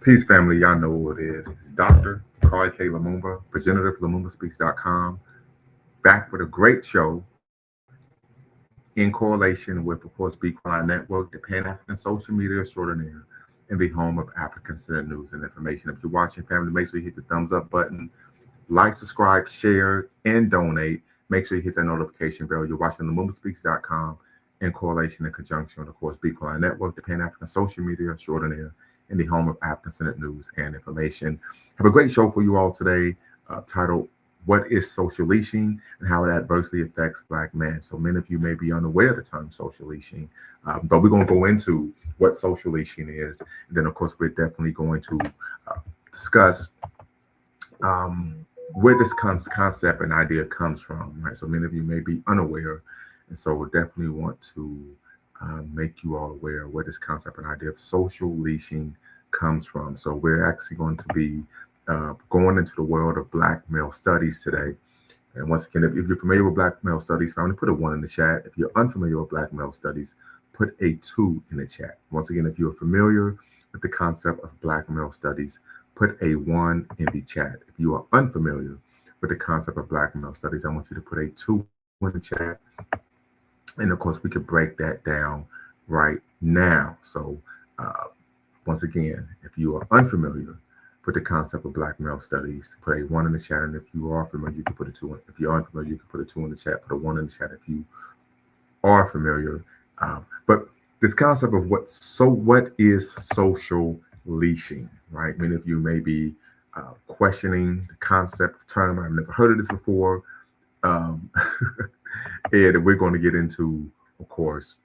Peace, family. Y'all know who it is. It's Dr. Carl K. Lumumba, progenitor of LumumbaSpeaks.com, back with a great show in correlation with, of course, Be Quiet Network, the Pan African social media extraordinaire, and the home of African Center news and information. If you're watching, family, make sure you hit the thumbs up button, like, subscribe, share, and donate. Make sure you hit that notification bell. You're watching LumumbaSpeaks.com in correlation and conjunction with, of course, Be Quiet Network, the Pan African social media extraordinaire, and the home of African Senate news and information. Have a great show for you all today, titled "What is Social Leashing and How It Adversely Affects Black Men." So many of you may be unaware of the term social leashing, but we're going to go into what social leashing is. And then, of course, we're definitely going to discuss um, where this concept and idea comes from. Right, so many of you may be unaware, and so we definitely want to make you all aware of where this concept and idea of social leashing comes from. So we're actually going to be going into the world of Black male studies today. And once again, if you're familiar with Black male studies, family, put a one in the chat. If you're unfamiliar with Black male studies, put a two in the chat. Once again, if you're familiar with the concept of Black male studies, put a one in the chat. If you are unfamiliar with the concept of Black male studies, I want you to put a two in the chat. And of course, we could break that down right now. So, uh, once again, if you are unfamiliar with the concept of Black male studies, put a one in the chat. And if you are familiar, you can put a two in. If you're unfamiliar, you can put a two in the chat, put a one in the chat if you are familiar. But this concept of what is social leashing, right? Many of you may be questioning the concept term. I've never heard of this before. Um, and we're going to get into, of course,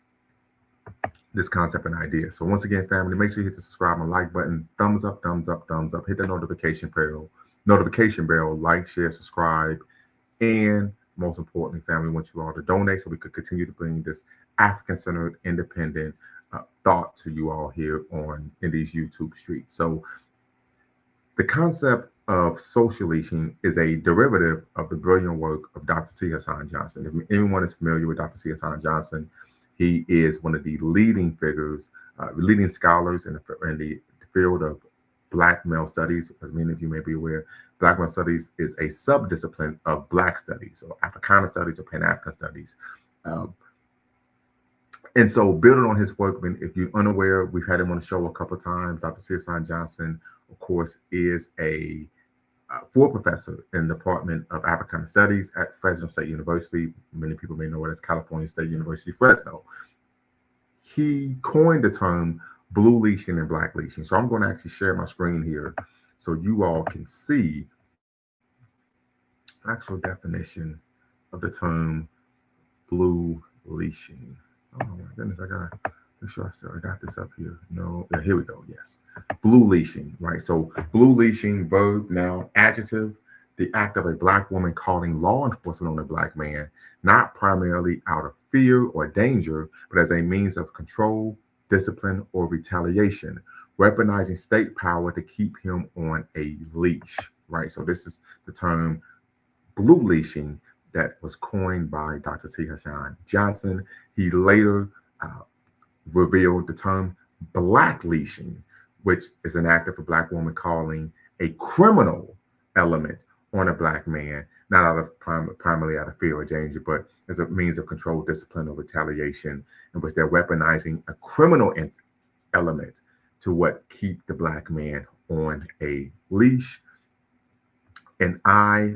this concept and idea. So once again, family, make sure you hit the subscribe and like button, thumbs up, thumbs up, thumbs up, hit the notification bell, like, share, subscribe, and most importantly, family, we want you all to donate so we could continue to bring this African-centered, independent thought to you all here on in these YouTube streets. So the concept of social leashing is a derivative of the brilliant work of Dr. C. Hassan Johnson. If anyone is familiar with Dr. C. Hassan Johnson, he is one of the leading figures, leading scholars in the field of Black male studies. As many of you may be aware, Black male studies is a subdiscipline of Black studies, or Africana studies, or Pan African studies. Um, and so, building on his work, if you're unaware, we've had him on the show a couple of times. Dr. C. Hassan Johnson, of course, is a full professor in the Department of Africana Studies at Fresno State University. Many people may know it as California State University, Fresno. He coined the term blue leashing and black leashing. So I'm going to actually share my screen here so you all can see actual definition of the term blue leashing. Oh my goodness, I gotta make sure I got this up here. No, yeah, here we go. Yes, blue leashing, right? So blue leashing, verb, noun, adjective, the act of a Black woman calling law enforcement on a Black man, not primarily out of fear or danger, but as a means of control, discipline, or retaliation, weaponizing state power to keep him on a leash, right? So this is the term blue leashing that was coined by Dr. T. Hassan Johnson. He later uh, revealed the term black leashing, which is an act of a Black woman calling a criminal element on a Black man, not out of primarily out of fear or danger, but as a means of control, discipline, or retaliation, in which they're weaponizing a criminal element to what keep the Black man on a leash. And I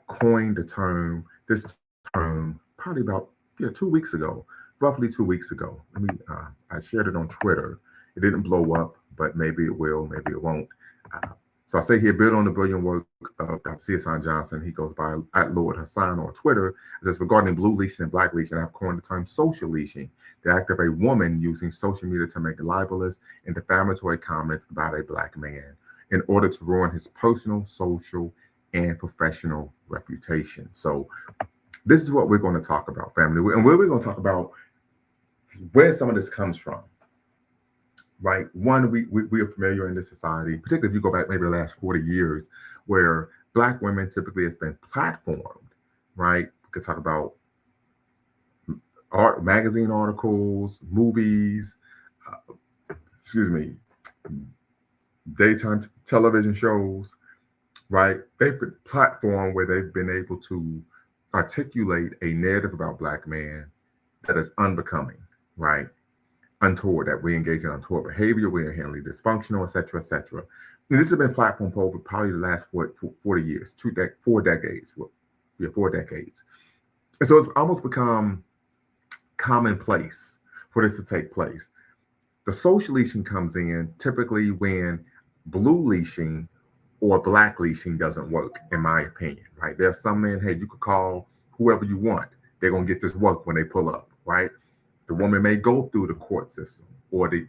coined the term, this term, probably about 2 weeks ago, roughly 2 weeks ago. I shared it on Twitter. It didn't blow up, but maybe it will, maybe it won't. Uh, so I say here, build on the brilliant work of Dr. C. Hassan Johnson. He goes by at Lord Hassan on Twitter. It says, regarding blue leashing and black leashing, I've coined the term social leashing, the act of a woman using social media to make libelous and defamatory comments about a Black man in order to ruin his personal, social, and professional reputation. So this is what we're going to talk about, family. And we're going to talk about where some of this comes from, right? One, we are familiar in this society, particularly if you go back maybe the last 40 years, where Black women typically have been platformed, right? We could talk about art, magazine articles, movies, excuse me, daytime television shows, right? They've been a platform where they've been able to articulate a narrative about black man that is unbecoming, right? Untoward, that we engage in untoward behavior, we are inherently dysfunctional, et cetera, et cetera. And this has been a platform for over probably the last 40 years, 4 decades. Well, yeah, 4 decades. And so it's almost become commonplace for this to take place. The social leashing comes in typically when blue leashing or black leashing doesn't work, in my opinion, right? There's some men, hey, you could call whoever you want. They're going to get this work when they pull up, right? The woman may go through the court system or they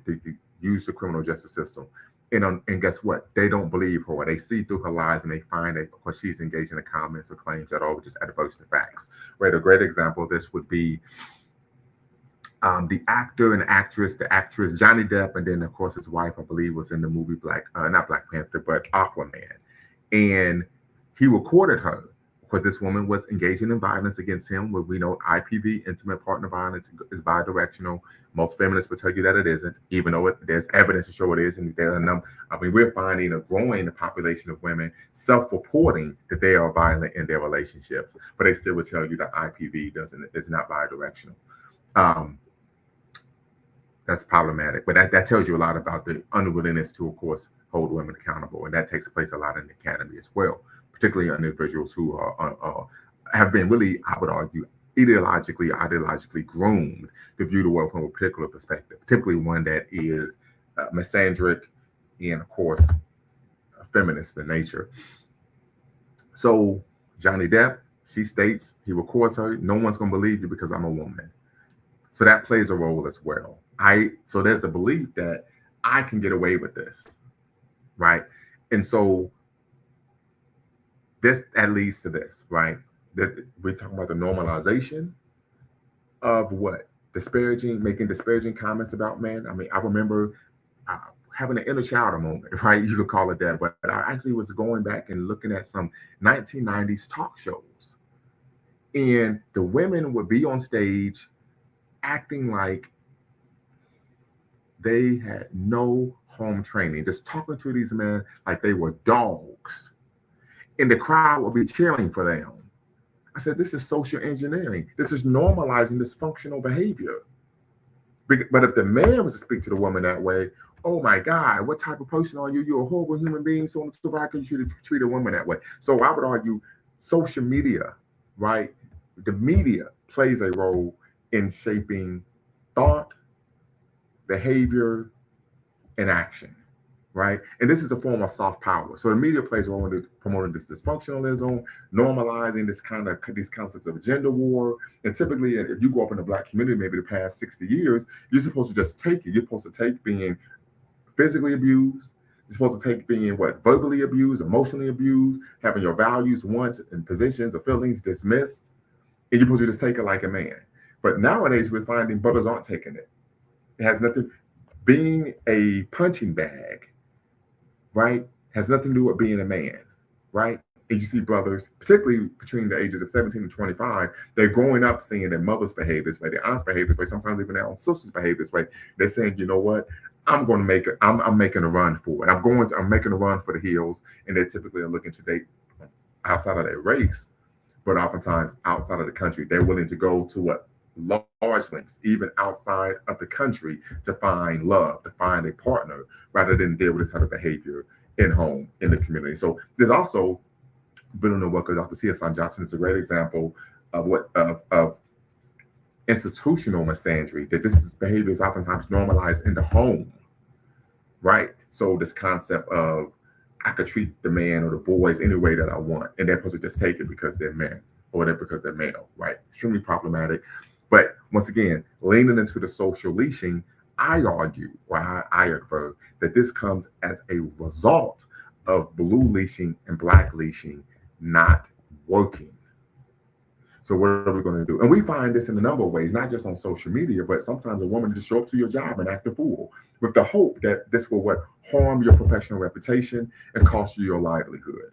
use the criminal justice system. And guess what? They don't believe her. They see through her lies and they find that because she's engaged in the comments or claims that are just adverse to facts. Right? A great example of this would be the actor and actress, the actress Johnny Depp, and then of course his wife, I believe, was in the movie not Black Panther, but Aquaman, and he recorded her because this woman was engaging in violence against him. Where we know IPV, intimate partner violence, is bidirectional. Most feminists will tell you that it isn't, even though there's evidence to show it is. And there are we're finding a growing population of women self-reporting that they are violent in their relationships, but they still will tell you that IPV is not bidirectional. Um, that's problematic. But that tells you a lot about the unwillingness to, of course, hold women accountable. And that takes place a lot in the academy as well, particularly individuals who have been really, I would argue, ideologically groomed to view the world from a particular perspective, typically one that is misandric and, of course, feminist in nature. So Johnny Depp, she states, he records her, no one's going to believe you because I'm a woman. So that plays a role as well. So there's the belief that I can get away with this, right? And so that leads to this, right? That we're talking about the normalization of what? Making disparaging comments about men. I mean, I remember having an inner child moment, right? You could call it that. But I actually was going back and looking at some 1990s talk shows. And the women would be on stage acting like they had no home training, just talking to these men like they were dogs. And the crowd would be cheering for them. I said, this is social engineering. This is normalizing dysfunctional behavior. But if the man was to speak to the woman that way, oh my God, what type of person are you? You're a horrible human being. So why could you treat a woman that way? So I would argue social media, right? The media plays a role in shaping thought, behavior, and action, right? And this is a form of soft power. So the media plays a role in promoting this dysfunctionalism, normalizing these concepts of gender war. And typically, if you grow up in the Black community, maybe the past 60 years, you're supposed to just take it. You're supposed to take being physically abused. You're supposed to take being verbally abused, emotionally abused, having your values, wants, and positions or feelings dismissed. And you're supposed to just take it like a man. But nowadays, we're finding brothers aren't taking it. It has nothing, being a punching bag, right, has nothing to do with being a man, right? And you see brothers, particularly between the ages of 17 and 25, they're growing up seeing their mothers behave this way, their aunts behave this way, sometimes even their own sisters behave this way. They're saying, you know what, I'm going to make it, I'm making a run for it. I'm making a run for the hills. And they typically are looking to date outside of their race, but oftentimes outside of the country. They're willing to go to what? Large lengths, even outside of the country, to find love, to find a partner, rather than deal with this type of behavior in home, in the community. So there's also been on the work of Dr. C.S. Johnson is a great example of of institutional misandry, that this behavior is oftentimes normalized in the home, right? So this concept of I could treat the man or the boys any way that I want, and they're supposed to just take it because they're men or because they're male, right? Extremely problematic. But once again, leaning into the social leashing, I argue, or I infer, that this comes as a result of blue leashing and black leashing not working. So what are we going to do? And we find this in a number of ways, not just on social media, but sometimes a woman just show up to your job and act a fool with the hope that this will harm your professional reputation and cost you your livelihood.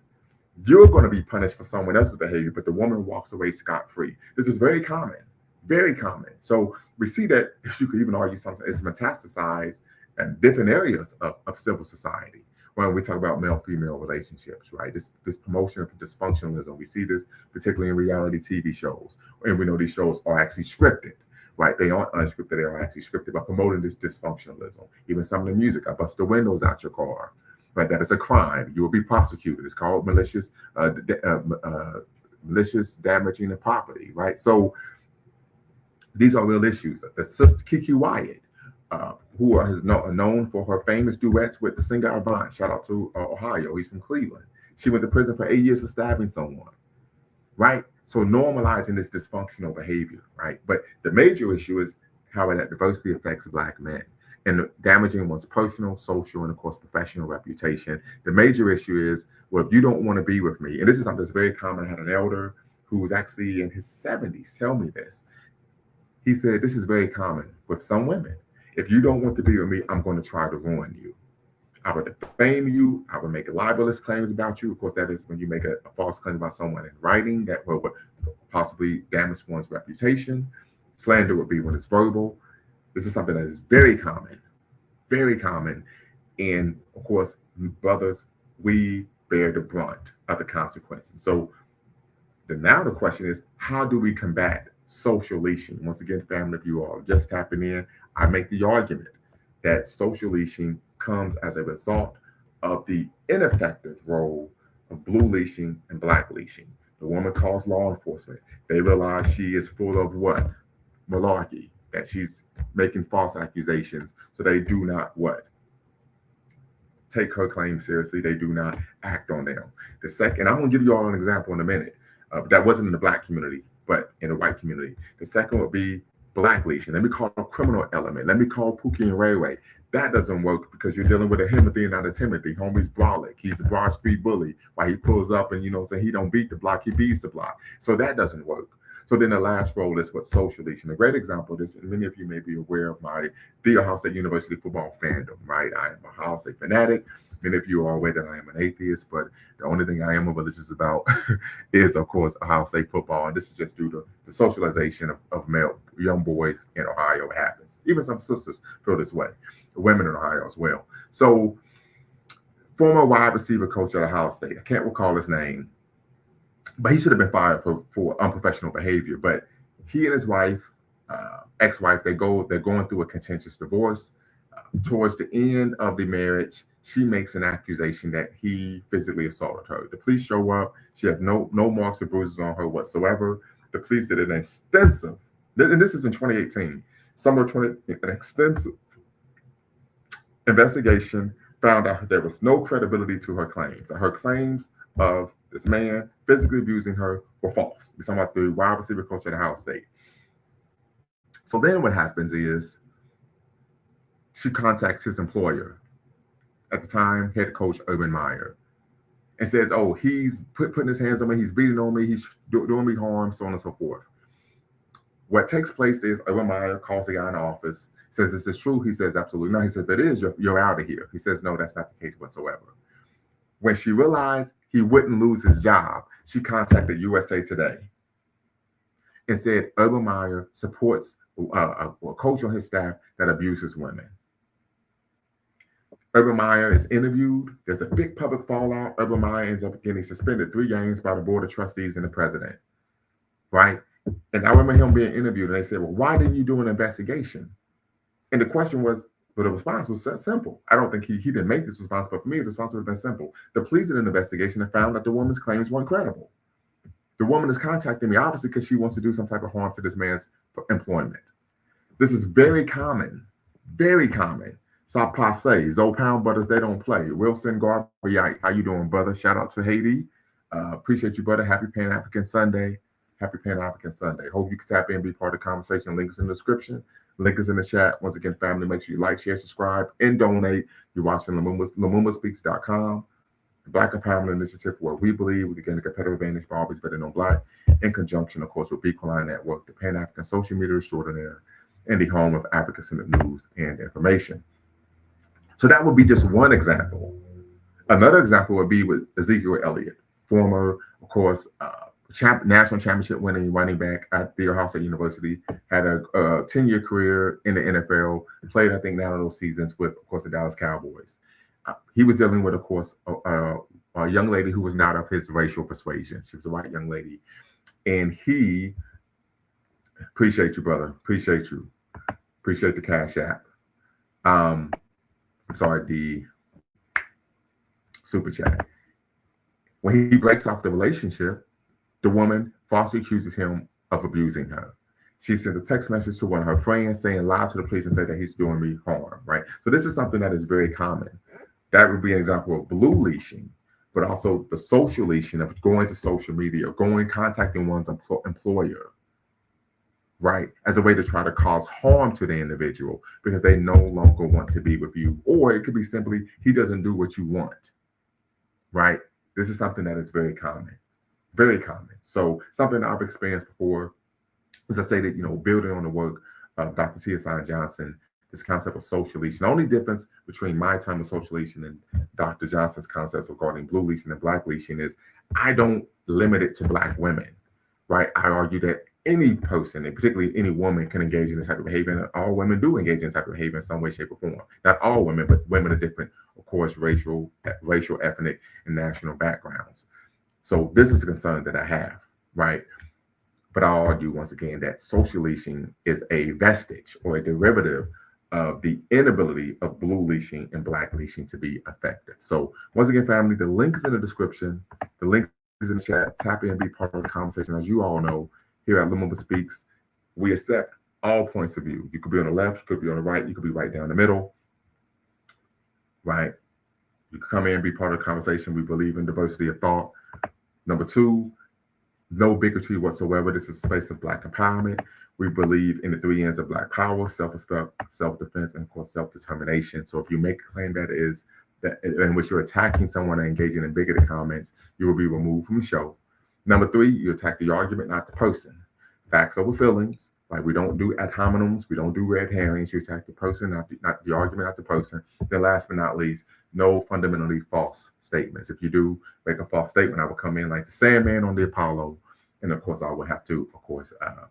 You're going to be punished for someone else's behavior, but the woman walks away scot-free. This is very common. Very common. So we see that, you could even argue something, it's metastasized in different areas of civil society, when we talk about male-female relationships, right? This promotion of dysfunctionalism, we see this particularly in reality TV shows, and we know these shows are actually scripted, right? They aren't unscripted; they are actually scripted by promoting this dysfunctionalism. Even some of the music, I bust the windows out your car, right? That is a crime. You will be prosecuted. It's called malicious damaging of property, right? So these are real issues. The sister Kiki Wyatt, known for her famous duets with the singer Avant. Shout out to Ohio. He's from Cleveland. She went to prison for 8 years for stabbing someone, right? So normalizing this dysfunctional behavior, right? But the major issue is how it adversely affects Black men and damaging one's personal, social, and of course professional reputation. The major issue is, well, if you don't want to be with me, and this is something that's very common. I had an elder who was actually in his 70s tell me this. He said, this is very common with some women. If you don't want to be with me, I'm going to try to ruin you. I would defame you. I would make libelous claims about you. Of course, that is when you make a false claim about someone in writing that would possibly damage one's reputation. Slander would be when it's verbal. This is something that is very common, very common. And of course, brothers, we bear the brunt of the consequences. So now the question is, how do we combat social leashing? Once again, family, if you are just tapping in, I make the argument that social leashing comes as a result of the ineffective role of blue leashing and Black leashing. The woman calls law enforcement. They realize she is full of what? Malarkey, that she's making false accusations. So they do not what? Take her claims seriously. They do not act on them. The second, I'm going to give you all an example in a minute. That wasn't in the Black community, but in the white community. The second would be Black leashing. Let me call a criminal element. Let me call Pookie and Ray Ray. That doesn't work because you're dealing with a Timothy and not a Timothy. Homie's brolic. He's a Broad Street bully. While he pulls up and, say he don't beat the block, he beats the block. So that doesn't work. So then the last role is what social leashing. A great example of this, and many of you may be aware of my The Ohio State University football fandom, right? I am a Ohio State fanatic. Many of you are aware that I am an atheist, but the only thing I am religious about is, of course, Ohio State football. And this is just due to the socialization of male young boys in Ohio happens. Even some sisters feel this way, the women in Ohio as well. So former wide receiver coach at Ohio State, I can't recall his name, but he should have been fired for unprofessional behavior. But he and his wife, ex-wife, they're going through a contentious divorce. Towards the end of the marriage, she makes an accusation that he physically assaulted her. The police show up. She has no marks or bruises on her whatsoever. The police did an extensive, and this is in 2018, an extensive investigation, found out there was no credibility to her claims. That her claims of this man physically abusing her were false. We're talking about the wide receiver coach at Ohio State. So then what happens is she contacts his employer, at the time, head coach Urban Meyer, and says, oh, he's putting his hands on me, he's beating on me, he's doing me harm, so on and so forth. What takes place is Urban Meyer calls the guy in the office, says, is this true? He says, absolutely not. He says, if it is, you're out of here. He says, no, that's not the case whatsoever. When she realized he wouldn't lose his job, she contacted USA Today and said Urban Meyer supports a coach on his staff that abuses women. Urban Meyer is interviewed. There's a big public fallout. Urban Meyer ends up getting suspended 3 games by the board of trustees and the president, right? And I remember him being interviewed, and they said, well, why didn't you do an investigation? And the question was, well, the response was simple. I don't think he didn't make this response, but for me, the response would have been simple. The police did an investigation and found that the woman's claims weren't credible. The woman is contacting me, obviously, because she wants to do some type of harm to this man's employment. This is very common, very common. Ça passe. Zoe Pound Brothers, they don't play. Wilson Garby, how you doing, brother? Shout out to Haiti. Appreciate you, brother. Happy Pan-African Sunday. Happy Pan-African Sunday. Hope you can tap in and be part of the conversation. Link is in the description. Link is in the chat. Once again, family, make sure you like, share, subscribe, and donate. You're watching LaMumbaspeaks.com, the Black Empowerment Initiative, where we believe we can gain a competitive advantage for always better known Black, in conjunction, of course, with Beeline Network, the Pan-African social media extraordinaire, and the home of African-centered news and information. So that would be just one example. Another example would be with Ezekiel Elliott, former, of course, national championship winning running back at the Ohio State University, had a 10-year career in the NFL, played, I think, 9 of those seasons with, of course, the Dallas Cowboys. He was dealing with, of course, a young lady who was not of his racial persuasion. She was a white young lady, and he appreciate you, brother. Appreciate you. Appreciate the Cash App. Um, I'm sorry, the super chat. When he breaks off the relationship, the woman falsely accuses him of abusing her. She sent a text message to one of her friends saying, lie to the police and say that he's doing me harm, right? So this is something that is very common. That would be an example of blue leashing, but also the social leashing of going to social media, going, contacting one's employer, right, as a way to try to cause harm to the individual because they no longer want to be with you. Or it could be simply, he doesn't do what you want, right? This is something that is very common. Very common. So something I've experienced before, as I stated, building on the work of Dr. T.S.I. Johnson, this concept of social leashing. The only difference between my term of social leashing and Dr. Johnson's concepts regarding blue leashing and black leashing is I don't limit it to black women, right? I argue that any person, and particularly any woman, can engage in this type of behavior, and all women do engage in this type of behavior in some way, shape, or form. Not all women, but women of different, of course, racial, ethnic, and national backgrounds. So this is a concern that I have, right? But I'll argue once again that social leashing is a vestige or a derivative of the inability of blue leashing and black leashing to be effective. So once again, family, the link is in the description. The link is in the chat. Tap in and be part of the conversation. As you all know, here at Lumumba Speaks, we accept all points of view. You could be on the left, you could be on the right, you could be right down the middle, right? You can come in and be part of the conversation. We believe in diversity of thought. Number two, no bigotry whatsoever. This is a space of Black empowerment. We believe in the 3 N's of Black power: self-respect, self-defense, and of course, self-determination. So if you make a claim that in which you're attacking someone and engaging in bigoted comments, you will be removed from the show. Number three, you attack the argument, not the person. Facts over feelings. Like, we don't do ad hominems, we don't do red herrings. You attack the person, not the argument, not the person. Then last but not least, no fundamentally false statements. If you do make a false statement, I will come in like the Sandman on the Apollo. And of course, I will have to,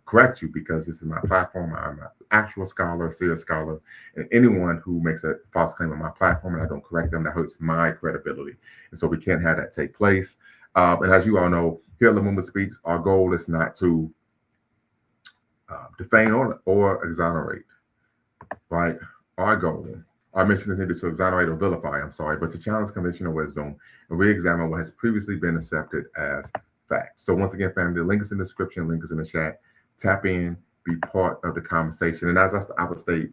correct you, because this is my platform. I'm an actual scholar, a serious scholar. And anyone who makes a false claim on my platform and I don't correct them, that hurts my credibility. And so we can't have that take place. And as you all know, here at Lumumba Speaks, our goal is not to defame or exonerate, right? Our goal, our mission is neither to exonerate or vilify, but to challenge conventional wisdom and re-examine what has previously been accepted as fact. So once again, family, the link is in the description, link is in the chat. Tap in, be part of the conversation. And as I would state,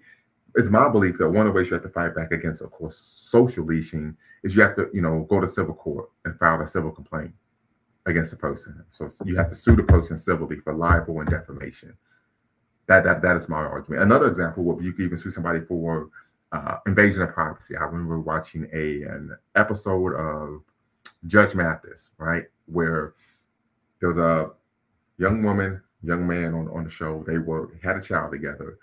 it's my belief that one of the ways you have to fight back against, of course, social leashing is you have to, go to civil court and file a civil complaint against the person. So you have to sue the person civilly for libel and defamation. That is my argument. Another example would be you could even sue somebody for invasion of privacy. I remember watching an episode of Judge Mathis, right, where there was a young man on the show. They had a child together.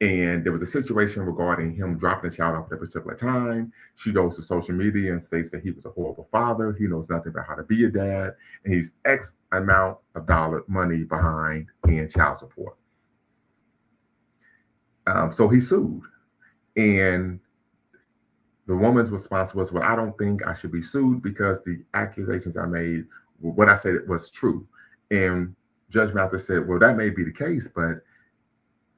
And there was a situation regarding him dropping the child off at a particular time. She goes to social media and states that he was a horrible father. He knows nothing about how to be a dad. And he's X amount of money behind in child support. So he sued. And the woman's response was, well, I don't think I should be sued because the accusations I made, what I said was true. And Judge Mathis said, well, that may be the case, but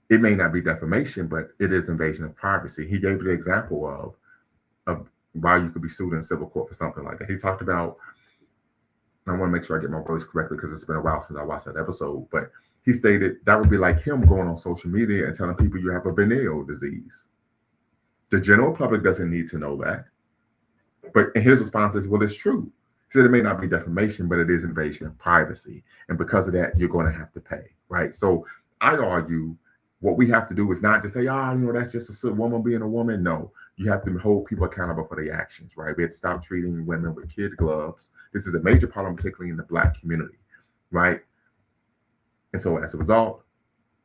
it may not be defamation, but it is invasion of privacy. He gave the example of why you could be sued in civil court for something like that. He talked about, I want to make sure I get my words correctly because it's been a while since I watched that episode, but he stated that would be like him going on social media and telling people you have a venereal disease. The general public doesn't need to know that. But his response is, well, it's true. He said it may not be defamation, but it is invasion of privacy. And because of that, you're going to have to pay, right? So I argue what we have to do is not just say, that's just a woman being a woman. No, you have to hold people accountable for their actions, right? We have to stop treating women with kid gloves. This is a major problem, particularly in the Black community, right? And so as a result,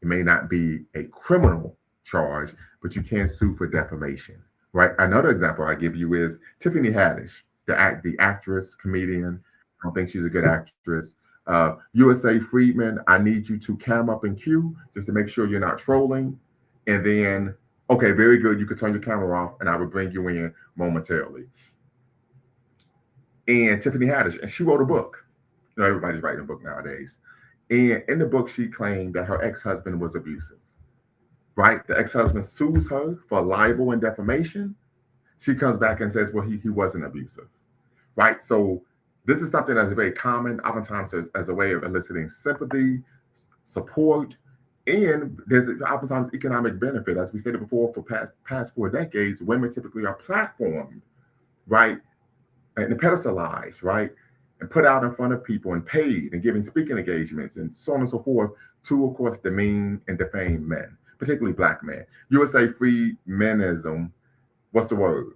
it may not be a criminal charge, but you can sue for defamation, right? Another example I give you is Tiffany Haddish, the actress, comedian. I don't think she's a good actress. USA Friedman, I need you to cam up and cue just to make sure you're not trolling. And then Okay, very good. You could turn your camera off, and I will bring you in momentarily. And Tiffany Haddish, and she wrote a book. Everybody's writing a book nowadays. And in the book, she claimed that her ex-husband was abusive. Right? The ex-husband sues her for libel and defamation. She comes back and says, well, he wasn't abusive. Right? So this is something that's very common, oftentimes as a way of eliciting sympathy, support, and there's oftentimes economic benefit. As we stated before, for past 4 decades, women typically are platformed, right, and pedestalized, right, and put out in front of people and paid and giving speaking engagements and so on and so forth to, of course, demean and defame men, particularly black men. You would say free menism. What's the word?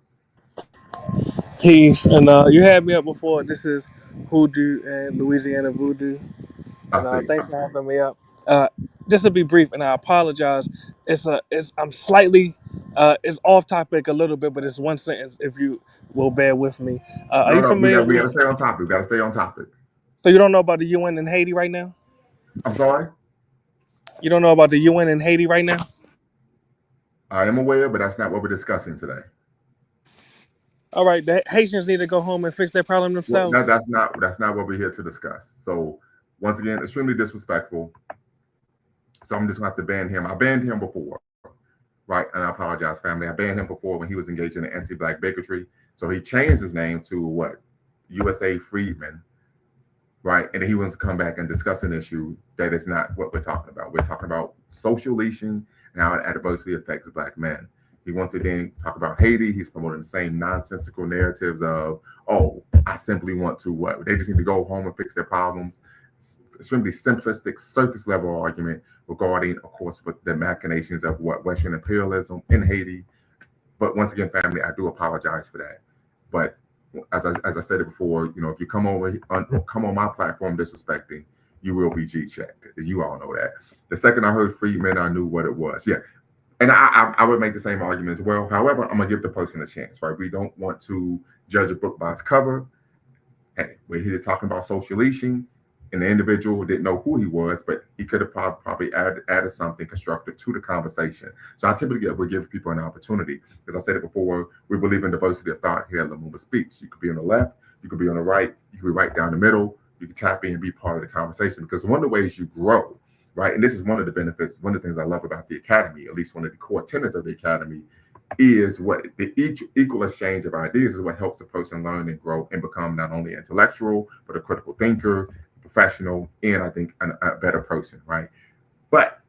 Peace. And you had me up before. This is Hoodoo and Louisiana Voodoo. I And see. thanks for having me up. Uh, just to be brief, and I apologize. I'm slightly, it's off topic a little bit, but it's one sentence. If you will bear with me, are No, you no, familiar we with? got to stay on topic. We got to stay on topic. So you don't know about the UN in Haiti right now? I'm sorry. You don't know about the UN in Haiti right now? I am aware, but that's not what we're discussing today. All right, the Haitians need to go home and fix their problem Well, themselves. that's not what we're here to discuss. So once again, extremely disrespectful. So I'm just gonna have to ban him. I banned him before, right? And I apologize, family. I banned him before when he was engaged in the anti-black bigotry. So he changed his name to what? USA Freedman, right? And he wants to come back and discuss an issue that is not what we're talking about. We're talking about social leashing and how it adversely affects black men. He wants to then talk about Haiti. He's promoting the same nonsensical narratives of, oh, I simply want to what? They just need to go home and fix their problems. Extremely simplistic, surface level argument regarding, of course, with the machinations of what Western imperialism in Haiti. But once again, family, I do apologize for that. But as I said it before, if you come on my platform disrespecting, you will be G checked. You all know that. The second I heard Freedman, I knew what it was. Yeah, and I would make the same argument as well. However, I'm gonna give the person a chance, right? We don't want to judge a book by its cover. Hey, we're here talking about social leashing, and the individual didn't know who he was, but he could have probably added something constructive to the conversation. So I typically would give people an opportunity. As I said it before, we believe in diversity of thought here at Lumumba Speaks. You could be on the left, you could be on the right, you could be right down the middle. You can tap in and be part of the conversation because one of the ways you grow, right? And this is one of the benefits, one of the things I love about the academy, at least one of the core tenets of the academy, is what the equal exchange of ideas is what helps a person learn and grow and become not only intellectual but a critical thinker, professional, and I think a better person, right? But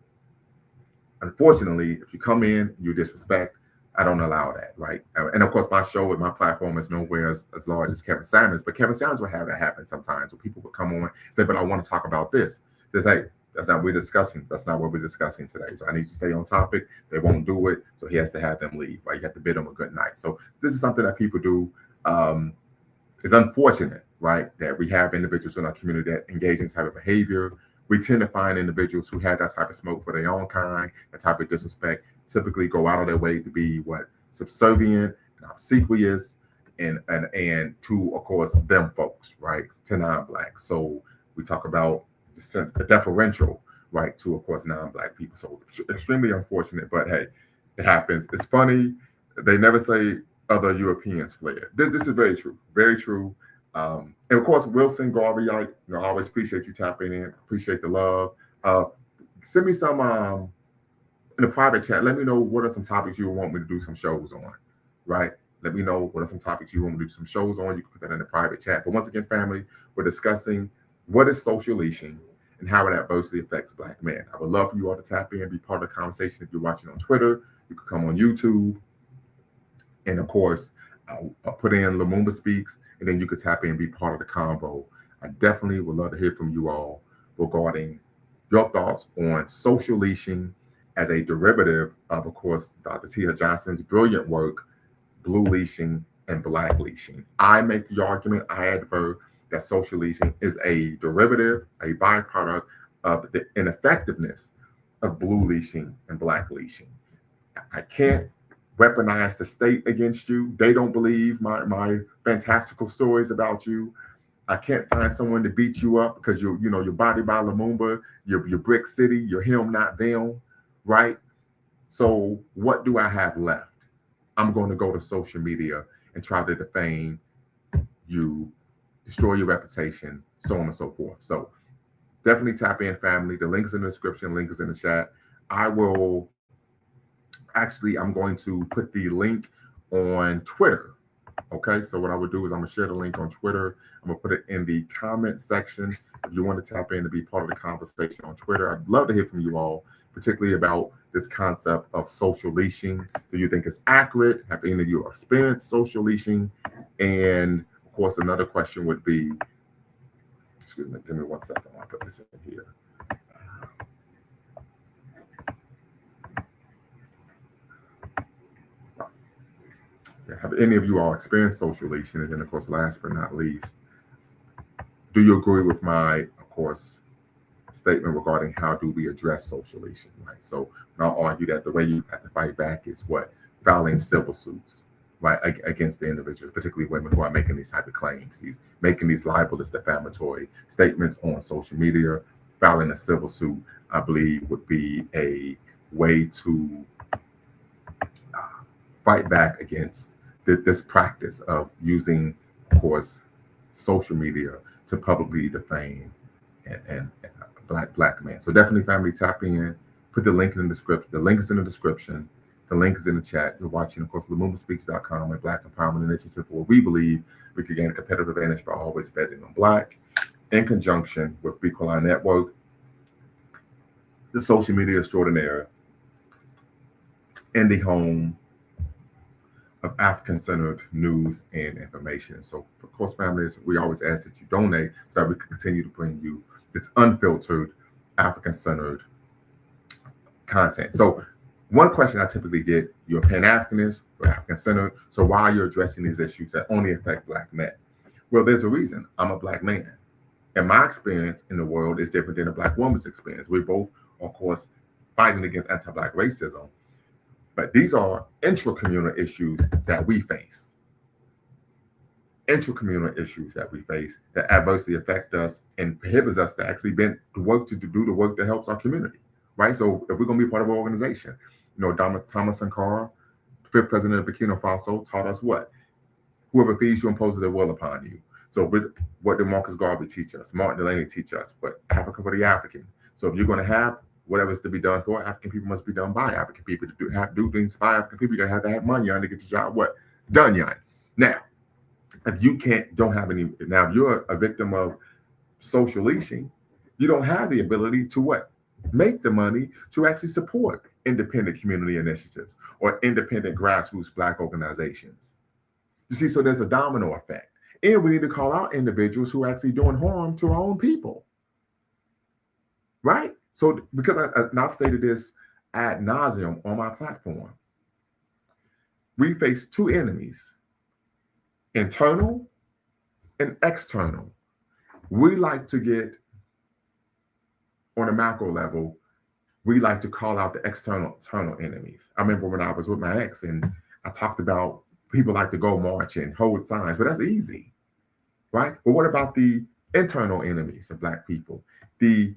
unfortunately, if you come in, you disrespect, I don't allow that, right? And of course, my show with my platform is nowhere as large as Kevin Samuels, but Kevin Samuels will have that happen sometimes where people will come on and say, but I want to talk about this. Just hey, that's not what we're discussing. That's not what we're discussing today. So I need to stay on topic. They won't do it. So he has to have them leave, right? You have to bid them a good night. So this is something that people do. It's unfortunate, right, that we have individuals in our community that engage in this type of behavior. We tend to find individuals who have that type of smoke for their own kind, that type of disrespect, typically go out of their way to be what subservient and obsequious and to of course them folks, right, to non-black. So we talk about the deferential, right, to of course non-black people. So extremely unfortunate, but hey, it happens. It's funny. They never say other Europeans fled. This is very true, very true. And of course, Wilson Garvey, I always appreciate you tapping in, appreciate the love. Uh, Send me some in the private chat. Let me know what are some topics you want me to do some shows on, right? Let me know what are some topics you want me to do some shows on. You can put that in the private chat. But once again, family, we're discussing what is social leashing and how it adversely affects black men. I would love for you all to tap in, be part of the conversation. If you're watching on Twitter, you can come on YouTube, and of course, I'll put in Lumumba Speaks, and then you could tap in and be part of the convo. I definitely would love to hear from you all regarding your thoughts on social leashing as a derivative of course, Dr. Tia Johnson's brilliant work, blue leashing and black leashing. I make the argument, I advert that social leashing is a derivative, a byproduct of the ineffectiveness of blue leashing and black leashing. I can't weaponize the state against you. They don't believe my fantastical stories about you. I can't find someone to beat you up because you're body by Lumumba, you're Brick City, you're him, not them, right? So what do I have left? I'm going to go to social media and try to defame you, destroy your reputation, so on and so forth. So definitely tap in, family. The link is in the description, link is in the chat. I will actually, I'm going to put the link on Twitter. Okay, so what I would do is I'm gonna share the link on Twitter. I'm gonna put it in the comment section if you want to tap in to be part of the conversation on Twitter. I'd love to hear from you all, particularly about this concept of social leashing. Do you think it's accurate? Have any of you experienced social leashing? And of course, another question would be, excuse me, give me 1 second. I'll put this in here. Have any of you all experienced social leashing? And then, of course, last but not least, do you agree with my, of course, statement regarding how do we address social leashing, right? So I'll argue that the way you have to fight back is what? Filing civil suits, right, against the individuals, particularly women who are making these type of claims, making these libelous, defamatory statements on social media. Filing a civil suit, I believe, would be a way to fight back against this practice of using, of course, social media to publicly defame and black men. So definitely, family, tap in. Put the link in the description. The link is in the description. The link is in the chat. You're watching, of course, LumumbaSpeaks.com, a Black Empowerment Initiative where we believe we can gain a competitive advantage by always betting on Black. In conjunction with Bequaline Network, the social media extraordinaire, in the home of African-centered news and information. So, of course, families, we always ask that you donate so that we can continue to bring you this unfiltered, African-centered content. So, one question I typically get: you're a Pan-Africanist, you're African-centered, so why are you addressing these issues that only affect Black men? Well, there's a reason. I'm a Black man, and my experience in the world is different than a Black woman's experience. We're both, of course, fighting against anti-Black racism. But these are intracommunal issues that we face. Intracommunal issues that we face that adversely affect us and prohibits us to actually do the work that helps our community, right? So if we're going to be part of an organization, Thomas Sankara, the 5th president of Burkina Faso, taught us what? Whoever feeds you imposes their will upon you. So what did Marcus Garvey teach us? Martin Delaney teach us? But Africa for the African. So if you're going to have whatever's to be done for African people must be done by African people. To do things by African people, you gotta have to have money on to get the job done. Now, if you don't have any, now if you're a victim of social leashing, you don't have the ability to make the money to actually support independent community initiatives or independent grassroots Black organizations. You see, so there's a domino effect, and we need to call out individuals who are actually doing harm to our own people, right? So, because I've stated this ad nauseum on my platform, we face two enemies, internal and external. We like to get, on a macro level, we like to call out the external enemies. I remember when I was with my ex and I talked about people like to go march and hold signs, but that's easy, right? But what about the internal enemies of Black people? The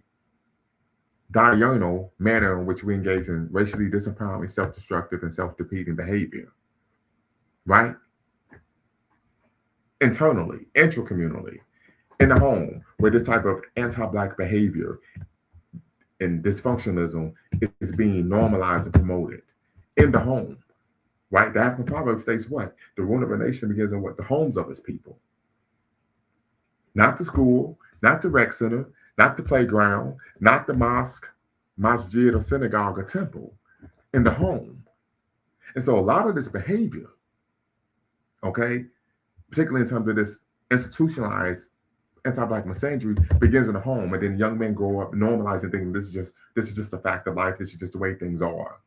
diurnal manner in which we engage in racially disempowering, self-destructive, and self-defeating behavior, right? Internally, intracommunally, in the home, where this type of anti-Black behavior and dysfunctionalism is being normalized and promoted. In the home, right? The African proverb states what? The ruin of a nation begins in the homes of its people. Not the school, not the rec center, not the playground, not the mosque, masjid, or synagogue, or temple, in the home. And so a lot of this behavior, okay, particularly in terms of this institutionalized anti-Black misandry, begins in the home, and then young men grow up normalizing thinking this is just a fact of life, this is just the way things are.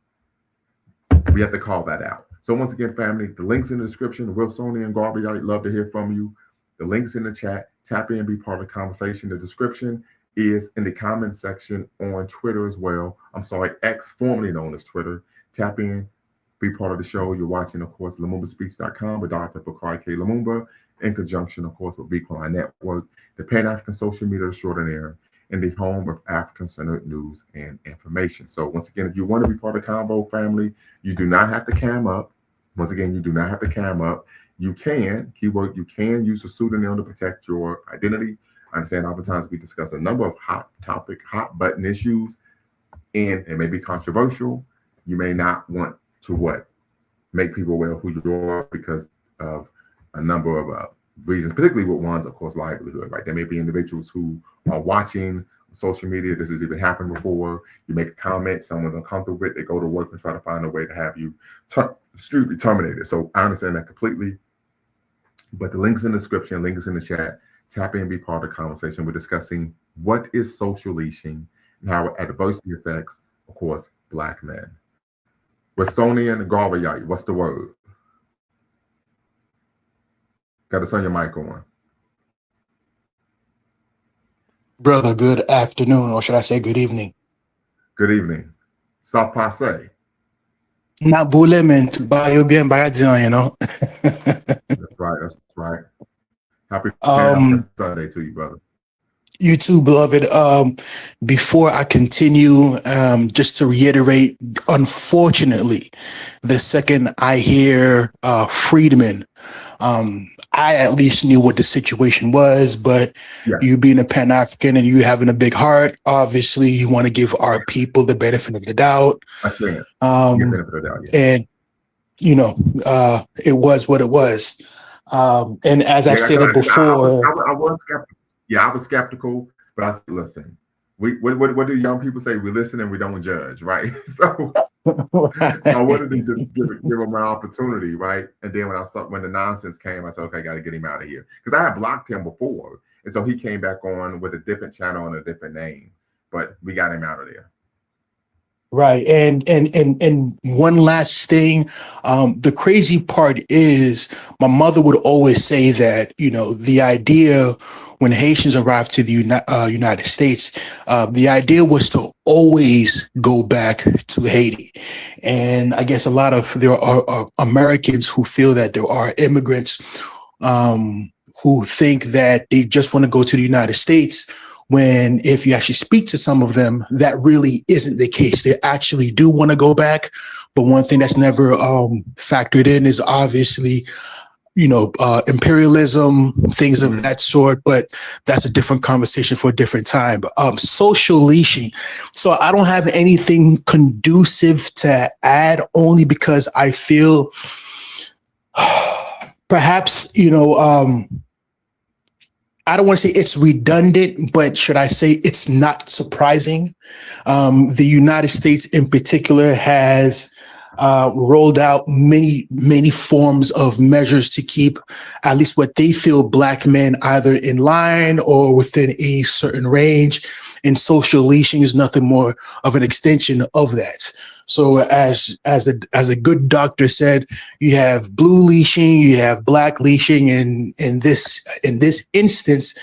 We have to call that out. So once again, family, the link's in the description. Wilsonian Garvey, I'd love to hear from you. The link's in the chat. Tap in, be part of the conversation. The description is in the comment section on Twitter as well. I'm sorry, X, formerly known as Twitter. Tap in, be part of the show. You're watching, of course, LumumbaSpeaks.com with Dr. Bakari K. Lumumba, in conjunction, of course, with Bequaline Network, the Pan-African social media extraordinaire, and the home of African-centered news and information. So once again, if you want to be part of the Convo family, you do not have to cam up. Once again, you do not have to cam up. You can, keyword, you can use a pseudonym to protect your identity. I understand oftentimes we discuss a number of hot button issues, and it may be controversial. You may not want to what? Make people aware of who you are because of a number of reasons, particularly with one's, of course, livelihood, right? There may be individuals who are watching social media. This has even happened before. You make a comment, someone's uncomfortable with it, they go to work and try to find a way to have you terminated. So I understand that completely. But the link's in the description, link is in the chat. Tap in, be part of the conversation. We're discussing what is social leashing and how it adversely affects, of course, Black men. Westonian Garvayai, what's the word? Got to turn your mic on. Brother, good afternoon, or should I say good evening? Good evening. Stop passe. Not boule, man, to buy you bien baradien, you know. That's right. That's right. Happy Sunday to you, brother. You too, beloved. Before I continue, just to reiterate, unfortunately, the second I hear Friedman, I at least knew what the situation was, but Yeah. you being a Pan-African and you having a big heart, obviously you want to give our people the benefit of the doubt. I chance. Benefit of the doubt, yeah. And, you know, it was what it was. And as I've said it before, I was skeptical. Yeah, I was skeptical, but I said, listen, what do young people say? We listen and we don't judge, right? So I wanted to just give him an opportunity, right? And then when the nonsense came, I said, okay, I got to get him out of here because I had blocked him before, and so he came back on with a different channel and a different name, but we got him out of there. Right. And one last thing, the crazy part is my mother would always say that, you know, the idea when Haitians arrived to the United States, the idea was to always go back to Haiti. And I guess there are Americans who feel that there are immigrants who think that they just want to go to the United States, when if you actually speak to some of them, that really isn't the case. They actually do want to go back. But one thing that's never factored in is obviously, you know, imperialism, things of that sort. But that's a different conversation for a different time. Social leashing. So I don't have anything conducive to add, only because I feel perhaps, you know, I don't want to say it's redundant, but should I say it's not surprising? The United States in particular has rolled out many forms of measures to keep at least what they feel Black men either in line or within a certain range. And social leashing is nothing more of an extension of that. So as a good doctor said, you have blue leashing, you have black leashing, and in this instance,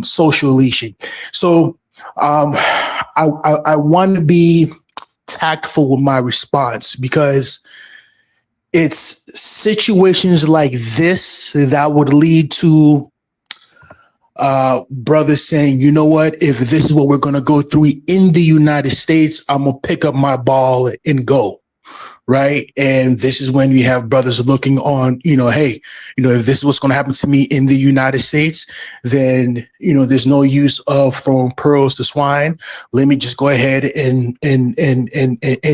social leashing. So I want to be tactful with my response, because it's situations like this that would lead to brothers saying, you know what, if this is what we're going to go through in the United States, I'm going to pick up my ball and go. Right. And this is when you have brothers looking on, you know, hey, you know, if this is what's going to happen to me in the United States, then, you know, there's no use of throwing pearls to swine. Let me just go ahead and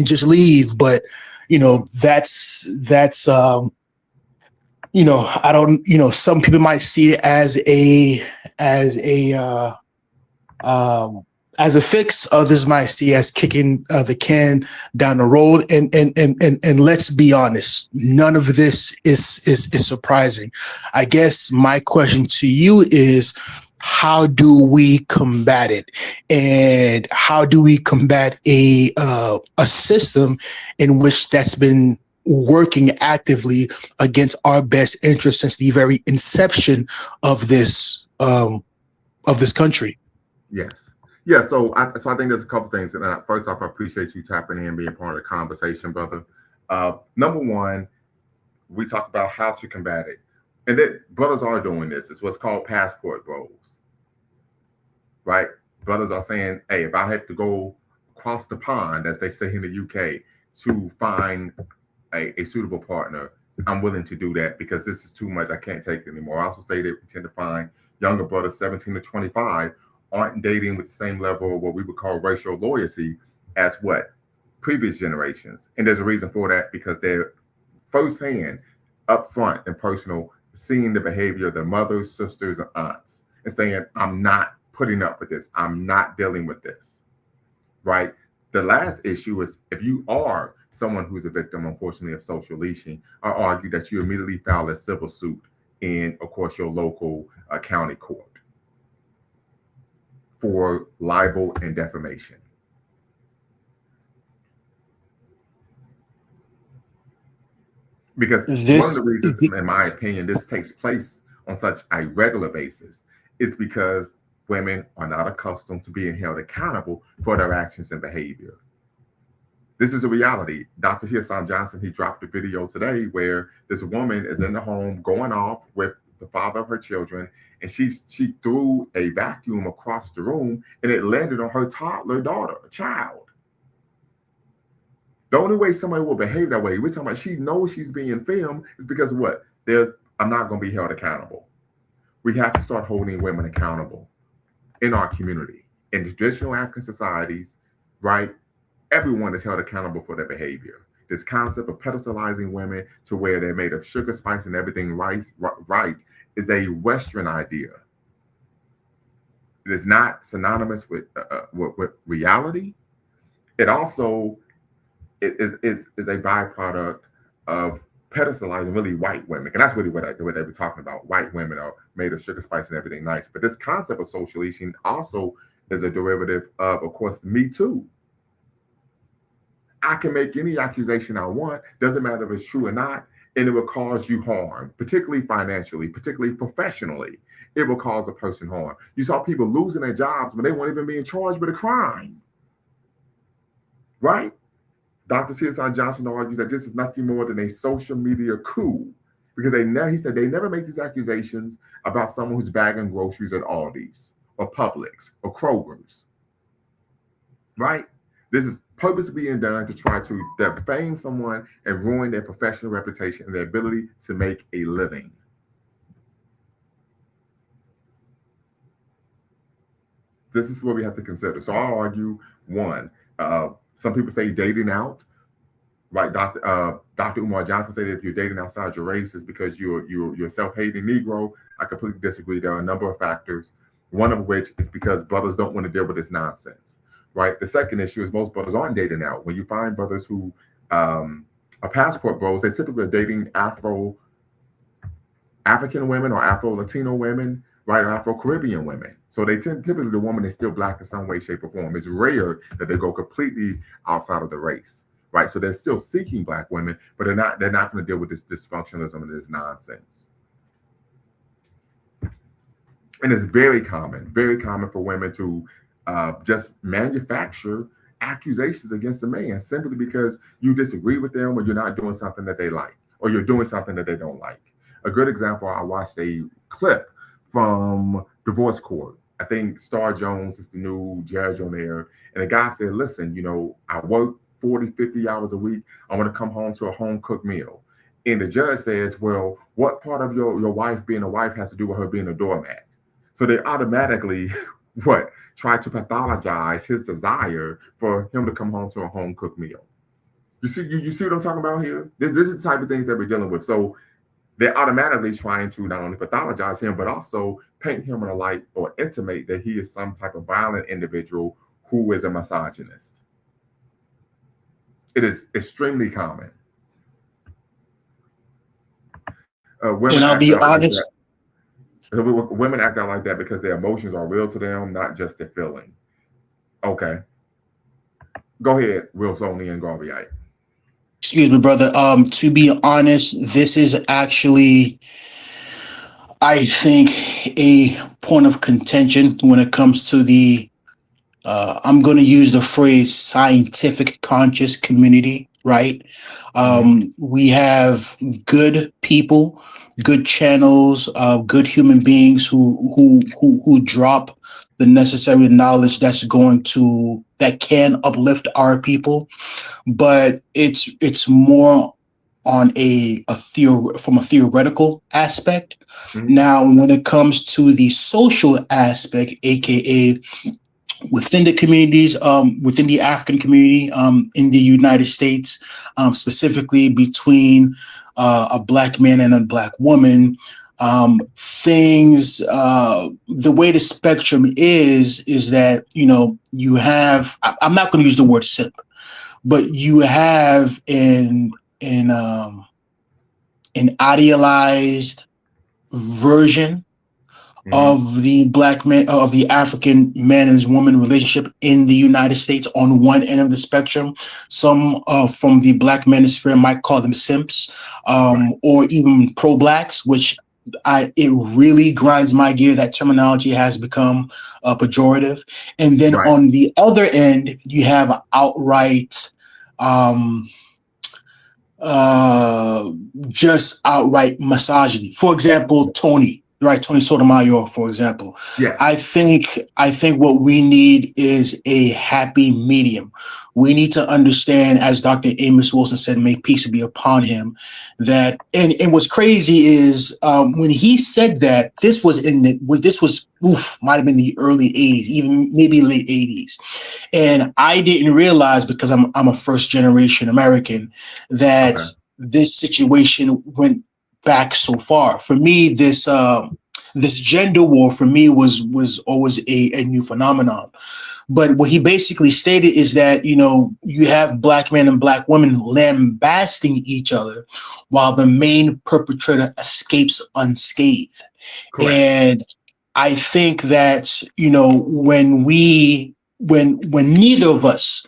just leave. But, you know, that's you know, I don't, you know, some people might see it as a fix. Others might see as kicking the can down the road. And let's be honest, none of this is surprising. I guess my question to you is, how do we combat it? And how do we combat a system in which that's been working actively against our best interest since the very inception of this country? Yes. Yeah. So I think there's a couple things. And first off, I appreciate you tapping in and being part of the conversation, brother. Number one, we talk about how to combat it. And that brothers are doing this. It's what's called passport bros. Right? Brothers are saying, hey, if I have to go across the pond, as they say in the UK, to find a suitable partner, I'm willing to do that because this is too much. I can't take it anymore. I also say that we tend to find younger brothers, 17 to 25, aren't dating with the same level of what we would call racial loyalty as what previous generations. And there's a reason for that because they're firsthand, upfront, and personal, seeing the behavior of their mothers, sisters, and aunts, and saying, I'm not putting up with this. I'm not dealing with this. Right? The last issue is if you are someone who's a victim, unfortunately, of social leashing, I argue that you immediately file a civil suit in, of course, your local county court for libel and defamation. Because one of This the reasons, in my opinion, this takes place on such a regular basis is because women are not accustomed to being held accountable for their actions and behavior. This is a reality. Dr. Hirsan Johnson, he dropped a video today where this woman is in the home going off with the father of her children, and she threw a vacuum across the room, and it landed on her toddler daughter, a child. The only way somebody will behave that way, we're talking about she knows she's being filmed, is because of what? I'm not going to be held accountable. We have to start holding women accountable in our community. In traditional African societies, right? Everyone is held accountable for their behavior. This concept of pedestalizing women to where they're made of sugar, spice, and everything right is a Western idea. It is not synonymous with reality. It also is a byproduct of pedestalizing really white women. And that's really what they were talking about. White women are made of sugar, spice, and everything nice. But this concept of social leashing also is a derivative of course, Me Too. I can make any accusation I want, doesn't matter if it's true or not, and it will cause you harm, particularly financially, particularly professionally. It will cause a person harm. You saw people losing their jobs when they weren't even being charged with a crime. Right? Dr. C.S.I. Johnson argues that this is nothing more than a social media coup because he said they never make these accusations about someone who's bagging groceries at Aldi's or Publix or Kroger's. Right? This is purposely being done to try to defame someone and ruin their professional reputation and their ability to make a living. This is what we have to consider. So I'll argue one, some people say dating out, right? Dr. Umar Johnson said that if you're dating outside your race, it's because you're self-hating Negro. I completely disagree. There are a number of factors. One of which is because brothers don't want to deal with this nonsense, right? The second issue is most brothers aren't dating out. When you find brothers who are passport bros, they typically are dating African women or Afro-Latino women, right, or Afro-Caribbean women. So typically the woman is still black in some way, shape, or form. It's rare that they go completely outside of the race, right? So they're still seeking black women, but they're not going to deal with this dysfunctionalism and this nonsense. And it's very common for women to just manufacture accusations against the man simply because you disagree with them or you're not doing something that they like or you're doing something that they don't like. A good example, I watched a clip from Divorce Court. I think Star Jones is the new judge on there. And the guy said, listen, I work 40, 50 hours a week. I want to come home to a home cooked meal. And the judge says, well, what part of your wife being a wife has to do with her being a doormat? So they automatically, try to pathologize his desire for him to come home to a home cooked meal. You see what I'm talking about here? This is the type of things that we're dealing with. So they're automatically trying to not only pathologize him, but also paint him in a light or intimate that he is some type of violent individual who is a misogynist. It is extremely common. And I'll be honest. Women act out like that because their emotions are real to them, not just their feeling. Okay. Go ahead, Wilsonian Garveyite. Excuse me, brother. To be honest, this is actually, I think, a point of contention when it comes to the I'm going to use the phrase scientific conscious community. right? Hmm. We have good people, good channels, good human beings who drop the necessary knowledge that can uplift our people, but it's more on from a theoretical aspect. Hmm. Now, when it comes to the social aspect, aka within the communities, within the African community, in the United States, specifically between a black man and a black woman, the way the spectrum is that, you have, I'm not going to use the word simp, but you have an idealized version Hmm. of the black man, of the African man and woman relationship in the United States on one end of the spectrum. Some from the black manosphere might call them simps, Right. or even pro-blacks, which it really grinds my gear that terminology has become pejorative. And then Right. on the other end, you have outright um, uh, just outright misogyny. For example, Tony, right? Tony Sotomayor, for example. Yes. I think what we need is a happy medium. We need to understand, as Dr. Amos Wilson said, may peace be upon him, that and what's crazy is when he said that this was might have been the early 80s, even maybe late 80s. And I didn't realize, because I'm a first generation American, that Okay. this situation went back so far. For me, this gender war for me was always a new phenomenon. But what he basically stated is that, you have black men and black women lambasting each other while the main perpetrator escapes unscathed. Correct. And I think that, when neither of us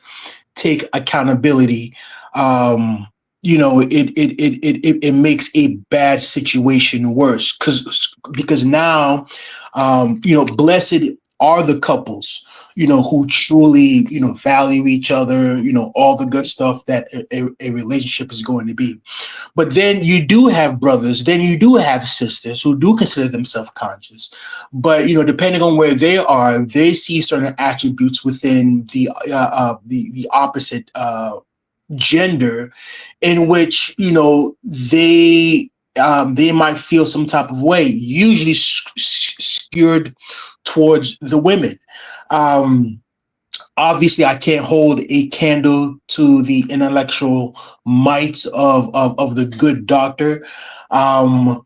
take accountability, um, it makes a bad situation worse, because now, blessed are the couples, who truly, value each other, all the good stuff that a relationship is going to be. But then you do have brothers, then you do have sisters who do consider themselves conscious. But, depending on where they are, they see certain attributes within the opposite gender, in which, they might feel some type of way, usually skewed towards the women. Um, Obviously, I can't hold a candle to the intellectual might of the good doctor. Um,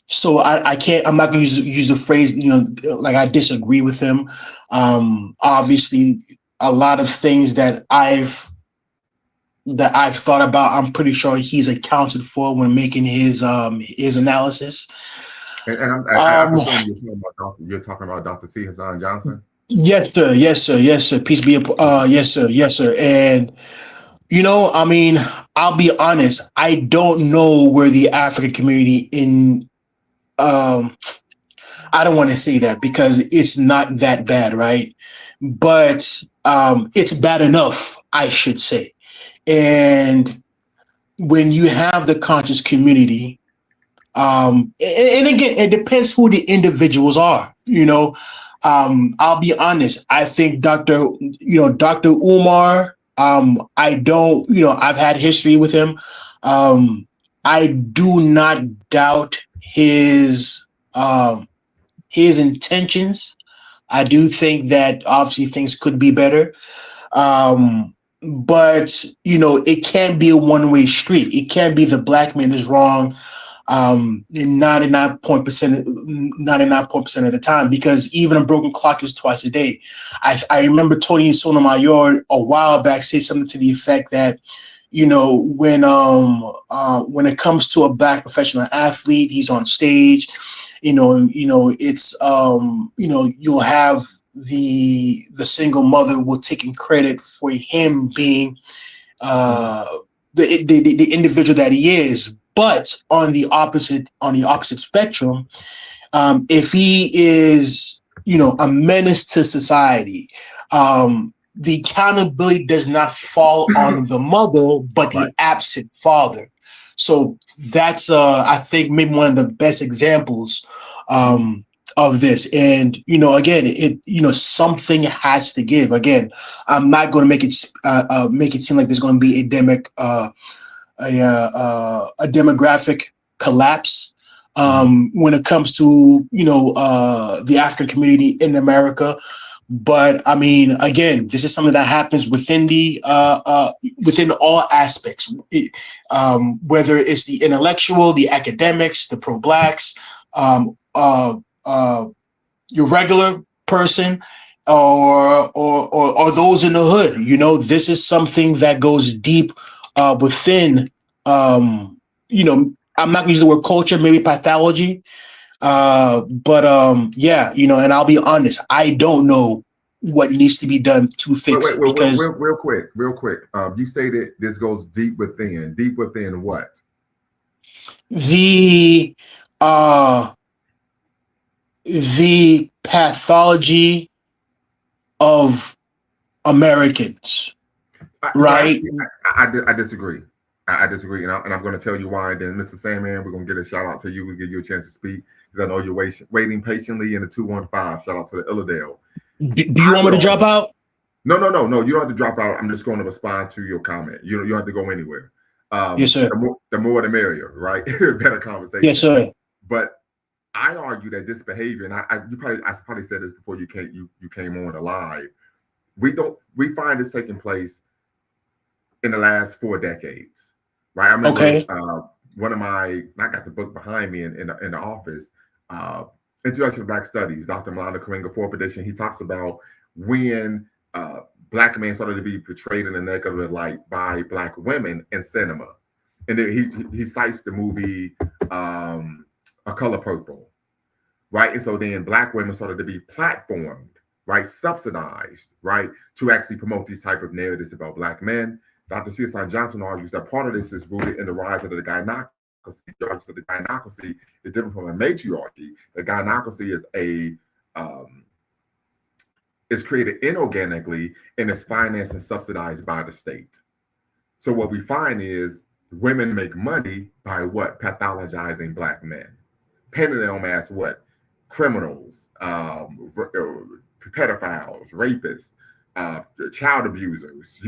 so I can't. I'm not going to use the phrase. Like, I disagree with him. Obviously, a lot of things that I've thought about, I'm pretty sure he's accounted for when making his analysis. And I Um, presume you're talking about Dr. T. Hassan Johnson. yes, sir. Yes, sir. Yes, sir. Peace be upon. Yes, sir. Yes, sir. And I mean, I'll be honest. I don't know where the African community um, I don't want to say that because it's not that bad, right? But it's bad enough, I should say. And when you have the conscious community, and again, it depends who the individuals are. I'll be honest. I think Dr. Umar. I don't. I've had history with him. I do not doubt his intentions. I do think that obviously things could be better. But it can't be a one-way street. It can't be the black man is wrong 99% of the time, because even a broken clock is twice a day. I remember Tony Sotomayor a while back say something to the effect that, when it comes to a black professional athlete, he's on stage, it's you'll have the single mother will taking credit for him being Mhm. uh, the individual that he is. But on the opposite spectrum, if he is a menace to society, the accountability does not fall on the mother, but Right. the absent father. So that's I think maybe one of the best examples of this. And again, something has to give. Again, I'm not going to make it seem like there's going to be a demographic collapse when it comes to the African community in America. But I mean, again, this is something that happens within within all aspects, whether it's the intellectual, the academics, the pro-blacks, um, uh, uh, your regular person, or those in the hood. This is something that goes deep within. I'm not going to use the word culture, maybe pathology, but yeah, and I'll be honest, I don't know what needs to be done to fix it because Real quick. You stated this goes deep within. Deep within what? the uh the pathology of Americans, right? I disagree. I disagree, and I'm going to tell you why. Then, Mr. Sandman, we're going to get a shout out to you. We'll give you a chance to speak because I know you're waiting patiently in the 215. Shout out to the Illadale. Do you want me to drop out? No. You don't have to drop out. I'm just going to respond to your comment. You don't have to go anywhere. Yes, sir. The more the merrier, right? Better conversation. Yes, sir. But I argue that this behavior, and I probably said this before you came on the live. We find this taking place in the last 4 decades, right? I remember one of my, I got the book behind me in the office, Introduction to Black Studies, Dr. Milana Karinga, 4th edition. He talks about when Black men started to be portrayed in a negative light by Black women in cinema. And then he cites the movie A Color Purple, right? And so then Black women started to be platformed, right, subsidized, right, to actually promote these type of narratives about Black men. Dr. C.S. Johnson argues that part of this is rooted in the rise of the gynocracy. He argues that the gynocracy is different from a matriarchy. The gynocracy is created inorganically and is financed and subsidized by the state. So what we find is women make money by what? Pathologizing Black men, painting them as what? Criminals, pedophiles, rapists, child abusers,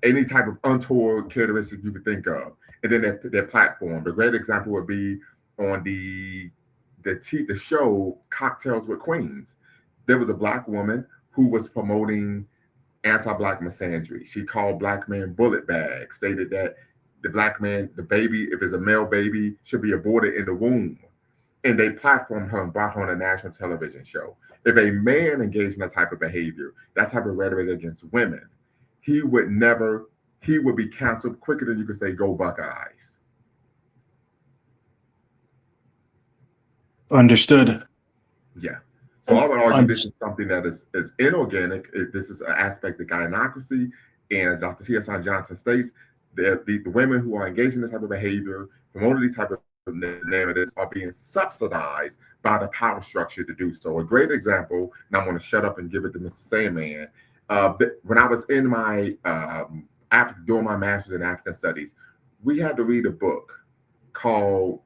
any type of untoward characteristic you could think of. And then their platform. The great example would be on the show Cocktails with Queens. There was a Black woman who was promoting anti-Black misandry. She called Black men bullet bags, stated that the Black man, the baby, if it's a male baby, should be aborted in the womb. And they platformed her and brought her on a national television show. If a man engaged in that type of behavior, that type of rhetoric against women, he would be canceled quicker than you could say, go Buckeyes. Understood. Yeah. So I would argue this is something that is inorganic. This is an aspect of gynocracy. And as Dr. T.S.I. Johnson states, the women who are engaged in this type of behavior, promoting these type of narratives, are being subsidized by the power structure to do so. A great example, and I'm going to shut up and give it to Mr. Sandman. When I was in my doing my master's in African studies, we had to read a book called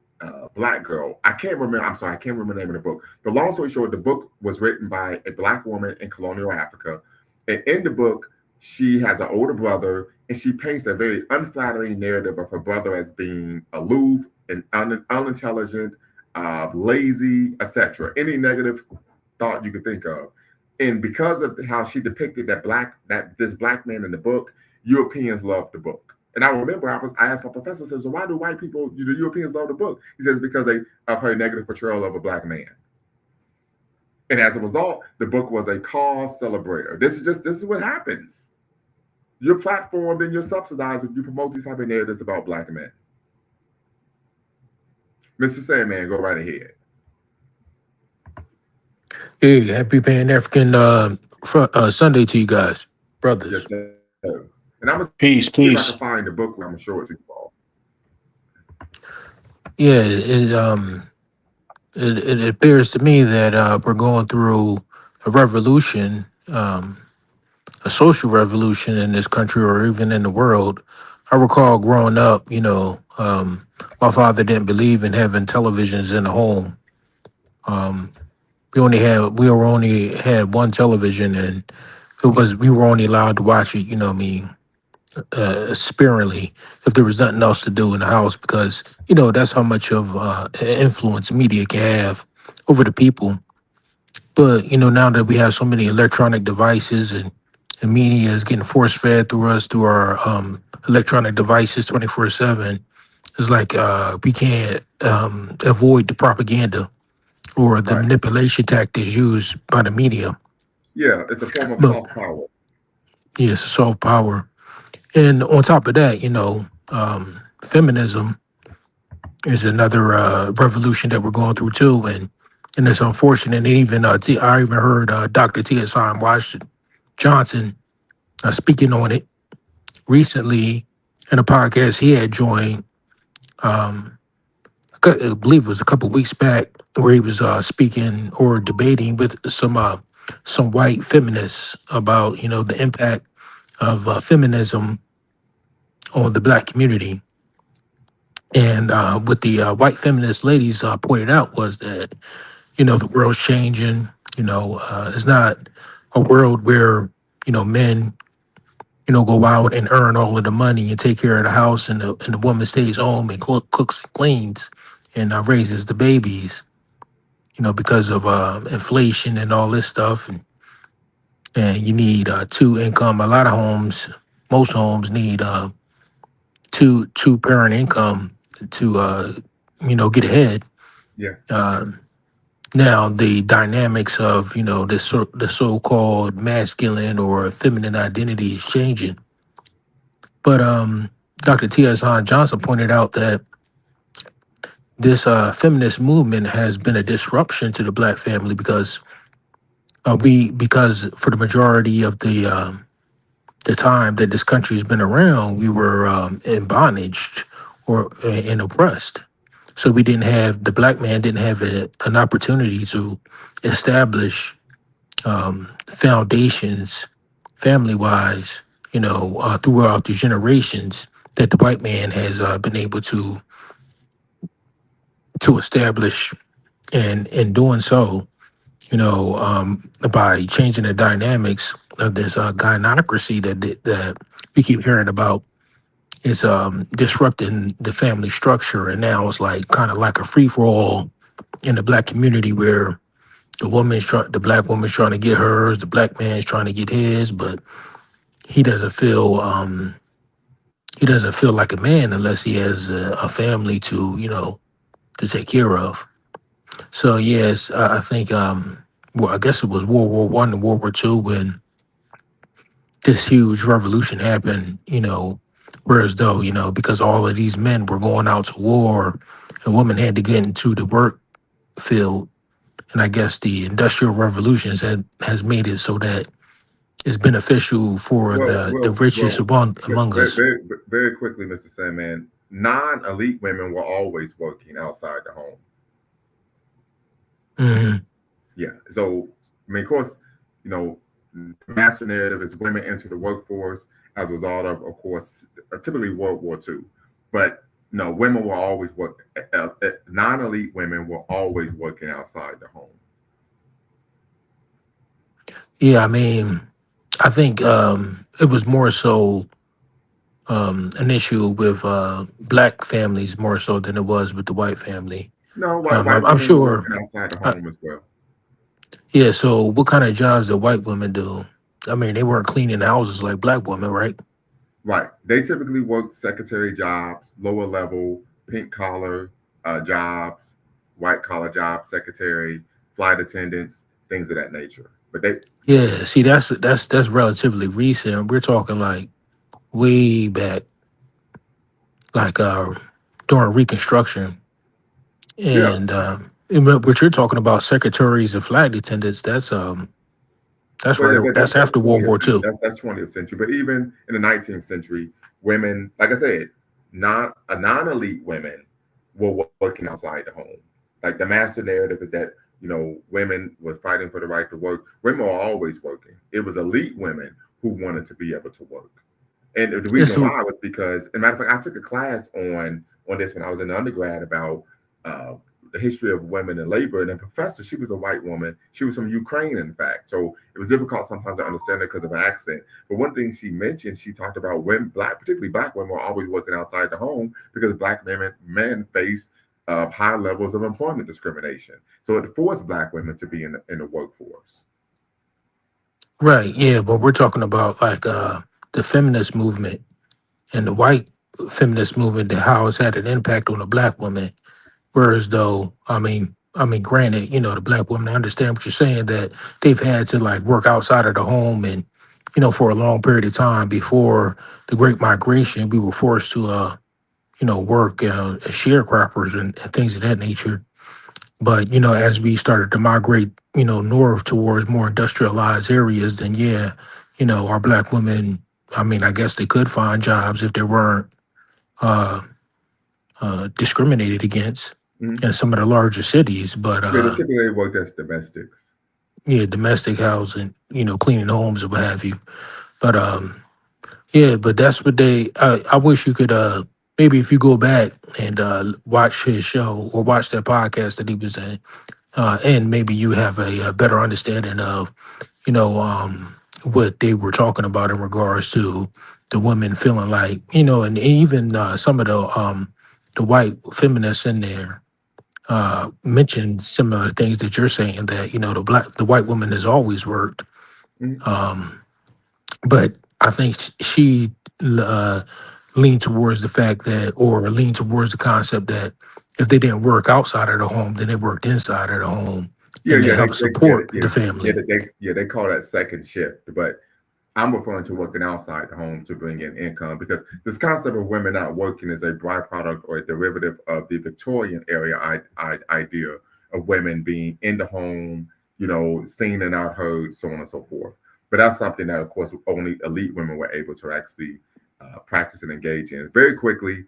Black Girl. I can't remember the name of the book. The long story short, the book was written by a Black woman in colonial Africa. And in the book, she has an older brother, and she paints a very unflattering narrative of her brother as being aloof and unintelligent, lazy, etc. Any negative thought you could think of. And because of how she depicted this Black man in the book, Europeans loved the book. And I remember I asked my professor, says, so why do white people, the Europeans love the book? He says, because of her negative portrayal of a Black man. And as a result, the book was a cause celebrator. This is what happens. You're platformed and you're subsidized if you promote these type of narratives about Black men. Mr. Sandman, go right ahead. Hey, happy Pan African Sunday to you guys, brothers. Yes, sir. And I'm gonna peace. See if I can find the book where I'm gonna show it to you all. Yeah, it appears to me that we're going through a revolution. a social revolution in this country or even in the world. I recall growing up, my father didn't believe in having televisions in the home. Um, we were only had one television, and we were only allowed to watch it. Sparingly if there was nothing else to do in the house, because that's how much of influence media can have over the people. But now that we have so many electronic devices, and media is getting force fed through us through our electronic devices 24/7, it's like we can't avoid the propaganda or the Right. manipulation tactics used by the media. Yeah, it's a form of But soft power. yes, soft power. And on top of that, feminism is another revolution that we're going through too, and it's unfortunate. And even I even heard Dr. T.S. Washington Johnson speaking on it recently in a podcast he had joined. Um, I believe it was a couple of weeks back, where he was speaking or debating with some white feminists about the impact of feminism on the black community. And what the white feminist ladies pointed out was that the world's changing. It's not a world where men go out and earn all of the money and take care of the house, and the woman stays home and cooks and cleans and raises the babies. Because of inflation and all this stuff, and you need two income. A lot of homes, most homes need two parent income to get ahead. Yeah. Um, Now, the dynamics of the so-called masculine or feminine identity is changing. But Dr. T.S. Johnson pointed out that this feminist movement has been a disruption to the black family, because for the majority of the time that this country has been around, we were in bondage or and oppressed. So the black man didn't have an opportunity to establish foundations, family wise, throughout the generations that the white man has been able to establish, and in doing so, by changing the dynamics of this gynocracy that we keep hearing about, is disrupting the family structure. And now it's like kind of like a free for all in the black community, where the black woman's trying to get hers, the black man's trying to get his, but he doesn't feel he doesn't feel like a man unless he has a family to take care of. So yes, I think well, I guess it was World War I and World War II when this huge revolution happened. Whereas though because all of these men were going out to war, and women had to get into the work field. And I guess the industrial revolutions has made it so that it's beneficial for Well, the well, richest well. among Very, us. very, very quickly, Mr. Sandman. Non-elite women were always working outside the home. Hmm. Yeah. So, I mean, of course, you know, the master narrative is women enter the workforce as a result of course, typically World War II. But no, women were always work. Non-elite women were always working outside the home. Yeah, I mean, I think it was more so an issue with black families more so than it was with the white family. No, white I'm women were sure. working outside the Uh, home as well. yeah. So, what kind of jobs did white women do? I mean, they weren't cleaning houses like black women, right? Right. They typically work secretary jobs, lower level, pink collar jobs, white collar jobs, secretary, flight attendants, things of that nature. But they, Yeah. See, that's relatively recent. We're talking like way back, like during Reconstruction. yeah, And what you're talking about, secretaries and flight attendants, that's well, yeah, right. That's that's after World 20th War century. II. That's 20th century. But even in the 19th century, women, like I said, non-elite women were working outside the home. Like the master narrative is that women were fighting for the right to work. Women were always working. It was elite women who wanted to be able to work. And the Yeah, reason so why was because, as a matter of fact, I took a class on this when I was in undergrad about uh, the history of women in labor. And the professor, she was a white woman. She was from Ukraine, in fact. So it was difficult sometimes to understand her because of her accent. But one thing she mentioned, she talked about women, particularly black women, were always working outside the home because black men face high levels of employment discrimination. So it forced black women to be in the workforce. right, yeah, but we're talking about like the feminist movement and the white feminist movement, and how it's had an impact on the black woman. Whereas though, granted, the black women, I understand what you're saying, that they've had to like work outside of the home, and for a long period of time before the Great Migration, we were forced to work as sharecroppers and things of that nature. But as we started to migrate, north towards more industrialized areas, then yeah, our black women, I guess they could find jobs if they weren't uh, discriminated against Mhm. in some of the larger cities. But Yeah, they typically worked as domestics. yeah, domestic housing, cleaning homes or what have you. But yeah, but that's what they. I wish you could. Maybe if you go back and watch his show or watch that podcast that he was in, and maybe you have a better understanding of, what they were talking about in regards to the women feeling like, and even some of the white feminists in there mentioned similar things that you're saying, that the white woman has always worked, Mhm. um, but I think she uh, leaned towards the fact that, or leaned towards the concept that if they didn't work outside of the home, then they worked inside of the home, Yeah, and they yeah, helped yeah, support the family. they call that second shift. But I'm referring to working outside the home to bring in income because this concept of women not working is a byproduct or a derivative of the Victorian area idea of women being in the home, seen and not heard, so on and so forth. But that's something that, of course, only elite women were able to actually practice and engage in. Very quickly,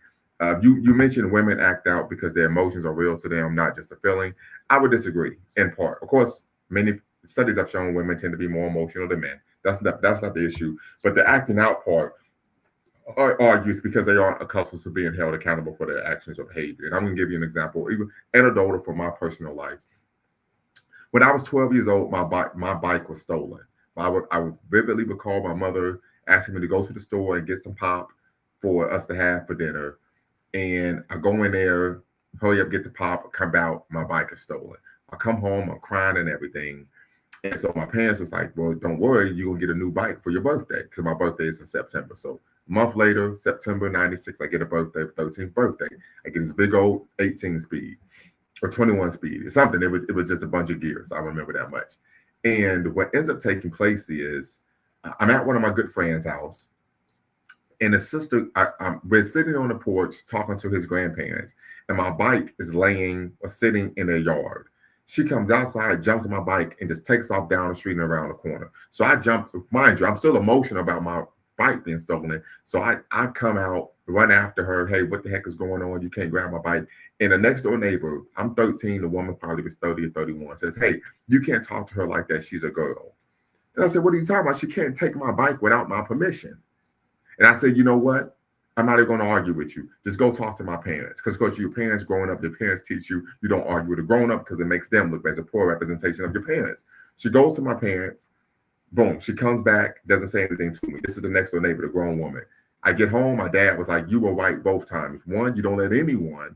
you mentioned women act out because their emotions are real to them, not just a feeling. I would disagree in part. Of course, many studies have shown women tend to be more emotional than men. That's not the issue. But the acting out part argues because they aren't accustomed to being held accountable for their actions or behavior. And I'm going to give you an example, even anecdotal from my personal life. When I was 12 years old, my bike was stolen. I would vividly recall my mother asking me to go to the store and get some pop for us to have for dinner. And I go in there, hurry up, get the pop, come out, my bike is stolen. I come home, I'm crying and everything. And so my parents was like, well, don't worry, you're gonna get a new bike for your birthday. Because my birthday is in September. So a month later, September 96, I get a birthday, 13th birthday. I get this big old 18 speed or 21 speed or something. It was just a bunch of gears. I remember that much. And what ends up taking place is I'm at one of my good friends' house, and the sister, we're sitting on the porch talking to his grandparents, and my bike is laying or sitting in their yard. She comes outside, jumps on my bike, and just takes off down the street and around the corner. So I jump, mind you, I'm still emotional about my bike being stolen. So I come out, run after her. Hey, what the heck is going on? You can't grab my bike. And the next door neighbor, I'm 13, the woman probably was 30 or 31, says, hey, you can't talk to her like that. She's a girl. And I said, what are you talking about? She can't take my bike without my permission. And I said, you know what? I'm not even going to argue with you. Just go talk to my parents. Because your parents growing up, your parents teach you you don't argue with a grown up because it makes them look as a poor representation of your parents. She goes to my parents. Boom. She comes back, doesn't say anything to me. This is the next door neighbor, the grown woman. I get home. My dad was like, you were right both times. One, you don't let anyone,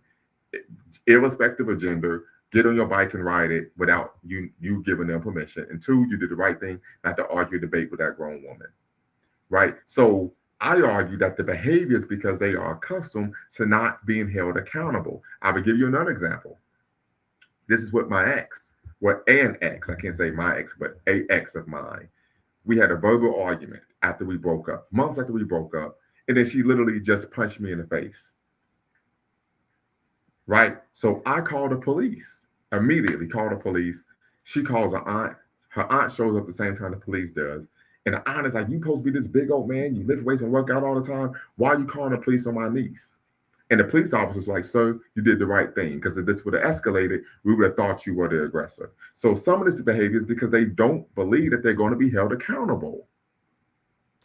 irrespective of gender, get on your bike and ride it without you giving them permission. And two, you did the right thing not to argue, debate with that grown woman. Right. So I argue that the behavior is because they are accustomed to not being held accountable. I will give you another example. This is what my ex, what an ex, I can't say my ex, but a ex of mine. We had a verbal argument after we broke up, months after we broke up, and then she literally just punched me in the face. Right. So I called the police, immediately called the police. She calls her aunt. Her aunt shows up the same time the police does. And the aunt is like, you supposed to be this big old man. You lift weights and work out all the time. Why are you calling the police on my niece? And the police officer's like, sir, you did the right thing. Because if this would have escalated, we would have thought you were the aggressor. So some of this behavior is because they don't believe that they're going to be held accountable.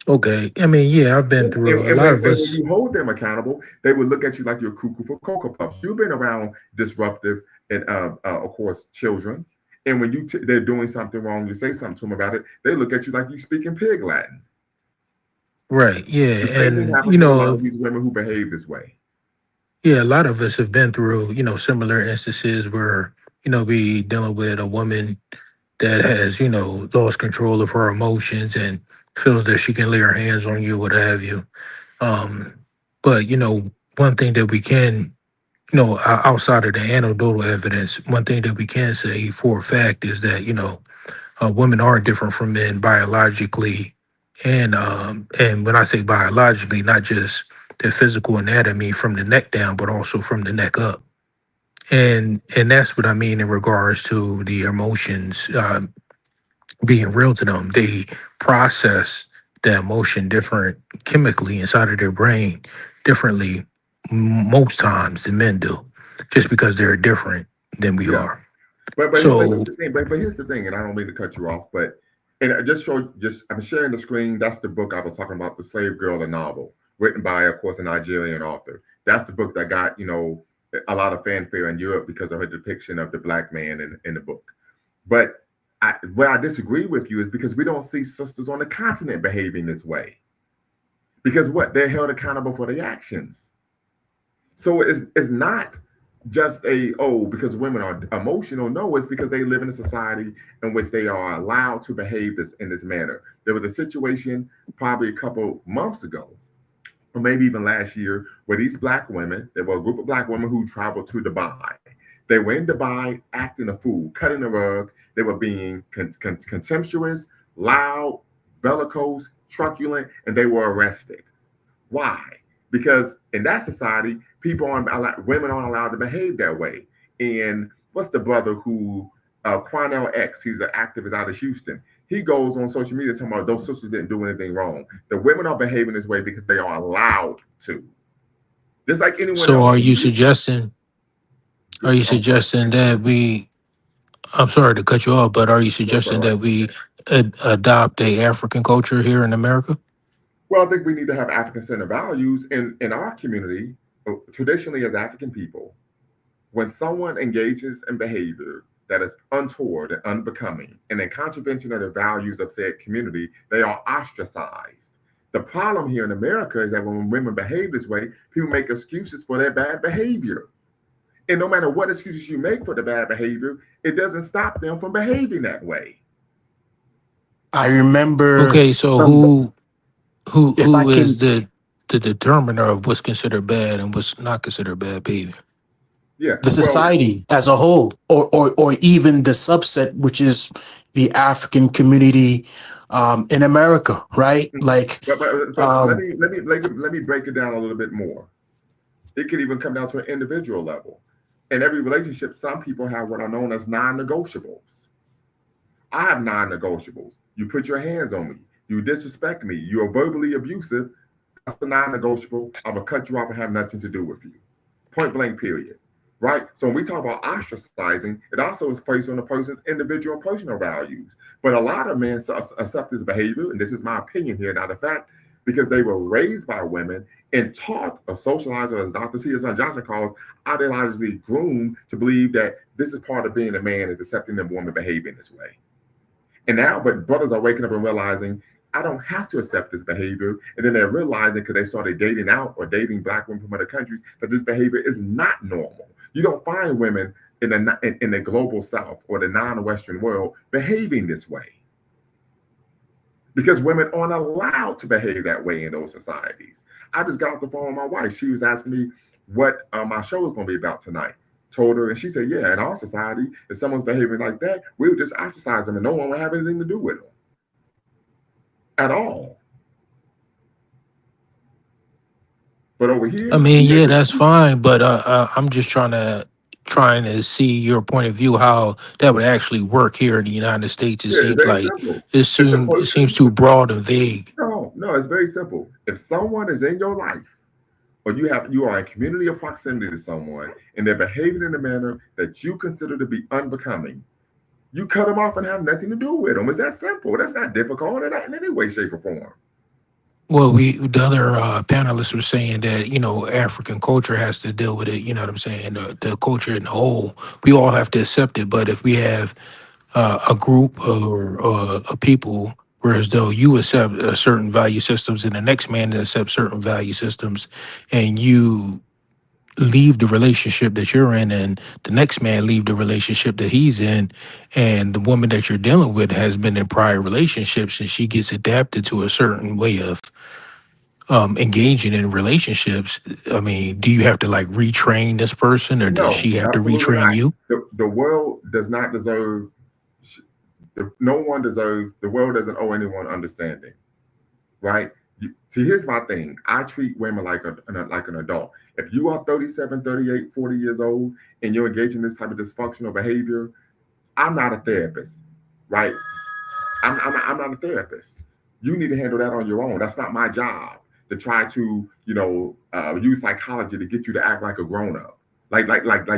Okay. I mean, yeah, I've been And, through a and lot when of and when us. you hold them accountable, they will look at you like you're cuckoo for cocoa puffs. You've been around disruptive and of course children, and when they're doing something wrong, you say something to them about it. They look at you like you speaking pig Latin. Right. Yeah. The same thing And, happens with a lot of these women who behave this way. yeah, a lot of us have been through, similar instances where, we dealing with a woman that has, lost control of her emotions and feels that she can lay her hands on you, what have you. Um, but, one thing that we can, outside of the anecdotal evidence, one thing that we can say for a fact is that, women are different from men biologically, and when I say biologically, not just their physical anatomy from the neck down, but also from the neck up. And that's what I mean in regards to the emotions being real to them. They process the emotion different chemically inside of their brain differently most times than men do, just because they're different than we Yeah, are. but So here's the thing. But here's the thing, and I don't mean to cut you off, but and I just showed just I'm sharing the screen. That's the book I was talking about, The Slave Girl, a novel written by, of course, a Nigerian author. That's the book that got a lot of fanfare in Europe because of her depiction of the black man in the book. But where I disagree with you is because we don't see sisters on the continent behaving this way. Because what? They're held accountable for their actions. So it's not just because women are emotional. No, it's because they live in a society in which they are allowed to behave in this manner. There was a situation probably a couple months ago, or maybe even last year, where these black women, there were a group of black women who traveled to Dubai. They were in Dubai acting a fool, cutting the rug. They were being contemptuous, loud, bellicose, truculent, and they were arrested. Why? Because in that society, women aren't allowed to behave that way. And what's the brother who, Quanell X, he's an activist out of Houston. He goes on social media talking about those sisters didn't do anything wrong. The women are behaving this way because they are allowed to, just like anyone so else. are you suggesting I'm sorry. that we I'm sorry to cut you off, but are you That's all suggesting right. that we adopt a African culture here in America? Well, I think we need to have African centered values in our community, traditionally as African people. When someone engages in behavior that is untoward and unbecoming and in contravention of the values of said community, they are ostracized. The problem here in America is that when women behave this way, people make excuses for their bad behavior. And no matter what excuses you make for the bad behavior, it doesn't stop them from behaving that way. I remember Okay, so some, if I who is can, the determiner of what's considered bad and what's not considered bad behavior? Yeah. the Well, society as a whole, or even the subset, which is the African community in America, right? mhm. Like, but um, let me break it down a little bit more. It could even come down to an individual level. In every relationship, some people have what are known as non-negotiables. I have non-negotiables. You put your hands on me. You disrespect me. You are verbally abusive. That's a non-negotiable. I'm gonna cut you off and have nothing to do with you. Point blank. Period. Right. So when we talk about ostracizing, it also is based on the person's individual personal values. But a lot of men accept this behavior, and this is my opinion here, not a fact, because they were raised by women and taught or socialized, or as Dr. T. S. Johnson calls, ideologically groomed to believe that this is part of being a man is accepting a woman behaving this way. And now, but brothers are waking up and realizing I don't have to accept this behavior. And then they're realizing because they started dating out or dating black women from other countries that this behavior is not normal. You don't find women in the global South or the non-Western world behaving this way because women aren't allowed to behave that way in those societies. I just got off the phone with my wife. She was asking me what my show was going to be about tonight. Told her, and she said, "Yeah, in our society, if someone's behaving like that, we would just ostracize them, and no one would have anything to do with them at all." But over I here, mean, we yeah, able that's to. fine, but I'm just trying to see your point of view how that would actually work here in the United States. It Yeah, it's seems very like simple. If the it seems person, too broad and vague. no, it's very simple. If someone is in your life, or you are in community or proximity to someone, and they're behaving in a manner that you consider to be unbecoming, you cut them off and have nothing to do with them. It's that simple. That's not difficult in any way, shape, or form. Well, the other panelists were saying that African culture has to deal with it. You know what I'm saying? The culture in the whole, we all have to accept it. But if we have a group or a people, whereas though you accept certain value systems and the next man accepts certain value systems, and you leave the relationship that you're in and the next man leave the relationship that he's in, and the woman that you're dealing with has been in prior relationships and she gets adapted to a certain way of engaging in relationships. I mean, do you have to like retrain this person or does No, she have to absolutely retrain not. you? The world does not deserve. No one deserves. The world doesn't owe anyone understanding, right? See, here's my thing. I treat women like like an adult. If you are 37, 38, 40 years old and you're engaging in this type of dysfunctional behavior, I'm not a therapist, right? I'm not a therapist. You need to handle that on your own. That's not my job to try to, use psychology to get you to act like a grown up. Like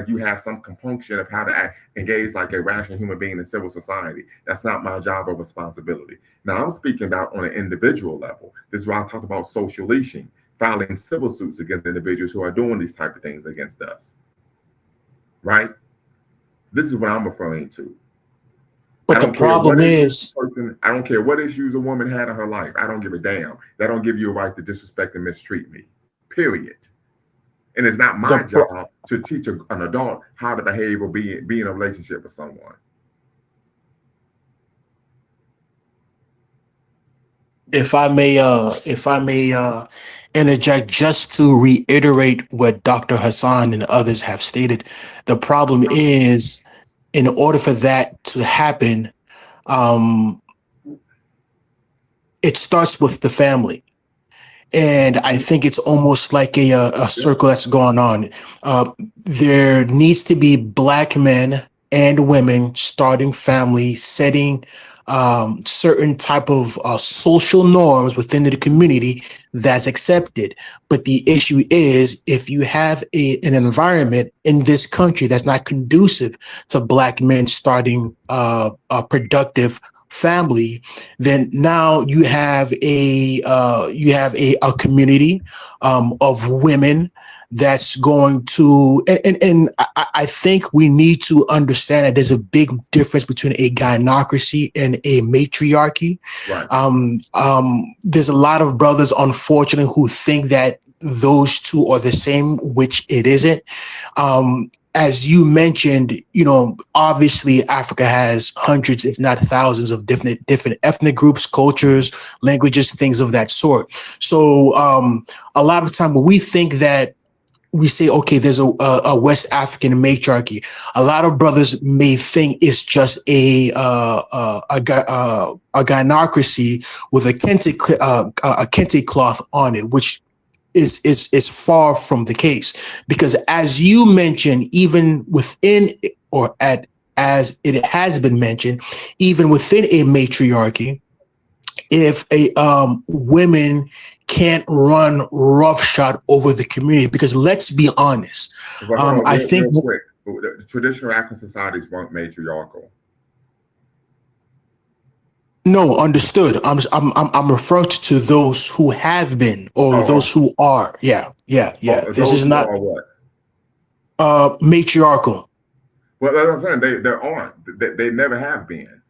you have some compunction of how to engage like a rational human being in civil society. That's not my job or responsibility. Now I'm speaking about on an individual level. This is why I talk about social leashing, filing civil suits against individuals who are doing these type of things against us. Right? This is what I'm referring to. I But the don't care problem what issues is, a person. I don't care what issues a woman had in her life. I don't give a damn. That don't give you a right to disrespect and mistreat me. Period. And it's not the my job to teach an adult how to behave or be in a relationship with someone. if I may interject just to reiterate what Dr. Hassan and others have stated, the problem is, in order for that to happen, um, it starts with the family. And I think it's almost like a Yeah. circle that's going on. Uh, there needs to be black men and women starting families, setting certain type of social norms within the community that's accepted. But the issue is, if you have an environment in this country that's not conducive to black men starting a productive family, then now you have a community of women that's going to, and I think we need to understand that there's a big difference between a gynocracy and a matriarchy. Right. There's a lot of brothers, unfortunately, who think that those two are the same, which it isn't. As you mentioned, obviously Africa has hundreds, if not thousands, of different ethnic groups, cultures, languages, things of that sort. So a lot of time when we think that we say, okay, there's a West African matriarchy, a lot of brothers may think it's just a gynocracy with a kente cloth on it, which is far from the case, because as you mentioned, even within, or at as it has been mentioned, even within a matriarchy, if a women can't run roughshod over the community, because let's be honest, But hold on, I real think. quick. The traditional African societies weren't matriarchal. No, understood. I'm referring to those who have been, or Oh, those who are. Yeah, yeah, yeah. This those is who not are what? matriarchal. Well, that's what I'm saying. They aren't. They never have been.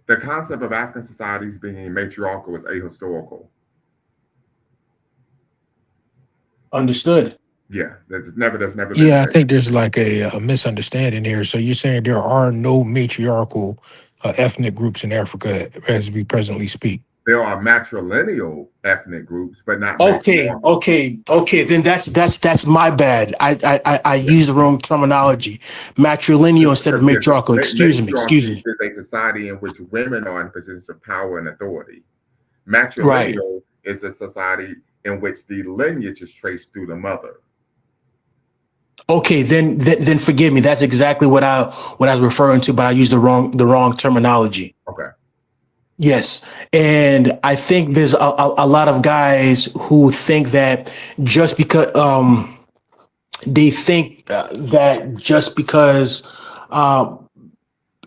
The concept of African societies being matriarchal is ahistorical. Understood. Yeah, that's never been the Yeah, I case. think there's like a misunderstanding here. So you're saying there are no matriarchal ethnic groups in Africa as we presently speak. There are matrilineal ethnic groups, but not Okay, matriarchal. okay. Then that's my bad. I used the wrong terminology. Matrilineal instead of Yes, matriarchal. Excuse me. Excuse matriarchy me. is a society in which women are in positions of power and authority. Right. Matrilineal is a society in which the lineage is traced through the mother. Okay. Then forgive me. That's exactly what I was referring to, but I used the wrong terminology. Okay. Yes, and I think there's a lot of guys who think that just because they think that just because uh,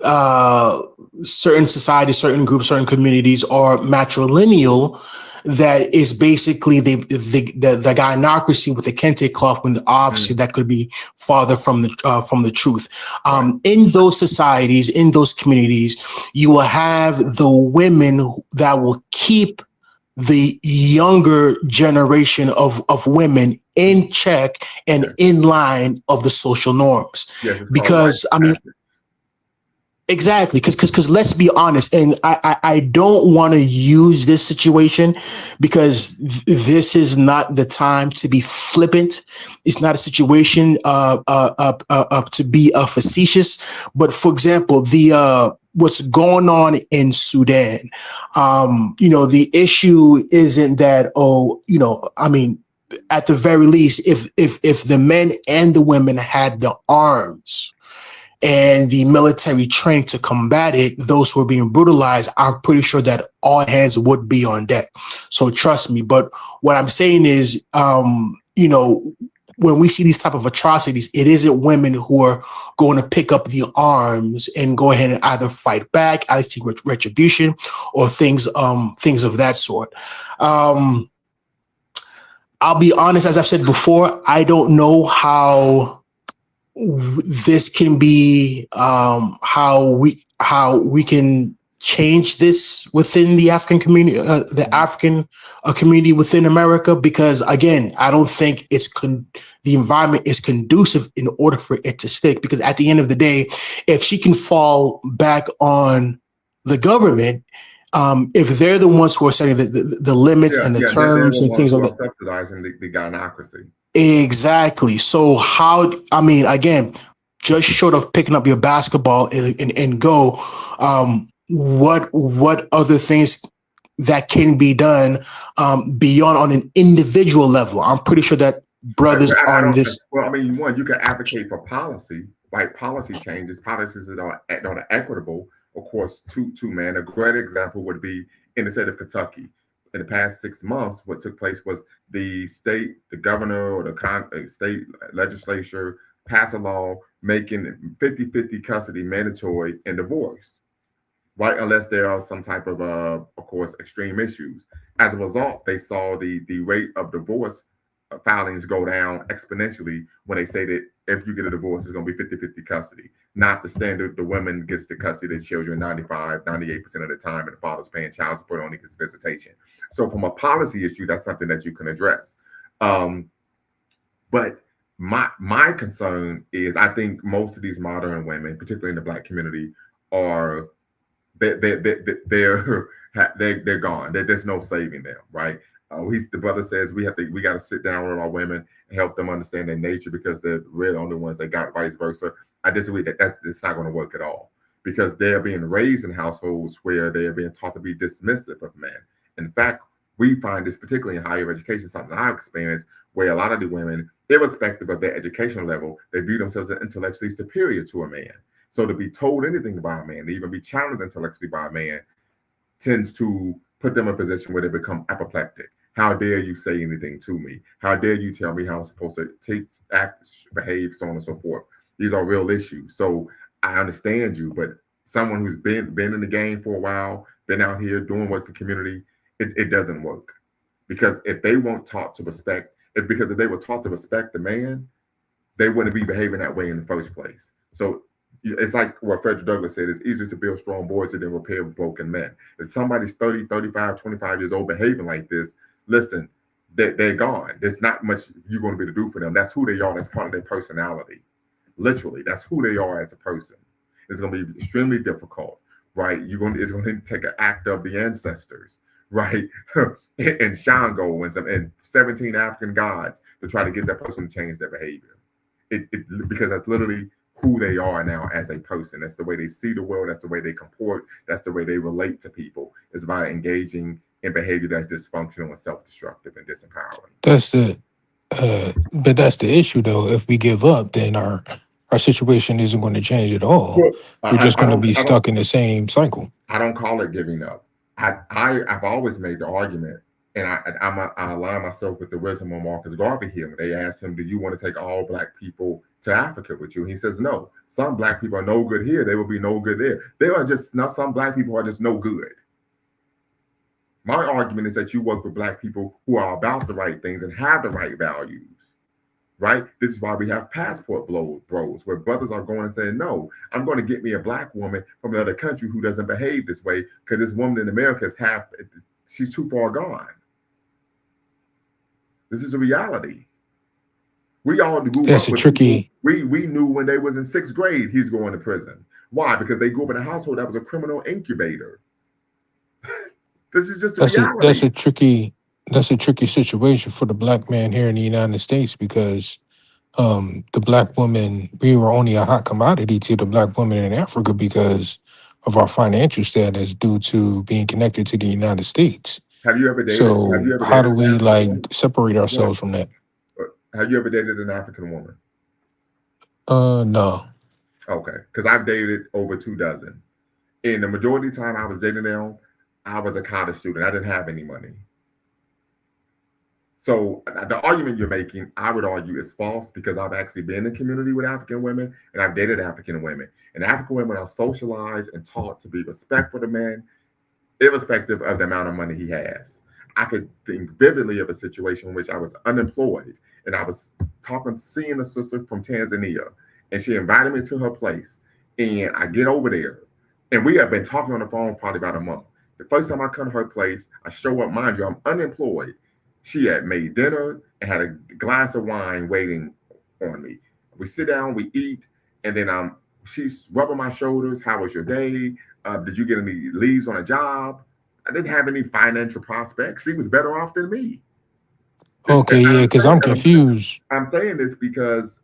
certain societies, certain groups, certain communities are matrilineal. That is basically the gynocracy with the kente cloth. When obviously that could be farther from the truth. Right. In those societies, in those communities, you will have the women that will keep the younger generation of women in check and Yes. in line of the social norms. Yes, it's called right Because I mean, passage. exactly, because let's be honest, and I don't want to use this situation because this is not the time to be flippant. It's not a situation to be facetious. But for example, the what's going on in Sudan, the issue isn't that, I mean, at the very least, if the men and the women had the arms and the military training to combat it, those who are being brutalized, I'm pretty sure that all hands would be on deck. So trust me. But what I'm saying is, when we see these type of atrocities, it isn't women who are going to pick up the arms and go ahead and either fight back, either seek retribution, or things of that sort. I'll be honest, as I've said before, I don't know how this can be how we can change this within the African community, the African community within America, because again, I don't think the environment is conducive in order for it to stick. Because at the end of the day, if she can fall back on the government, if they're the ones who are setting the limits Yeah, and the yeah, they're terms the and ones things who of are that. subsidizing the gynocracy. Exactly. So I mean, again, just short of picking up your basketball and go, what other things that can be done beyond on an individual level? I'm pretty sure that But brothers I on don't. this. Well, I mean, one, you can advocate for policy, like policy changes, policies that are equitable. Of course, to man, a great example would be in the state of Kentucky. In the past 6 months, what took place was the governor or the state legislature passed a law making 50-50 custody mandatory in divorce, right? Unless there are some type of course, extreme issues. As a result, they saw the rate of divorce filings go down exponentially when they say that if you get a divorce, it's going to be 50-50 custody. Not the standard, the woman gets the custody of the children 98% of the time, and the father's paying child support, only gets visitation. So from a policy issue, that's something that you can address. Um, but my concern is I think most of these modern women, particularly in the Black community, are they're they're gone. There's no saving them, right? The brother says we got to sit down with our women and help them understand their nature because they're really the only ones that got vice versa. I disagree that's not going to work at all because they're being raised in households where they're being taught to be dismissive of men. In fact, we find this particularly in higher education, something I've experienced, where a lot of the women, irrespective of their educational level, they view themselves as intellectually superior to a man. So to be told anything by a man, to even be challenged intellectually by a man, tends to put them in a position where they become apoplectic. How dare you say anything to me? How dare you tell me how I'm supposed to act, behave, so on and so forth? These are real issues. So I understand you, but someone who's been in the game for a while, been out here doing work for the community, it doesn't work. Because if they weren't taught to respect, if they were taught to respect the man, they wouldn't be behaving that way in the first place. So it's like what Frederick Douglass said, it's easier to build strong boys than repair broken men. If somebody's 30, 35, 25 years old behaving like this, listen, they're gone. There's not much you're going to be able to do for them. That's who they are. That's part of their personality. Literally, that's who they are as a person. It's going to be extremely difficult, right? It's going to take an act of the ancestors, right? And Shango and 17 African gods to try to get that person to change their behavior. Because that's literally who they are now as a person. That's the way they see the world. That's the way they comport. That's the way they relate to people. It's by engaging in behavior that's dysfunctional and self-destructive and disempowering. That's the but that's the issue though. If we give up, then our situation isn't going to change at all. Well, We're just I going to don't, be I don't, stuck in the same cycle. I don't call it giving up. I've always made the argument, and I align myself with the wisdom of Marcus Garvey here. When they asked him, "Do you want to take all Black people to Africa with you? And he says, no, some black people are no good here. They will be no good there. They are just not, some black people are just no good. My argument is that you work with black people who are about the right things and have the right values, right? This is why we have passport bros, where brothers are going and saying, no, I'm going to get me a black woman from another country who doesn't behave this way because this woman in America is she's too far gone. This is a reality. We all grew That's up a with people. tricky. We knew when they was in 6th grade, he's going to prison. Why? Because they grew up in a household that was a criminal incubator. This is just a That's reality. a tricky. That's a tricky situation for the black man here in the United States because the black woman, we were only a hot commodity to the black woman in Africa because of our financial status due to being connected to the United States. Have you ever dated? Have So you ever how do dated an we African like woman? separate What? ourselves from that? Have you ever dated an African woman? No. Okay, because I've dated over 2 dozen. And the majority of the time I was dating them, I was a college student. I didn't have any money. So the argument you're making, I would argue, is false because I've actually been in a community with African women and I've dated African women. And African women are socialized and taught to be respectful to men, irrespective of the amount of money he has. I could think vividly of a situation in which I was unemployed and I was seeing a sister from Tanzania, and she invited me to her place. And I get over there, and we have been talking on the phone probably about a month. The first time I come to her place, I show up, mind you, I'm unemployed. She had made dinner and had a glass of wine waiting on me. We sit down, we eat, and then she's rubbing my shoulders. How was your day? Did you get any leads on a job? I didn't have any financial prospects. She was better off than me. Okay, yeah, because I'm confused. I'm saying this because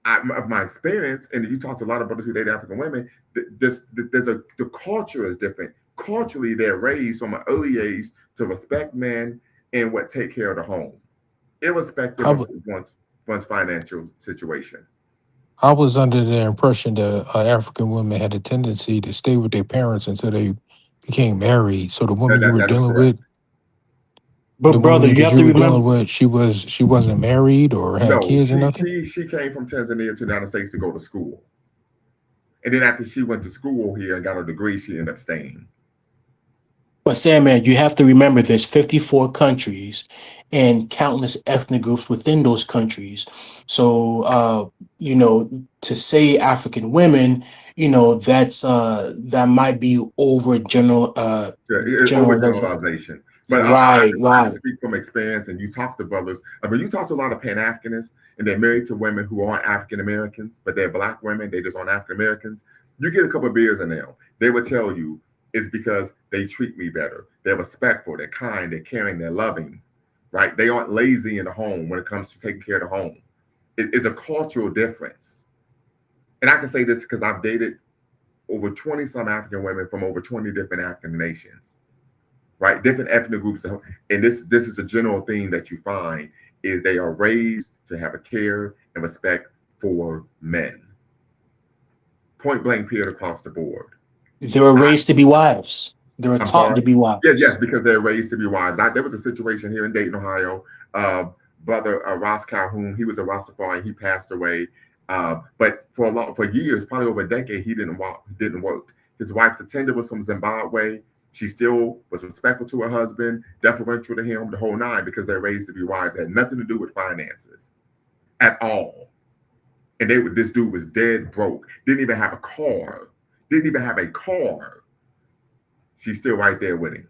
of my experience, and you talk to a lot of brothers who date African women. The culture is different. Culturally, they're raised from an early age to respect men and what take care of the home, irrespective I, of w- one's financial situation. I was under the impression that African women had a tendency to stay with their parents until they became married. So the woman you were That is dealing correct. with, the But brother, woman you that have you to were dealing remember. with, she wasn't married or had No, kids or she nothing. she she came from Tanzania to the United States to go to school, and then after she went to school here and got her degree, she ended up staying. But Sandman, you have to remember there's 54 countries and countless ethnic groups within those countries. So, to say African women, that might be over Yeah, generalization. overgeneralization. But Right, I can right. speak from experience, and you talk to brothers. I mean, you talk to a lot of Pan Africanists, and they're married to women who aren't African Americans, but they're black women. They just aren't African Americans. You get a couple of beers in them, they will tell you it's because they treat me better. They're respectful. They're kind. They're caring. They're loving. Right? They aren't lazy in the home when it comes to taking care of the home. It's a cultural difference. And I can say this because I've dated over 20 some African women from over 20 different African nations, right? Different ethnic groups. And this is a general theme that you find is they are raised to have a care and respect for men. Point blank period across the board. They were raised to be wives. They were I'm taught to sorry. be Yes, wives. because they're raised to be wives. There was a situation here in Dayton, Ohio. Brother Ross Calhoun, he was a Rastafarian. He passed away. But for years, probably over a decade, he didn't walk, didn't work. His wife, the tender, was from Zimbabwe. She still was respectful to her husband, deferential to him, the whole nine, because they're raised to be wives. It had nothing to do with finances at all. And this dude was dead broke. Didn't even have a car. Didn't even have a car. She's still right there with him.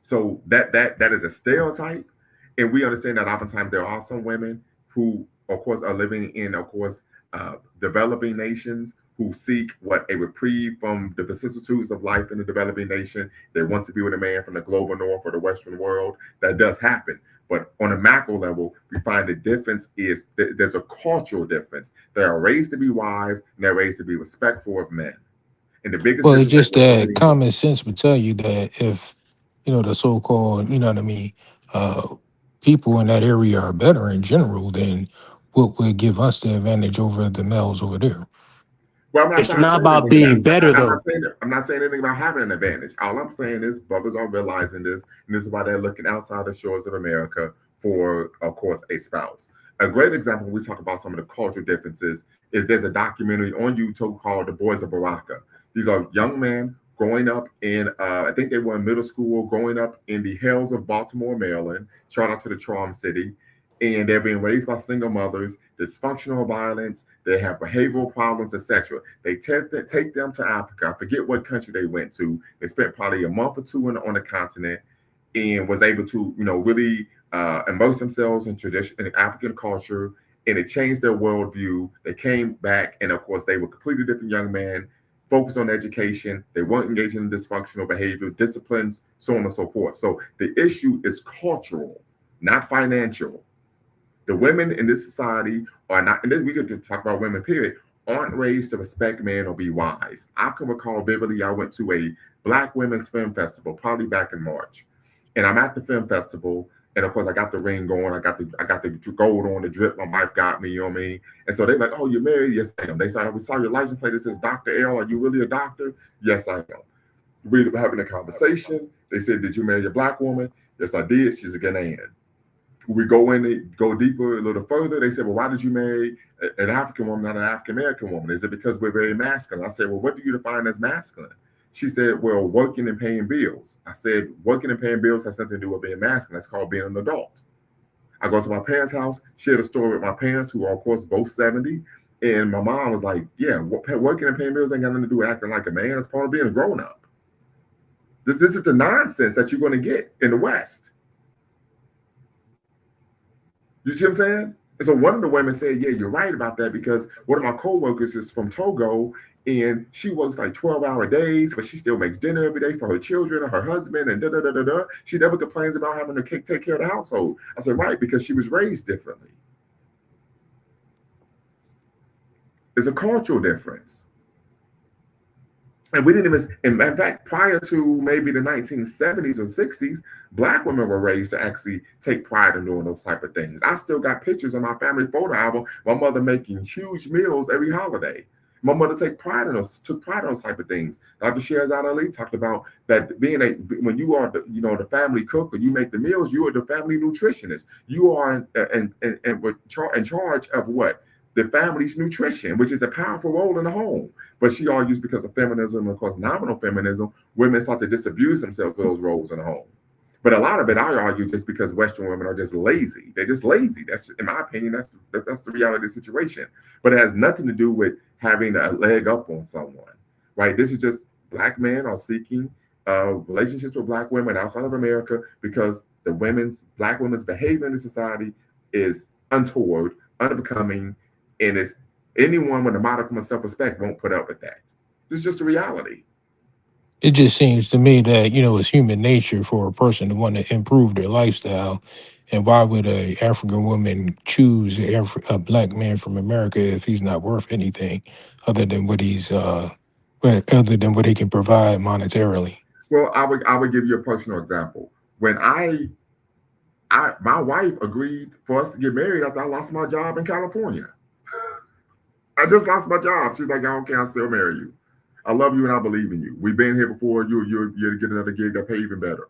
So that is a stereotype, and we understand that oftentimes there are some women who, of course, are living in, of course, developing nations who seek what a reprieve from the vicissitudes of life in the developing nation. They want to be with a man from the global north or the Western world. That does happen. But on a macro level, we find the difference is there's a cultural difference. They are raised to be wives and they're raised to be respectful of men. And the biggest Well, it's difference that just you'll that see, common sense would tell you that if the so-called, you know what I mean, people in that area are better in general, then what would give us the advantage over the males over there? well, I'm not It's trying to not say about anything about being better I'm not though. saying I'm not saying anything about having an advantage. All I'm saying is brothers are realizing this, and this is why they're looking outside the shores of America for, of course, a spouse. A great example when we talk about some of the cultural differences is there's a documentary on YouTube called The Boys of Baraka. These are young men growing up in, I think they were in middle school, growing up in the hells of Baltimore, Maryland. Shout out to the Charm City. And they're being raised by single mothers, dysfunctional violence, they have behavioral problems, etc. They take them to Africa. I forget what country they went to. They spent probably a month or two on the continent and was able to, really immerse themselves in tradition in African culture, and it changed their worldview. They came back, and of course, they were completely different young men, focused on education. They weren't engaged in dysfunctional behaviors, disciplines, so on and so forth. So the issue is cultural, not financial. The women in this society are not, and this, we could talk about women, period, aren't raised to respect men or be wise. I can recall vividly, I went to a Black Women's Film Festival, probably back in March. And I'm at the film festival, and of course I got the ring going, I got the gold on, the drip my wife got me, you know what I mean? And so they're like, "Oh, you're married?" Yes, I am. They said, "We saw your license plate, it says Dr. L. Are you really a doctor?" Yes, I am. We were having a conversation. They said, "Did you marry a Black woman?" Yes, I did. She's a Ghanaian. We go in, go deeper, a little further. They said, "Well, why did you marry an African woman, not an African American woman?" Is it because we're very masculine? I said, "Well, what do you define as masculine?" She said, "Well, working and paying bills." I said, "Working and paying bills has something to do with being masculine. That's called being an adult." I go to my parents' house, shared a story with my parents, who are, of course, both 70. And my mom was like, "Yeah, working and paying bills ain't got nothing to do with acting like a man. It's part of being a grown up." This is the nonsense that you're going to get in the West. You see what I'm saying? And so one of the women said, "Yeah, you're right about that, because one of my coworkers is from Togo, and she works like 12-hour days, but she still makes dinner every day for her children and her husband, and da da da da da. She never complains about having to take care of the household." I said, "Right, because she was raised differently. It's a cultural difference." And we didn't even, in fact, prior to maybe the 1970s or 60s, Black women were raised to actually take pride in doing those type of things. I still got pictures in my family photo album, my mother making huge meals every holiday. My mother took pride in those type of things. Dr. Shirzad Ali talked about that being when you are the family cook, or you make the meals, you are the family nutritionist. You are in charge of what? The family's nutrition, which is a powerful role in the home. But she argues because of feminism, and of course nominal feminism, women start to disabuse themselves of those roles in the home. But a lot of it, I argue, just because Western women are just lazy. They're just lazy. That's, in my opinion, that's the reality of the situation. But it has nothing to do with having a leg up on someone, right? This is just Black men are seeking relationships with Black women outside of America, because the Black women's behavior in the society is untoward, unbecoming, and it's anyone with a modicum of self-respect won't put up with that. This is just a reality. It just seems to me that, it's human nature for a person to want to improve their lifestyle. And why would a African woman choose a Black man from America if he's not worth anything other than what he can provide monetarily? Well, I would give you a personal example. When my wife agreed for us to get married after I lost my job in California. I just lost my job. She's like, "I don't care, I'll still marry you. I love you and I believe in you. We've been here before. You're to get another gig that pay even better."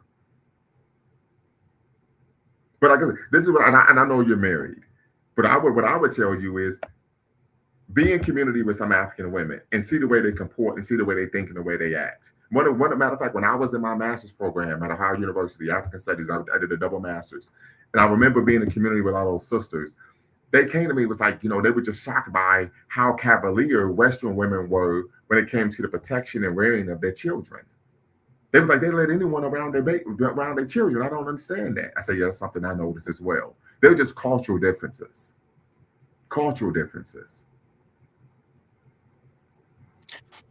But I guess this is and I know you're married. But what I would tell you is, be in community with some African women and see the way they comport, and see the way they think, and the way they act. Matter of fact, when I was in my master's program at Ohio University, African Studies, I did a double master's. And I remember being in community with all those sisters. They came to me, was like, they were just shocked by how cavalier Western women were when it came to the protection and rearing of their children. They were like, they let anyone around their children. I don't understand that. I said, "Yeah, that's something I noticed as well." They're just cultural differences. Cultural differences.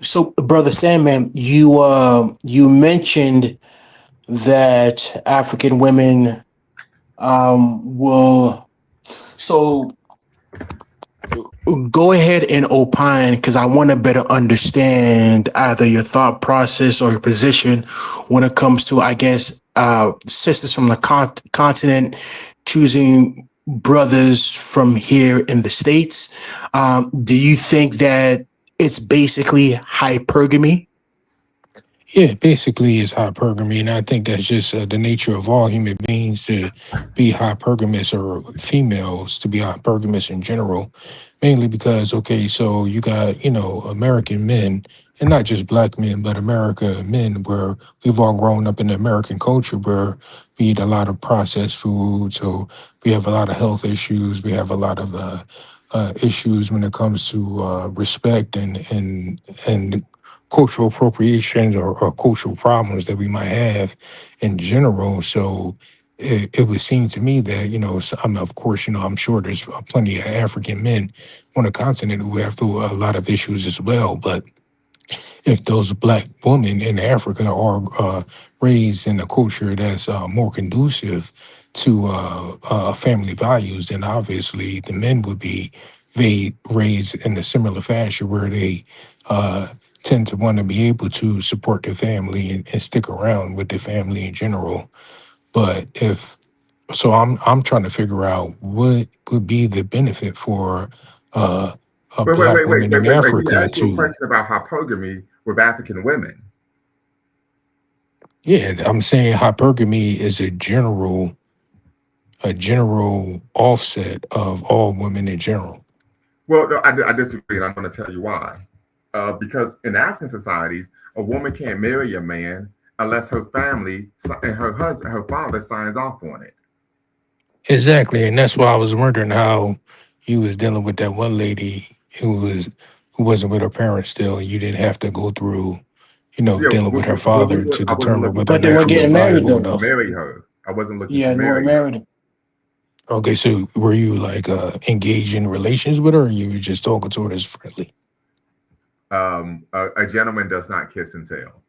So, Brother Sandman, you mentioned that African women will. So go ahead and opine, because I want to better understand either your thought process or your position when it comes to, I guess, sisters from the continent choosing brothers from here in the States. Do you think that it's basically hypergamy? Yeah, basically it's hypergamy, and I think that's just the nature of all human beings to be hypergamous, or females to be hypergamous in general, mainly because, okay, so you got, American men, and not just black men, but America men, where we've all grown up in the American culture where we eat a lot of processed food, so we have a lot of health issues, we have a lot of issues when it comes to respect and cultural appropriations, or cultural problems that we might have in general. So it would seem to me that, of course, I'm sure there's plenty of African men on the continent who have a lot of issues as well. But if those black women in Africa are raised in a culture that's more conducive to family values, then obviously the men would be raised in a similar fashion where they uh, tend to want to be able to support their family and stick around with their family in general. But if so, I'm trying to figure out what would be the benefit for uh, Wait, wait, black wait, wait, women wait, in wait, wait. He Africa asked you a to. question about hypergamy with African women. Yeah, I'm saying hypergamy is a general offset of all women in general. Well, no, I disagree, and I'm going to tell you why. Because in African societies, a woman can't marry a man unless her family and her husband, her father, signs off on it. Exactly, and that's why I was wondering how you was dealing with that one lady who wasn't with her parents still, and you didn't have to go through, Yeah, dealing with her well, we father were, to I wasn't determine looking whether to or But they not weren't she marry was her. getting I wasn't married viable though. looking to enough. marry her. I wasn't looking to Yeah, they weren't marry her. married. Okay, so were you like engaged in relations with her, or you were just talking to her as friendly? A gentleman does not kiss and tell.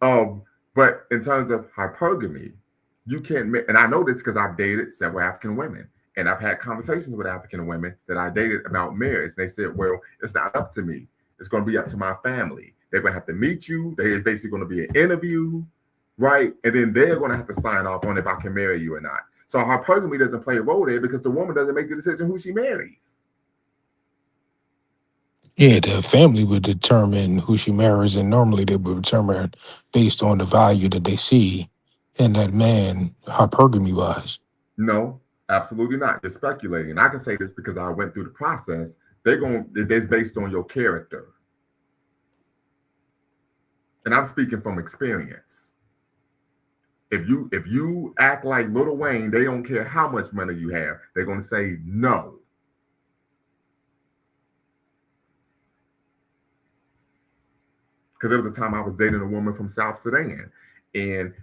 Um, but in terms of hypergamy, you can't. And I know this because I've dated several African women, and I've had conversations with African women that I dated about marriage. They said, "Well, it's not up to me. It's going to be up to my family. They're going to have to meet you. There's basically going to be an interview, right? And then they're going to have to sign off on if I can marry you or not." So hypergamy doesn't play a role there because the woman doesn't make the decision who she marries. Yeah, the family would determine who she marries, and normally they would determine based on the value that they see in that man, hypergamy wise. No, absolutely not. You're speculating. And I can say this because I went through the process. They're going. It's based on your character, and I'm speaking from experience. If you act like Little Wayne, they don't care how much money you have. They're going to say no. Because there was a time I was dating a woman from South Sudan, and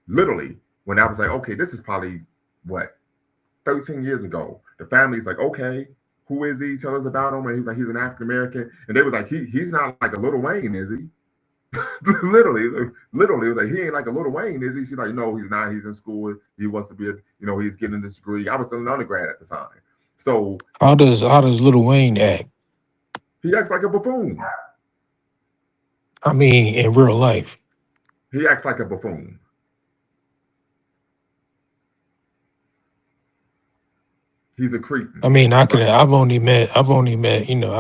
literally when I was like, okay, this is probably what 13 years ago. The family's like, okay, who is he? Tell us about him. And he's like, he's an African American. And they was like, he's not like a Little Wayne, is he? Literally, it was like he ain't like a Little Wayne, is he? She's like, no, he's not. He's in school. He wants to be, he's getting this degree. I was still an undergrad at the time, so How does Little Wayne act? he acts like a buffoon. I mean, in real life. He acts like a buffoon. He's a I cretin. mean, I could. Right? I've only met. I've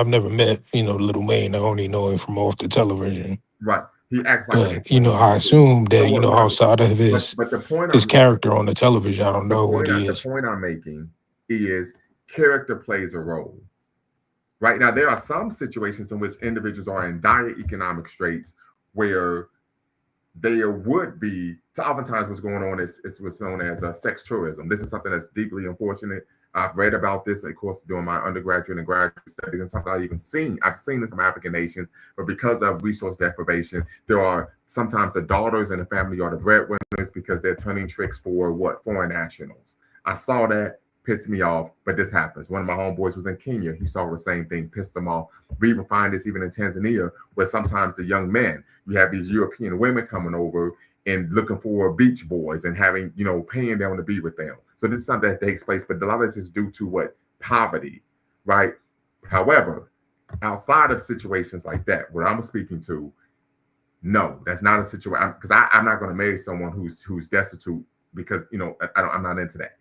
never met. Little Wayne. I only know him from off the television. Right. He acts like a But buffoon. I assume So that outside of but the point his I'm character on the television, I don't know what he the is. point I'm making is character plays a role. Right now, there are some situations in which individuals are in dire economic straits where there would be, so oftentimes what's going on is what's known as sex tourism. This is something that's deeply unfortunate. I've read about this, of course, during my undergraduate and graduate studies, and something I've seen this from African nations, but because of resource deprivation, there are sometimes the daughters in the family are the breadwinners because they're turning tricks for what? Foreign nationals. I saw that, pissed me off, but this happens. One of my homeboys was in Kenya. He saw the same thing, pissed him off. We even find this even in Tanzania, where sometimes the young men, you have these European women coming over and looking for beach boys and having, paying them to be with them. So this is something that takes place, but a lot of this is due to what? Poverty, right? However, outside of situations like that, what I'm speaking to, no, that's not a situation because I'm not going to marry someone who's destitute because I'm not into that.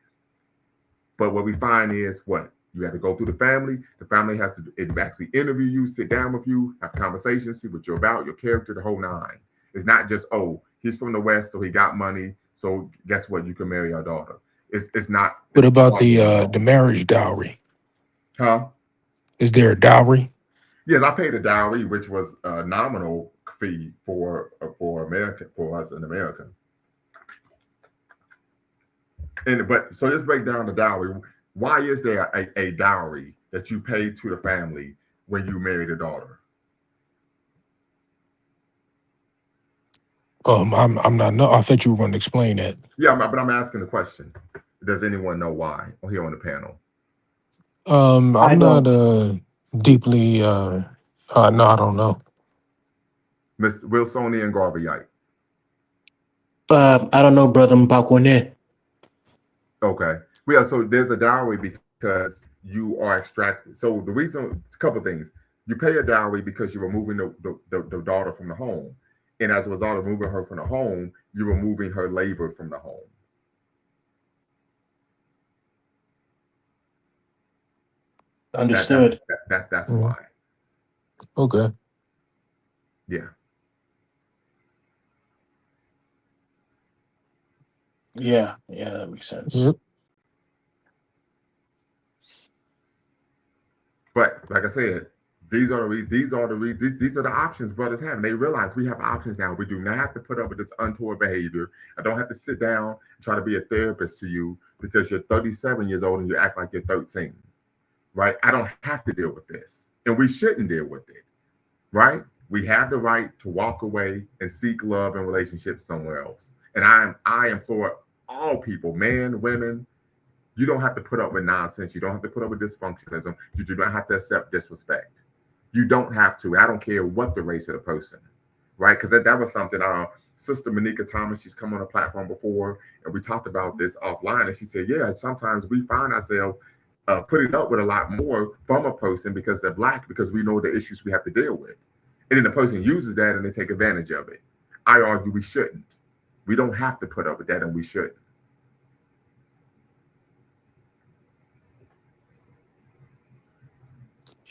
But what we find is what? You have to go through the family. The family has to actually interview you, sit down with you, have conversations, see what you're about, your character, the whole nine. It's not just, oh, he's from the West, so he got money. So guess what? You can marry our daughter. It's not. What It's about far more involved. the marriage dowry? Huh? Is there a dowry? Yes, I paid a dowry, which was a nominal fee for American for us in America. And but so let's break down the dowry. Why is there a dowry that you pay to the family when you marry the daughter? I'm not. No, I thought you were going to explain that. Yeah, but I'm asking the question. Does anyone know why? Here on the panel, I I'm not don't. deeply. No, I don't know. Miss Wilsonian Garveyite. I don't know, brother Mbakwane. Okay. Well, yeah, so there's a dowry because you are extracted. So the reason, a couple of things. You pay a dowry because you're removing the daughter from the home. And as a result of moving her from the home, you're removing her labor from the home. Understood. That's Mhm. why. Okay. Yeah. Yeah, yeah, that makes sense. Yep. But like I said, these are the options brothers have. And they realize we have options now. We do not have to put up with this untoward behavior. I don't have to sit down and try to be a therapist to you because you're 37 years old and you act like you're 13. Right? I don't have to deal with this. And we shouldn't deal with it. Right? We have the right to walk away and seek love and relationships somewhere else. And I implore all people, men, women, you don't have to put up with nonsense. You don't have to put up with dysfunctionalism. You do not have to accept disrespect. You don't have to. I don't care what the race of the person, right? Because that was something Sister Monica Thomas, she's come on a platform before, and we talked about this offline. And she said, yeah, sometimes we find ourselves putting up with a lot more from a person because they're black, because we know the issues we have to deal with. And then the person uses that and they take advantage of it. I argue we shouldn't. We don't have to put up with that, and we shouldn't.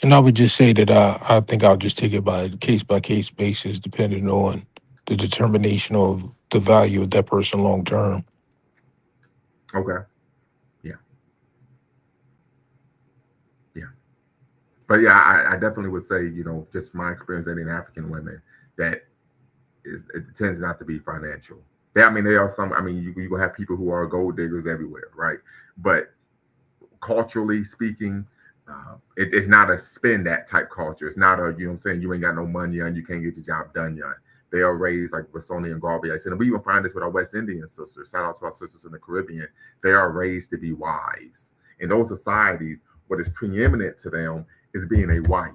And I would just say that I think I'll just take it by case basis, depending on the determination of the value of that person long term. Okay. Yeah. Yeah. But yeah, I definitely would say, just from my experience dating African women, that it tends not to be financial. Yeah, I mean, there are some. I mean, you gonna have people who are gold diggers everywhere, right? But culturally speaking, it's not a spend that type culture. It's not a, what I'm saying, you ain't got no money and you can't get the job done yet. They are raised like Bristolian and Garvey. I said, and we even find this with our West Indian sisters. Shout out to our sisters in the Caribbean. They are raised to be wives. In those societies, what is preeminent to them is being a wife.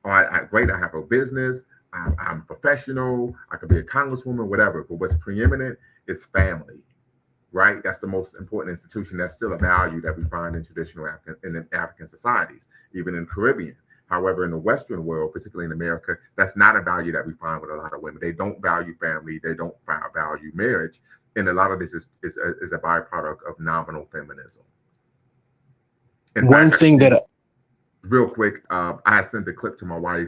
All right, great, I have a business, I'm professional, I could be a congresswoman, whatever. But what's preeminent is family, right? That's the most important institution. That's still a value that we find in traditional African societies, even in Caribbean. However, in the Western world, particularly in America, that's not a value that we find with a lot of women. They don't value family. They don't value marriage. And a lot of this is a byproduct of nominal feminism. In One fact, thing that real quick, I sent a clip to my wife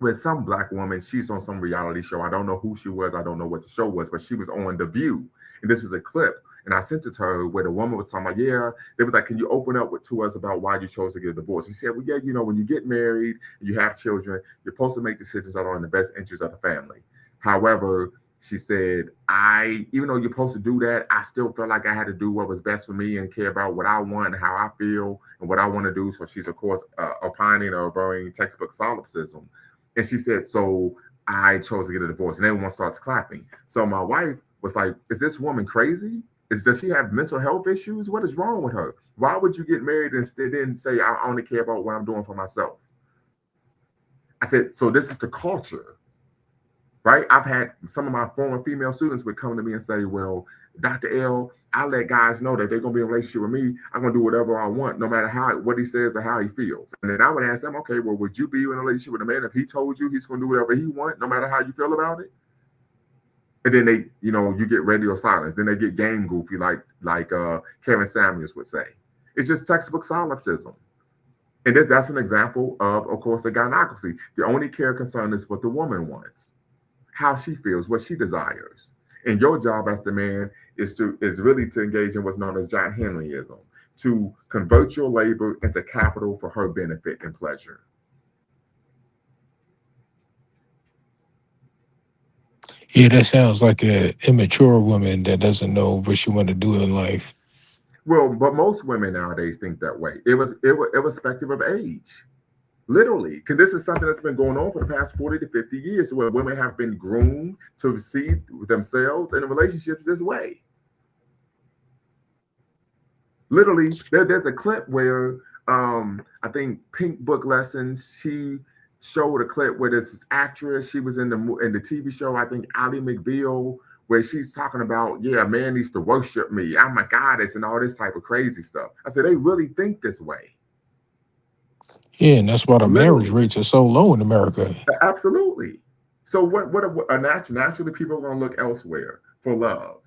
with some black woman. She's on some reality show. I don't know who she was. I don't know what the show was, but she was on The View. And this was a clip. And I sent it to her where the woman was talking about, yeah, they was like, can you open up to us about why you chose to get a divorce? She said, well, yeah, when you get married and you have children, you're supposed to make decisions that are in the best interest of the family. However, she said, even though you're supposed to do that, I still felt like I had to do what was best for me and care about what I want and how I feel and what I want to do. So she's, of course, opining or averring textbook solipsism. And she said, so I chose to get a divorce. And everyone starts clapping. So my wife was like, is this woman crazy? Does she have mental health issues? What is wrong with her? Why would you get married and then say, I only care about what I'm doing for myself? I said, so this is the culture, right? I've had some of my former female students would come to me and say, well, Dr. L, I let guys know that they're going to be in a relationship with me. I'm going to do whatever I want, no matter what he says or how he feels. And then I would ask them, okay, well, would you be in a relationship with a man if he told you he's going to do whatever he wants, no matter how you feel about it? And then they, you get radio silence. Then they get game goofy, like Kevin Samuels would say. It's just textbook solipsism. And that's an example of course, the gynocracy. The only care concern is what the woman wants, how she feels, what she desires. And your job as the man is really to engage in what's known as John Henryism, to convert your labor into capital for her benefit and pleasure. Yeah, that sounds like an immature woman that doesn't know what she want to do in life. Well, but most women nowadays think that way. Irrespective of age. Literally, because this is something that's been going on for the past 40 to 50 years, where women have been groomed to see themselves in relationships this way. Literally, there's a clip where I think Pink Book Lessons, she showed a clip where this actress, she was in the TV show, I think Ally McBeal, where she's talking about, yeah, a man needs to worship me, I'm a goddess, and all this type of crazy stuff. I said, they really think this way. Yeah, and that's why the marriage Literally. rates are so low in America. Absolutely. So naturally people are going to look elsewhere for love.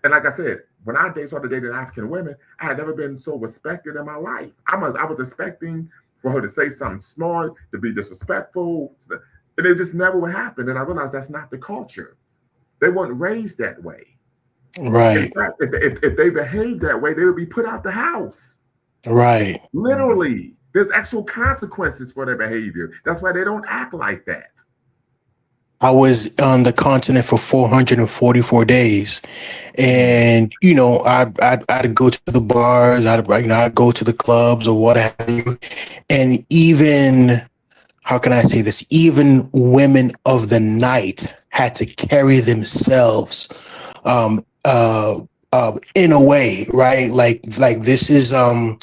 And like I said, when I started dating African women, I had never been so respected in my life. I was expecting for her to say something smart, to be disrespectful, and it just never would happen. And I realized that's not the culture. They weren't raised that way. In Right. fact, if they behaved that way, they would be put out the house. Right. Literally. There's actual consequences for their behavior. That's why they don't act like that. I was on the continent for 444 days, and I'd go to the bars, I'd go to the clubs or what have you, and even, how can I say this? Even women of the night had to carry themselves, in a way, right? Like this is matter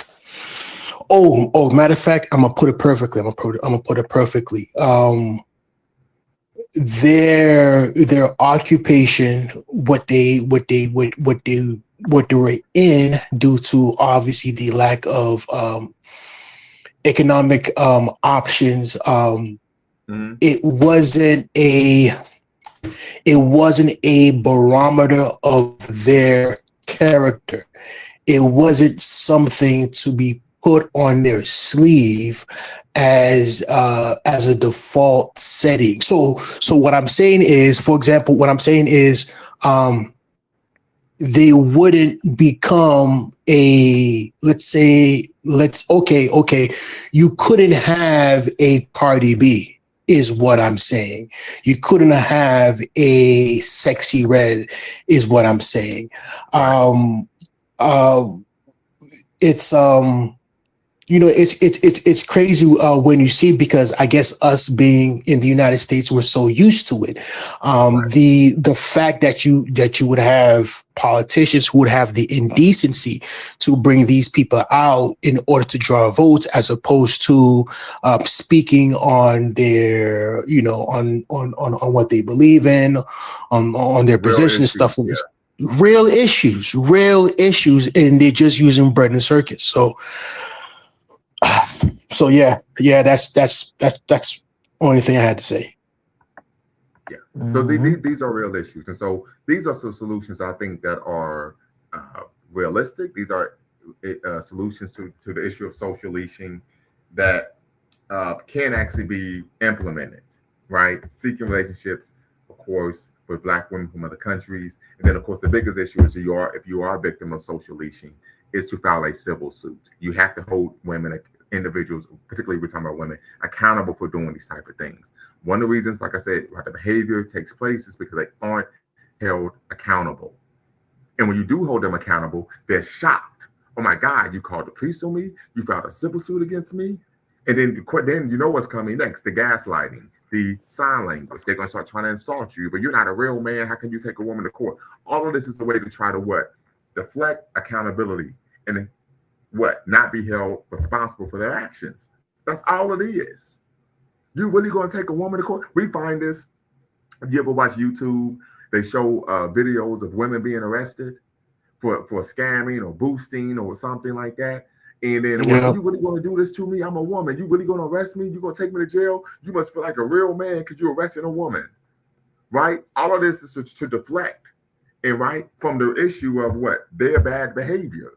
of fact, I'm gonna put it perfectly. Their occupation, what they were in, due to obviously the lack of economic options. Mm-hmm. It wasn't a barometer of their character. It wasn't something to be put on their sleeve as a default setting. So what I'm saying is, for example, they wouldn't become okay, you couldn't have a Cardi B, is what I'm saying. You couldn't have a Sexy Red, is what I'm saying. Right. It's it's crazy when you see, because I guess us being in the United States, we're so used to it. Right. The fact that you would have politicians who would have the indecency to bring these people out in order to draw votes, as opposed to speaking on their, on what they believe in, on their Real position and issues. stuff like Yeah. this. Real issues, and they're just using bread and circuits. So yeah, that's only thing I had to say. Yeah. So Mhm. these are real issues, and so these are some solutions I think that are realistic. These are solutions to the issue of social leashing that can actually be implemented. Right, seeking relationships, of course, with Black women from other countries, and then of course the biggest issue is if you are a victim of social leashing, is to file a civil suit. You have to hold women, individuals, particularly we're talking about women, accountable for doing these type of things. One of the reasons, like I said, why the behavior takes place is because they aren't held accountable. And when you do hold them accountable, they're shocked. Oh my God, you called the police on me, you filed a civil suit against me. And then you know what's coming next, the gaslighting, the sign language. They're gonna start trying to insult you, but you're not a real man. How can you take a woman to court? All of this is a way to try to what? Deflect accountability and what? Not be held responsible for their actions. That's all it is. You really gonna take a woman to court? We find this. If you ever watch YouTube, they show videos of women being arrested for scamming or boosting or something like that. And then, well, Yeah. you really gonna do this to me? I'm a woman. You really gonna arrest me? You gonna take me to jail? You must feel like a real man because you arrested a woman, right? All of this is to deflect and right from the issue of what? Their bad behavior.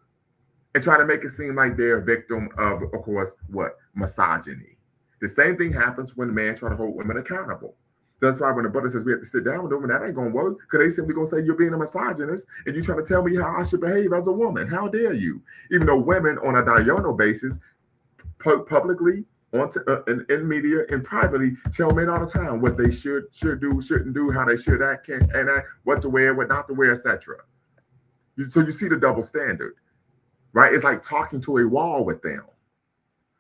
and try to make it seem like they're a victim of course, what? Misogyny. The same thing happens when men try to hold women accountable. That's why when the brother says we have to sit down with them, that ain't gonna work because they simply gonna say you're being a misogynist and you trying to tell me how I should behave as a woman. How dare you? Even though women on a diurnal basis, publicly, in media and privately, tell men all the time what they should do, shouldn't do, how they should act, can and act, what to wear, what not to wear, etc. So you see the double standard, right? It's like talking to a wall with them.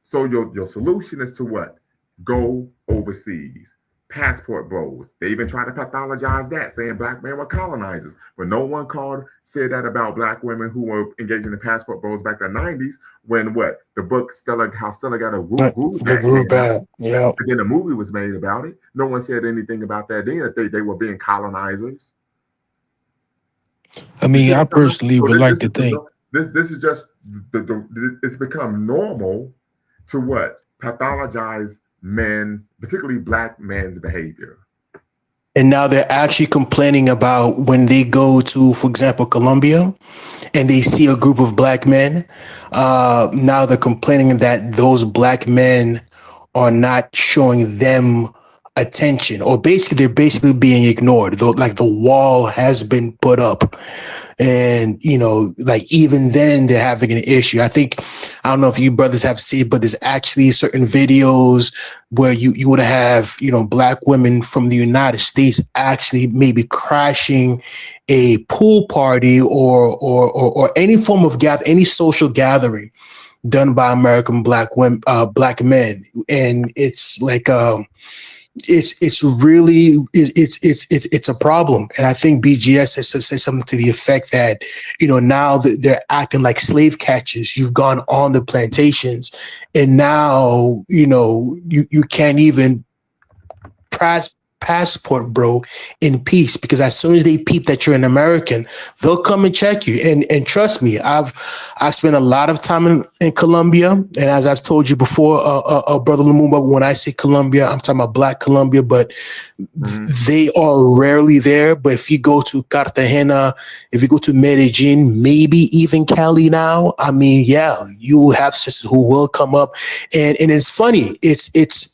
So your solution is to what? Go overseas. Passport bros. They even try to pathologize that, saying black men were colonizers. But no one called said that about black women who were engaging in passport bros back in the 90s when what? The book Stella, how Stella got a groove The back group came out. bad. Yeah. And then a movie was made about it. No one said anything about that then, that they were being colonizers. I You see mean, what I I'm talking about? personally So would this, like this to is think. this is just it's become normal to what? Pathologize men's, particularly black men's behavior. And now they're actually complaining about when they go to, for example, Colombia and they see a group of black men. Now they're complaining that those black men are not showing them attention, or basically they're basically being ignored. Though, like the wall has been put up, and like even then they're having an issue. I don't know if you brothers have seen, but there's actually certain videos where you would have black women from the United States actually maybe crashing a pool party or any form of any social gathering done by American black women, black men, and it's like it's really it's a problem. And I think BGS has said something to the effect that now that they're acting like slave catchers. You've gone on the plantations, and now you can't even passport, bro, in peace, because as soon as they peep that you're an American, they'll come and check you. And trust me, I spent a lot of time in Colombia, and as I've told you before, brother Lumumba, when I say Colombia, I'm talking about Black Colombia, but they are rarely there. But if you go to Cartagena, if you go to Medellin, maybe even Cali now, I mean, yeah, you will have sisters who will come up, and it's funny. It's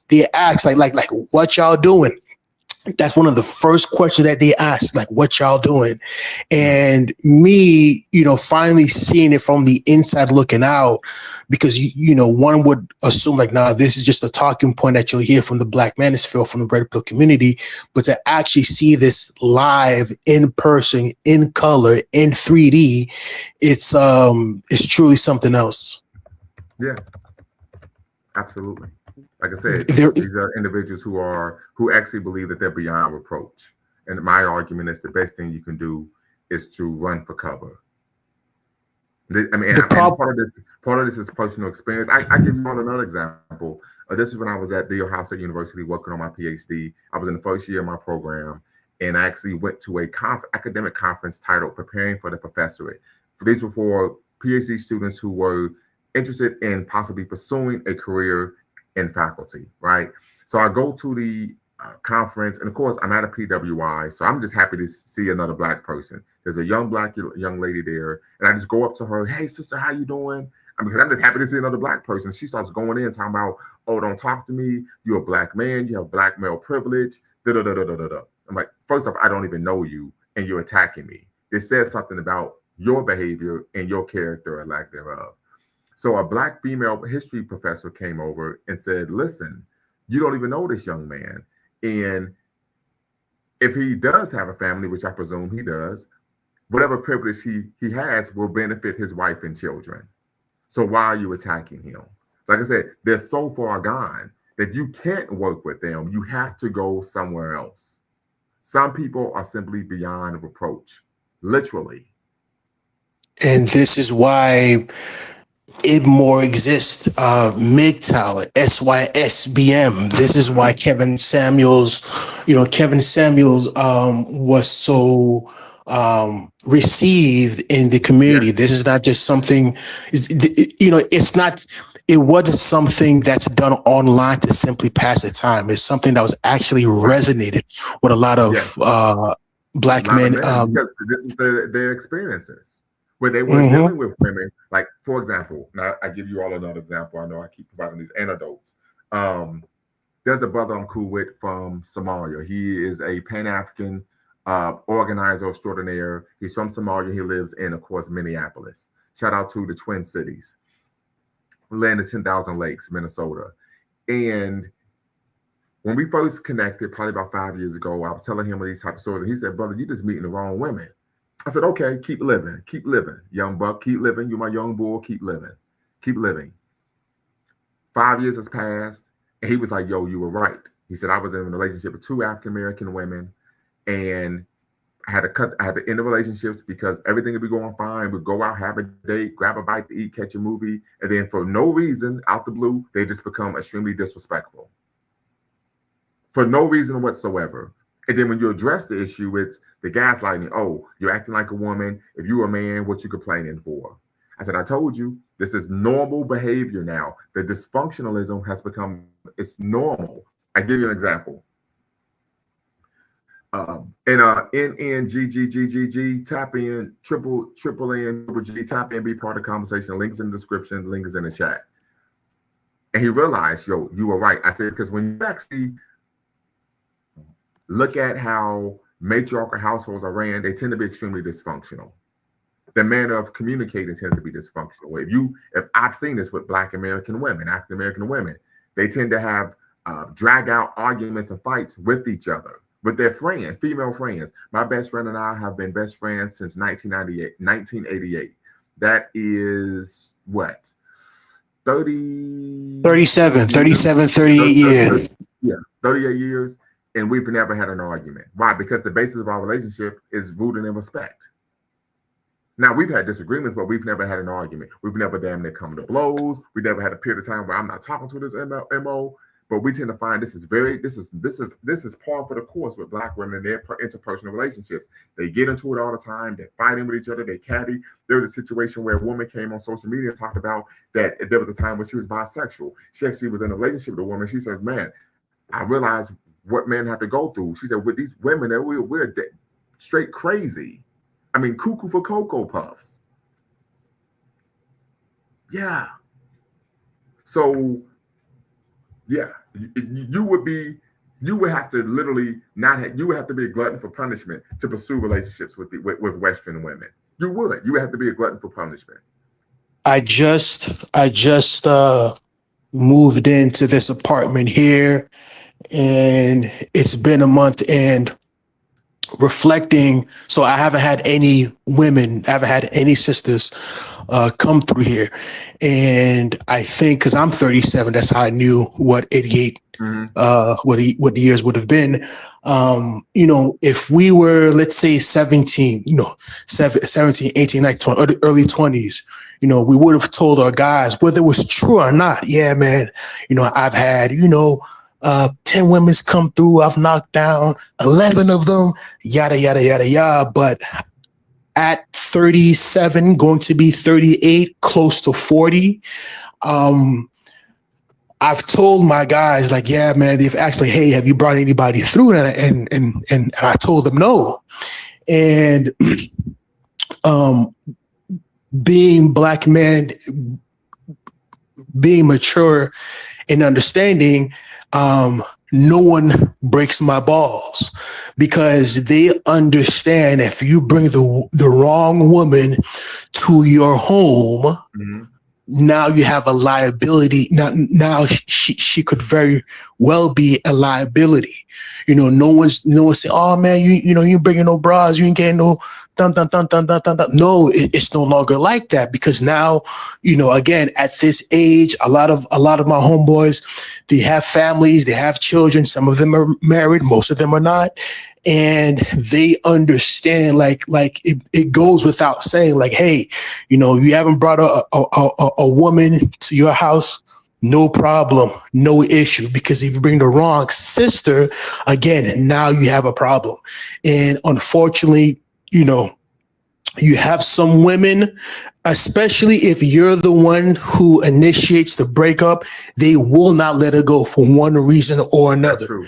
they ask like what y'all doing. That's one of the first questions that they ask, like, what y'all doing? And me, finally seeing it from the inside looking out, because, one would assume like, nah, this is just a talking point that you'll hear from the Black manosphere, from the red pill community. But to actually see this live in person, in color, in 3D, it's truly something else. Yeah, absolutely. Like I said, There, these are individuals who actually believe that they're beyond reproach. And my argument is the best thing you can do is to run for cover. I mean, the and problem. part of this is personal experience. I give you all another example. This is when I was at the Ohio State University working on my PhD. I was in the first year of my program, and I actually went to a academic conference titled "Preparing for the Professorate." These were for PhD students who were interested in possibly pursuing a career in faculty, right? So I go to the conference, and of course, I'm at a PWI, so I'm just happy to see another black person. There's a young lady there, and I just go up to her, "Hey, sister, how you doing?" Because I'm just happy to see another black person. She starts going in talking about, "Oh, don't talk to me. You're a black man. You have black male privilege." Da da da da da da. I'm like, first off, I don't even know you, and you're attacking me. This says something about your behavior and your character or lack thereof. So a black female history professor came over and said, "Listen, you don't even know this young man. And if he does have a family, which I presume he does, whatever privilege he has will benefit his wife and children. So why are you attacking him?" Like I said, they're so far gone that you can't work with them. You have to go somewhere else. Some people are simply beyond reproach, literally. And this is why it more exists. MGTOW, SYSBM. This is why Kevin Samuels was so received in the Yes, community. This is not just something, it's not, it wasn't something that's done online to simply pass the time. It's something that was actually right. resonated with a lot Yes. of A black lot of men. men, because this is their experiences. where they were dealing with women. Like, for example, now I give you all another example. I know I keep providing these anecdotes. Um, there's a brother I'm cool with from Somalia. He is a Pan African organizer extraordinaire. He's from Somalia. He lives in, of course, Minneapolis. Shout out to the Twin Cities, land of 10,000 lakes, Minnesota. And when we first connected, probably about 5 years ago, I was telling him these type of stories, and he said, "Brother, you just meeting the wrong women." I said, "Okay, keep living, young buck, keep living. You're my young bull, keep living, keep living." 5 years has passed, and he was like, "Yo, you were right." He said, "I was in a relationship with two African American women, and I had to end the relationships because everything would be going fine. We'd go out, have a date, grab a bite to eat, catch a movie, and then for no reason, out the blue, they just become extremely disrespectful for no reason whatsoever." And then when you address the issue, it's the gaslighting. "Oh, you're acting like a woman. If you were a man, what you complaining for?" I said, "I told you, this is normal behavior now. The dysfunctionalism has become, it's normal." I give you an example. NNGGGGG, tap in, triple N, triple G, tap in, be part of the conversation. Links in the description, link is in the chat. And he realized, yo, you were right. I said, because when you actually look at how matriarchal households are ran, they tend to be extremely dysfunctional. The manner of communicating tends to be dysfunctional. If I've seen this with Black American women, African American women, they tend to have drag out arguments and fights with each other, with their friends, female friends. My best friend and I have been best friends since 1988. That is what? 37, 38 years. Yeah, 38 years. And we've never had an argument. Why? Because the basis of our relationship is rooted in respect. Now, we've had disagreements, but we've never had an argument. We've never damn near come to blows. We never had a period of time where I'm not talking to this MO. But we tend to find this is par for the course with Black women in their interpersonal relationships. They get into it all the time. They're fighting with each other. They caddy. There was a situation where a woman came on social media and talked about that there was a time when she was bisexual. She actually was in a relationship with a woman. She said, "Man, I realized what men have to go through." She said, "With these women, we're straight crazy. I mean, cuckoo for Cocoa Puffs." Yeah. So, yeah, you would have to literally you would have to be a glutton for punishment to pursue relationships with Western women. You would have to be a glutton for punishment. I just moved into this apartment here, and it's been a month, and reflecting, so I haven't had any women, I haven't had any sisters come through here. And I think because I'm 37, that's how I knew what 88 what the years would have been. If we were, let's say 17, 17, 18, 19, 20, early 20s, we would have told our guys, whether it was true or not, "Yeah, man, I've had 10 women's come through, I've knocked down 11 of them, yada yada yada yada." But at 37, going to be 38, close to 40, I've told my guys, like, "Yeah, man," they've actually, "Hey, have you brought anybody through?" And I told them no. And being Black man, being mature and understanding, no one breaks my balls, because they understand if you bring the wrong woman to your home, now you have a liability. Now she could very well be a liability. No one's saying, "Oh man, you ain't bringing no bras, you ain't getting no dun dun dun dun dun dun dun." No, it's no longer like that, because now, again, at this age, a lot of my homeboys, they have families, they have children. Some of them are married, most of them are not. And they understand, like it goes without saying, like, "Hey, you haven't brought a woman to your house, no problem, no issue, because if you bring the wrong sister, again, now you have a problem." And unfortunately, you have some women, especially if you're the one who initiates the breakup, they will not let it go for one reason or another.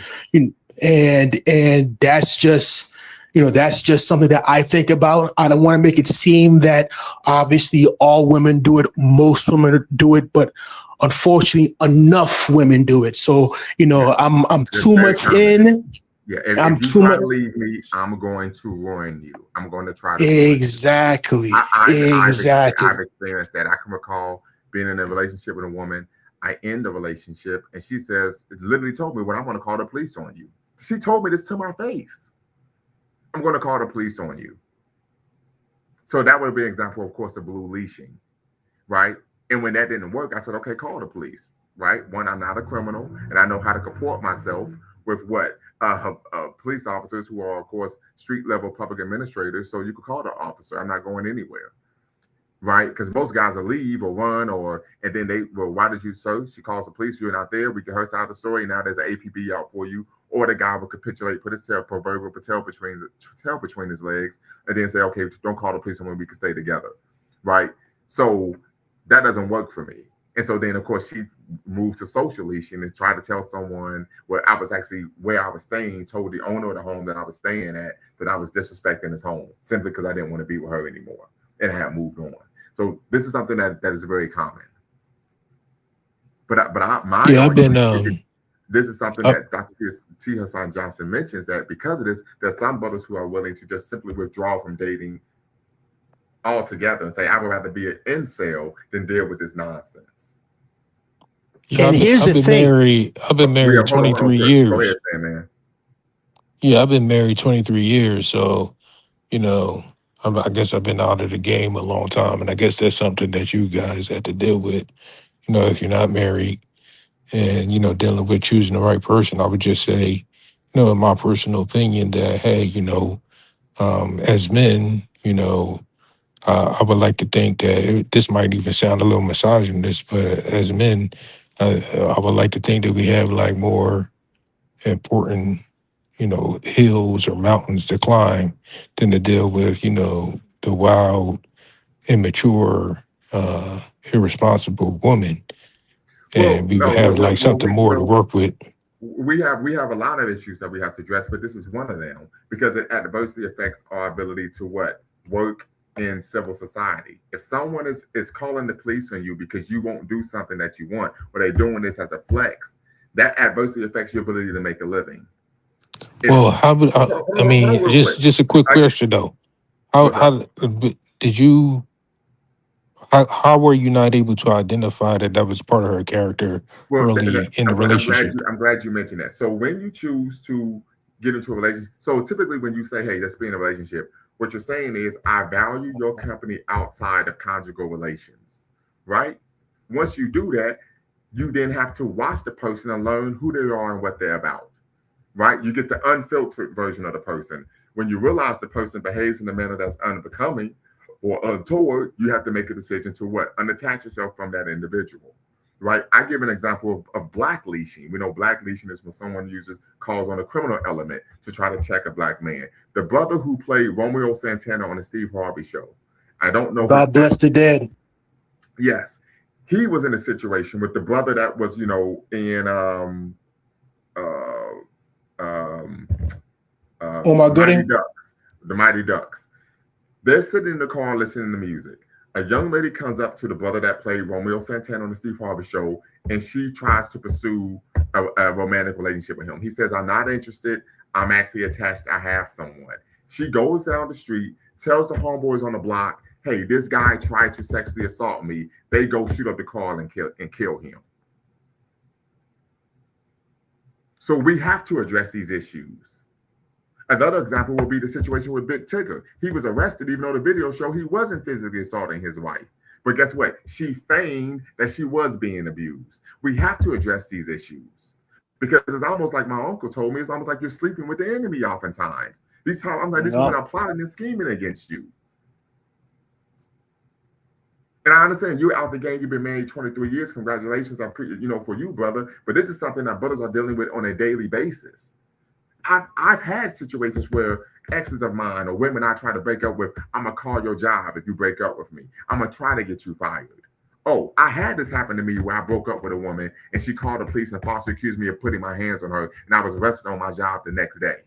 And that's just That's just something that I think about. I don't want to make it seem that obviously all women do it, most women do it, but unfortunately enough women do it. So, Yeah, I'm that's too very much common. in. Yeah, I'm if you too try much. to leave me, I'm going to ruin you. I'm going to try to ruin you. Exactly. I've Exactly. experienced that. I can recall being in a relationship with a woman. I end the relationship, and she says, literally told me, "Well, I'm going to call the police on you." She told me this to my face. I'm going to call the police on you. So that would be an example, of course, of blue leashing, right? And when that didn't work, I said, "Okay, call the police." Right? One, I'm not a criminal, and I know how to comport myself with what police officers who are, of course, street level public administrators. So you could call the officer. I'm not going anywhere, right? Because most guys will leave or run, or and then they, well, why did you search? She calls the police. You're not there. We can her side of the story. Now there's an APB out for you, or the guy will capitulate, put his proverbial tail between his legs, and then say, okay, don't call the police, and we can stay together, right? So that doesn't work for me. And so then, of course, she moved to social leashing and tried to tell someone where I was actually where I was staying, told the owner of the home that I was staying at that I was disrespecting his home simply because I didn't want to be with her anymore and I had moved on. So this is something that is very common. My Yeah, I've been argument is this is something I, that Dr. T. Hassan Johnson mentions that because of this, there are some brothers who are willing to just simply withdraw from dating altogether and say, I would rather be an incel than deal with this nonsense. yeah, And here's I've the been thing. married. I've been Yeah, married hold on, 23 Chris. Go ahead, years. Sam, man. Yeah, I've been married 23 years. So, you know, I guess I've been out of the game a long time. And I guess that's something that you guys had to deal with. If you're not married and, dealing with choosing the right person, I would just say, in my personal opinion, that, hey, as men, I would like to think that this might even sound a little misogynist, but as men, I would like to think that we have like more important, hills or mountains to climb than to deal with, the wild, immature, irresponsible woman. Well, And we would no, have like something more to work with. we have a lot of issues that we have to address, but this is one of them because it adversely affects our ability to what work in civil society. If someone is calling the police on you because you won't do something that you want, or they're doing this as a flex, that adversely affects your ability to make a living. If Well, how would I hold on mean? real quick. Just a quick I, question though. what's up? How did you? How were you not able to identify that that was part of her character Well, early in the relationship? I'm glad you mentioned that. So when you choose to get into a relationship, so typically when you say, "Hey, let's be in a relationship," what you're saying is, "I value your company outside of conjugal relations," right? Once you do that, you then have to watch the person and learn who they are and what they're about, right? You get the unfiltered version of the person. When you realize the person behaves in a manner that's unbecoming or untoward, you have to make a decision to what? Unattach yourself from that individual, right? I give an example of black leashing. We know black leashing is when someone calls on a criminal element to try to check a black man. The brother who played Romeo Santana on the Steve Harvey show, I don't know his God birth. bless the dead. Yes, he was in a situation with the brother that was, in uh, um, Oh my Mighty gooding. Ducks, the Mighty Ducks. They're sitting in the car listening to music. A young lady comes up to the brother that played Romeo Santana on the Steve Harvey show, and she tries to pursue a romantic relationship with him. He says, I'm not interested. I'm actually attached. I have someone. She goes down the street, tells the homeboys on the block, hey, this guy tried to sexually assault me. They go shoot up the car and kill him. So we have to address these issues. Another example would be the situation with Big Tigger. He was arrested, even though the video showed he wasn't physically assaulting his wife. But guess what? She feigned that she was being abused. We have to address these issues because it's almost like my uncle told me. It's almost like you're sleeping with the enemy oftentimes. I'm like, these Yeah. women are plotting and scheming against you. And I understand you're out the game. You've been married 23 years. Congratulations, for you, brother. But this is something that brothers are dealing with on a daily basis. I've had situations where exes of mine or women I try to break up with, I'm gonna call your job if you break up with me. I'm gonna try to get you fired. Oh, I had this happen to me where I broke up with a woman and she called the police and falsely accused me of putting my hands on her, and I was arrested on my job the next day.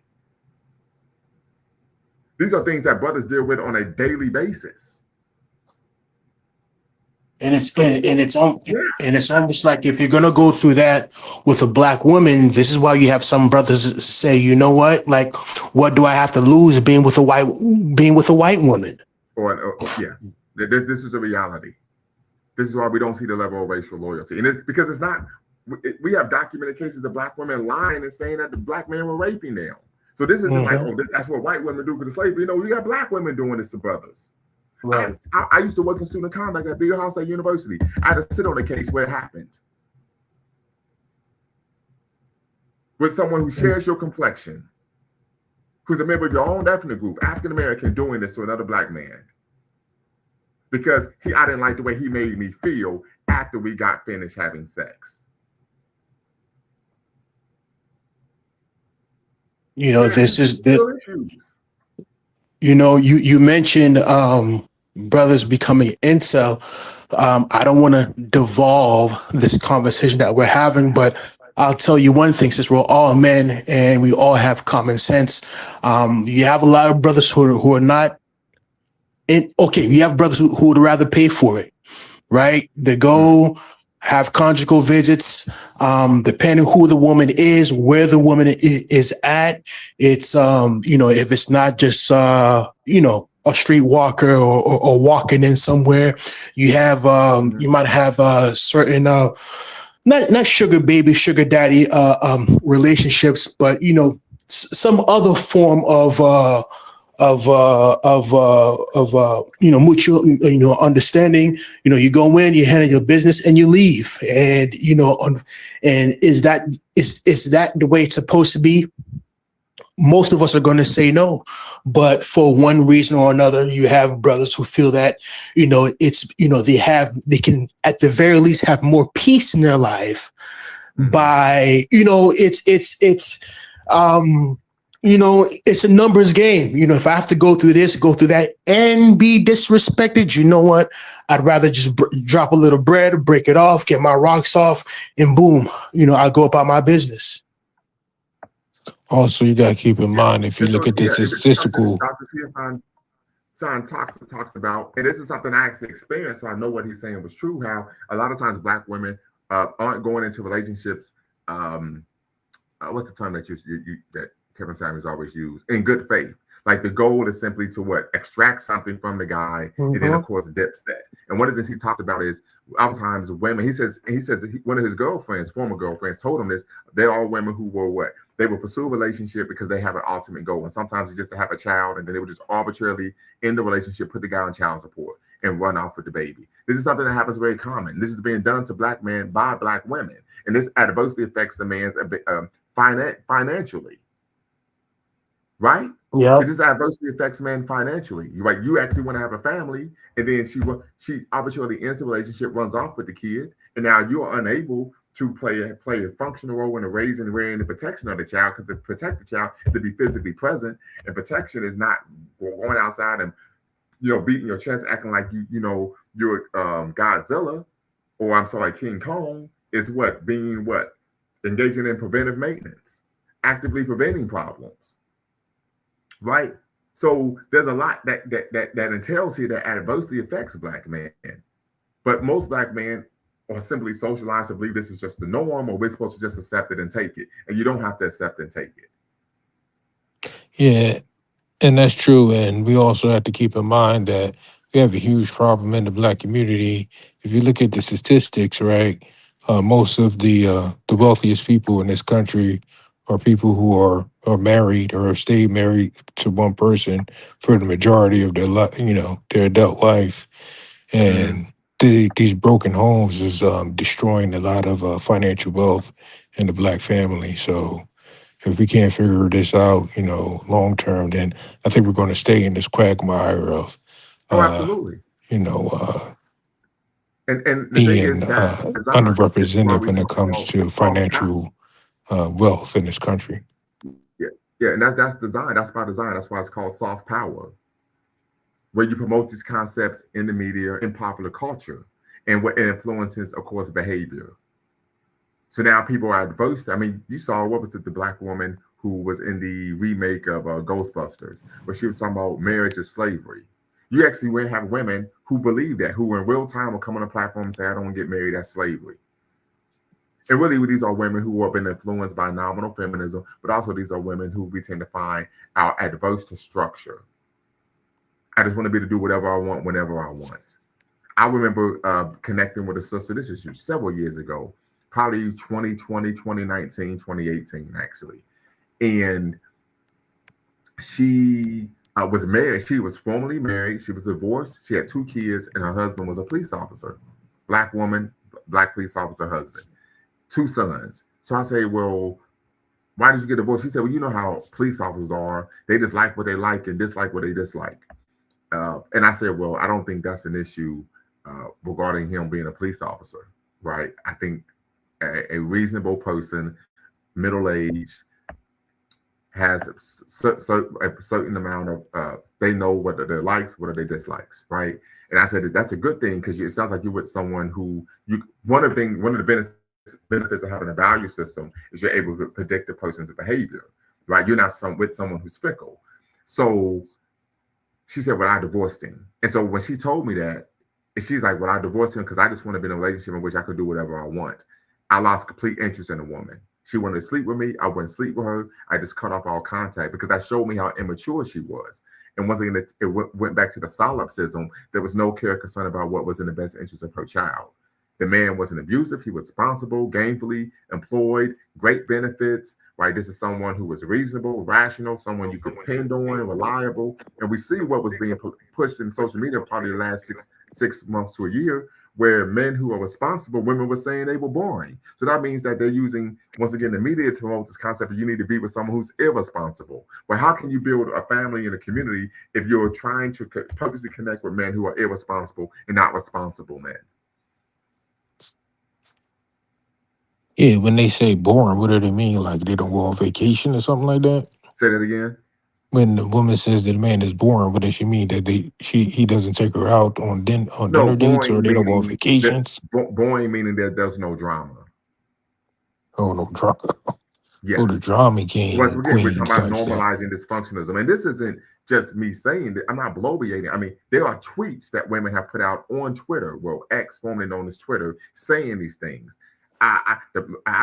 These are things that brothers deal with on a daily basis. And it's So yeah, and it's almost like if you're gonna go through that with a black woman, this is why you have some brothers say, you know what, like, what do I have to lose being with a white woman? yeah, this is a reality. This is why we don't see the level of racial loyalty, and it's because it's not. We have documented cases of black women lying and saying that the black men were raping them. So this isn't like, Mhm. oh, that's what white women do for the slavery. You know, we got black women doing this to brothers. Right. I used to work in student conduct at Big House at University. I had to sit on a case where it happened with someone who shares your complexion, who's a member of your own ethnic group, African American, doing this to another black man because I didn't like the way he made me feel after we got finished having sex. You know, Yeah, this is real this. issues. You know, you mentioned brothers becoming incel. I don't want to devolve this conversation that we're having, but I'll tell you one thing: since we're all men and we all have common sense, you have a lot of brothers who are not in. Okay, you have brothers who would rather pay for it, right? They Mm, go have conjugal visits, depending who the woman is, where the woman is at. It's, you know, if it's not just, you know, a street walker or walking in somewhere, you have, mm, you might have certain, not sugar baby, sugar daddy relationships, but, you know, some other form of you know, mutual, you know, understanding. You know, you go in, you handle your business, and you leave. And you know, and is that the way it's supposed to be? Most of us are going to say no, but for one reason or another, you have brothers who feel that, you know, it's, you know, they can at the very least have more peace in their life mm. by, you know, um you know, it's a numbers game. You know, if I have to go through this, go through that, and be disrespected, you know what, I'd rather just drop a little bread, break it off, get my rocks off, and boom, you know, I go about my business. Also, you got to keep in Yeah. mind if you And look so, at the yeah, it's something that statistical. Dr. Sean talks about, and this is something I actually experienced, so I know what he's saying was true. How a lot of times black women aren't going into relationships. Um, what's the term that that Kevin Samuels always used? In good faith. Like the goal is simply to what, extract something from the guy, and then of Mhm. course dip set. And one of the things he talked about is oftentimes women. He says one of his girlfriends, former girlfriends, told him this. They're all women who were what, they will pursue a relationship because they have an ultimate goal, and sometimes it's just to have a child, and then they would just arbitrarily end the relationship, put the guy on child support, and run off with the baby. This is something that happens very common. This is being done to black men by black women, and this adversely affects the man's financially, right? Yep. It just adversely affects men financially. You right. You actually want to have a family, and then she arbitrarily ends the relationship, runs off with the kid, and now you are unable to play a functional role in the raising and rearing and protection of the child. Because to protect the child, to be physically present, and protection is not going outside and beating your chest, acting like you're Godzilla, or I'm sorry, King Kong. Is what being what engaging in preventive maintenance, actively preventing problems, right? So there's a lot that entails here that adversely affects black men. But most black men are simply socialized to believe this is just the norm, or we're supposed to just accept it and take it. And you don't have to accept and take it. Yeah, and that's true. And we also have to keep in mind that we have a huge problem in the black community. If you look at the statistics, right, most of the wealthiest people in this country are people who are married or have stayed married to one person for the majority of their life, their adult life. Mm-hmm. And these broken homes is destroying a lot of financial wealth in the black family. So if we can't figure this out, long term, then I think we're going to stay in this quagmire of, Oh, uh, absolutely. you know, uh, And the thing is, being that's by design. This is why underrepresented we when it talk comes about to soft power. financial wealth in this country. Yeah, yeah, and that's design. That's by design. That's why it's called soft power, where you promote these concepts in the media, in popular culture, and what influences, of course, behavior. So now people are adverse. I mean, you saw, what was it, the black woman who was in the remake of Ghostbusters, where she was talking about marriage is slavery. You actually will have women who believe that, who in real time will come on a platform and say, I don't want to get married, that's slavery. And really, these are women who have been influenced by nominal feminism, but also these are women who we tend to find are adverse to structure. I just want to be able to do whatever I want whenever I want. I remember connecting with a sister, this is several years ago, probably 2020, 2019, 2018, actually. And she was married. She was formerly married. She was divorced. She had two kids, and her husband was a police officer. Black woman, black police officer husband, two sons. So I say, well, why did you get divorced? She said, well, you know how police officers are. They just like what they like and dislike what they dislike. And I said, well, I don't think that's an issue regarding him being a police officer, right? I think a reasonable person, middle age, has a certain amount of they know what are their likes, what are their dislikes, right? And I said that's a good thing because it sounds like you're with someone who you one of the benefits of having a value system is you're able to predict a person's behavior, right? You're not with someone who's fickle. So she said, well, I divorced him. And so when she told me that, and she's like, well, I divorced him because I just want to be in a relationship in which I could do whatever I want. I lost complete interest in a woman. She wanted to sleep with me. I wouldn't sleep with her. I just cut off all contact because that showed me how immature she was. And once again, it went back to the solipsism. There was no care or concern about what was in the best interest of her child. The man wasn't abusive. He was responsible, gainfully employed, great benefits, right? This is someone who was reasonable, rational, someone you could depend on, reliable. And we see what was being pushed in social media probably the last six months to a year, where men who are responsible, women were saying they were boring. So that means that they're using, once again, the media to promote this concept that you need to be with someone who's irresponsible. Well, how can you build a family and a community if you're trying to purposely connect with men who are irresponsible and not responsible men? Yeah, when they say boring, what do they mean? Like they don't go on vacation or something like that? Say that again. When the woman says that the man is boring, what does she mean? That he doesn't take her out on No, dinner dates, or boring they don't go on meaning that vacations? boring meaning that there's no drama. Oh, no drama. Yeah. Oh, the drama Once king again, we're talking queens about type stuff. normalizing dysfunctionalism. And this isn't just me saying that. I'm not bloviating. I mean, there are tweets that women have put out on Twitter, well, X, formerly known as Twitter, saying these things. I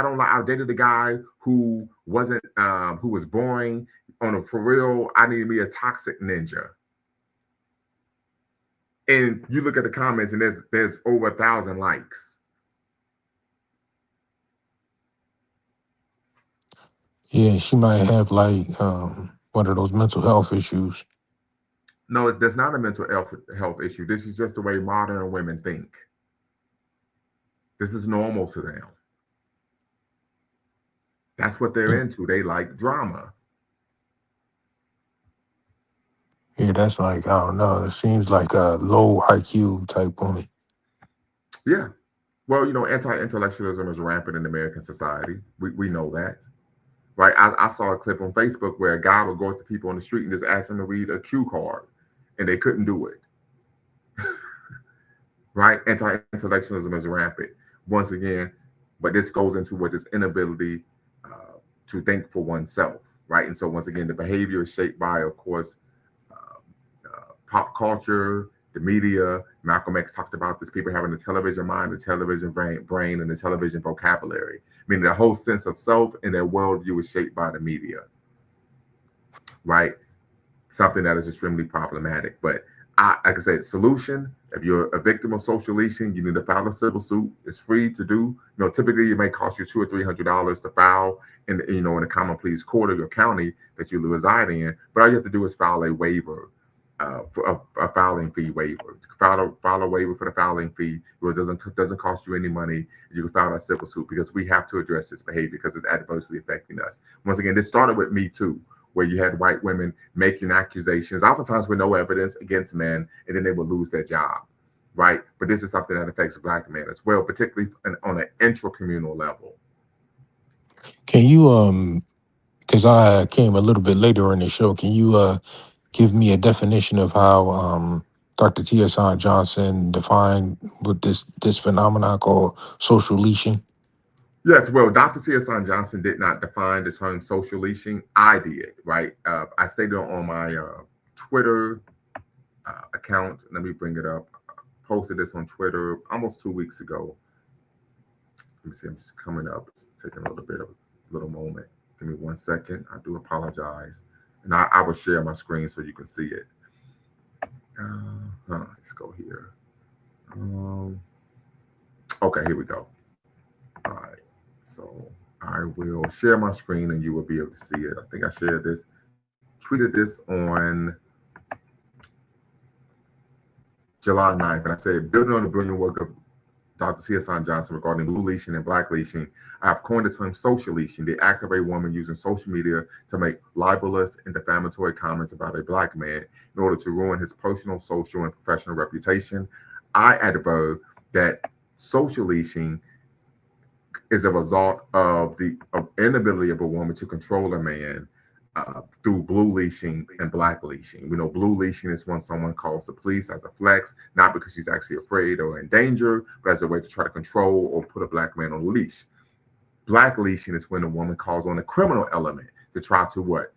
don't like. I dated a guy who wasn't who was boring. On a for real, I need me a toxic ninja. And you look at the comments, and there's over 1,000 likes. Yeah, she might have like one of those mental health issues. No, there's not a mental health issue. This is just the way modern women think. This is normal to them. That's what they're into. They like drama. Yeah, that's like, I don't know. It seems like a low IQ type woman. Yeah. Well, anti-intellectualism is rampant in American society. We know that. Right. I saw a clip on Facebook where a guy would go up to people on the street and just ask them to read a cue card, and they couldn't do it. Right? Anti-intellectualism is rampant. Once again, but this goes into what this inability to think for oneself, right? And so once again, the behavior is shaped by, of course, pop culture, the media. Malcolm X talked about this: people having the television mind, the television brain, and the television vocabulary. Meaning their whole sense of self and their worldview is shaped by the media, right? Something that is extremely problematic. But like I said, solution: if you're a victim of social leashing, you need to file a civil suit. It's free to do. Typically it may cost you $200 or $300 to file in in a common pleas court of your county that you reside in. But all you have to do is file a waiver. For a filing fee waiver. File a waiver for the filing fee. It doesn't cost you any money. You can file a civil suit because we have to address this behavior because it's adversely affecting us. Once again, this started with Me Too, where you had white women making accusations, oftentimes with no evidence, against men, and then they would lose their job, right? But this is something that affects Black men as well, particularly on an intracommunal level. Can you because I came a little bit later in the show, can you give me a definition of how Dr. T.S. Johnson defined what this phenomenon called social leashing? Yes, well, Dr. T.S. Johnson did not define the term social leashing. I did, right? I stated on my Twitter account. Let me bring it up. Posted this on Twitter almost 2 weeks ago. Let me see, it's coming up. It's taking a little moment. Give me 1 second. I do apologize. And I will share my screen so you can see it. Let's go here. Okay, here we go. All right. So I will share my screen and you will be able to see it. I think I tweeted this on July 9th. And I said, building on the brilliant work of Dr. T.S. Johnson regarding blue leashing and black leashing, I have coined the term social leashing, the act of a woman using social media to make libelous and defamatory comments about a black man in order to ruin his personal, social, and professional reputation. I advert that social leashing is a result of the inability of a woman to control a man through blue leashing and black leashing. We know blue leashing is when someone calls the police as a flex, not because she's actually afraid or in danger, but as a way to try to control or put a black man on a leash. Black leashing is when a woman calls on a criminal element to try to what?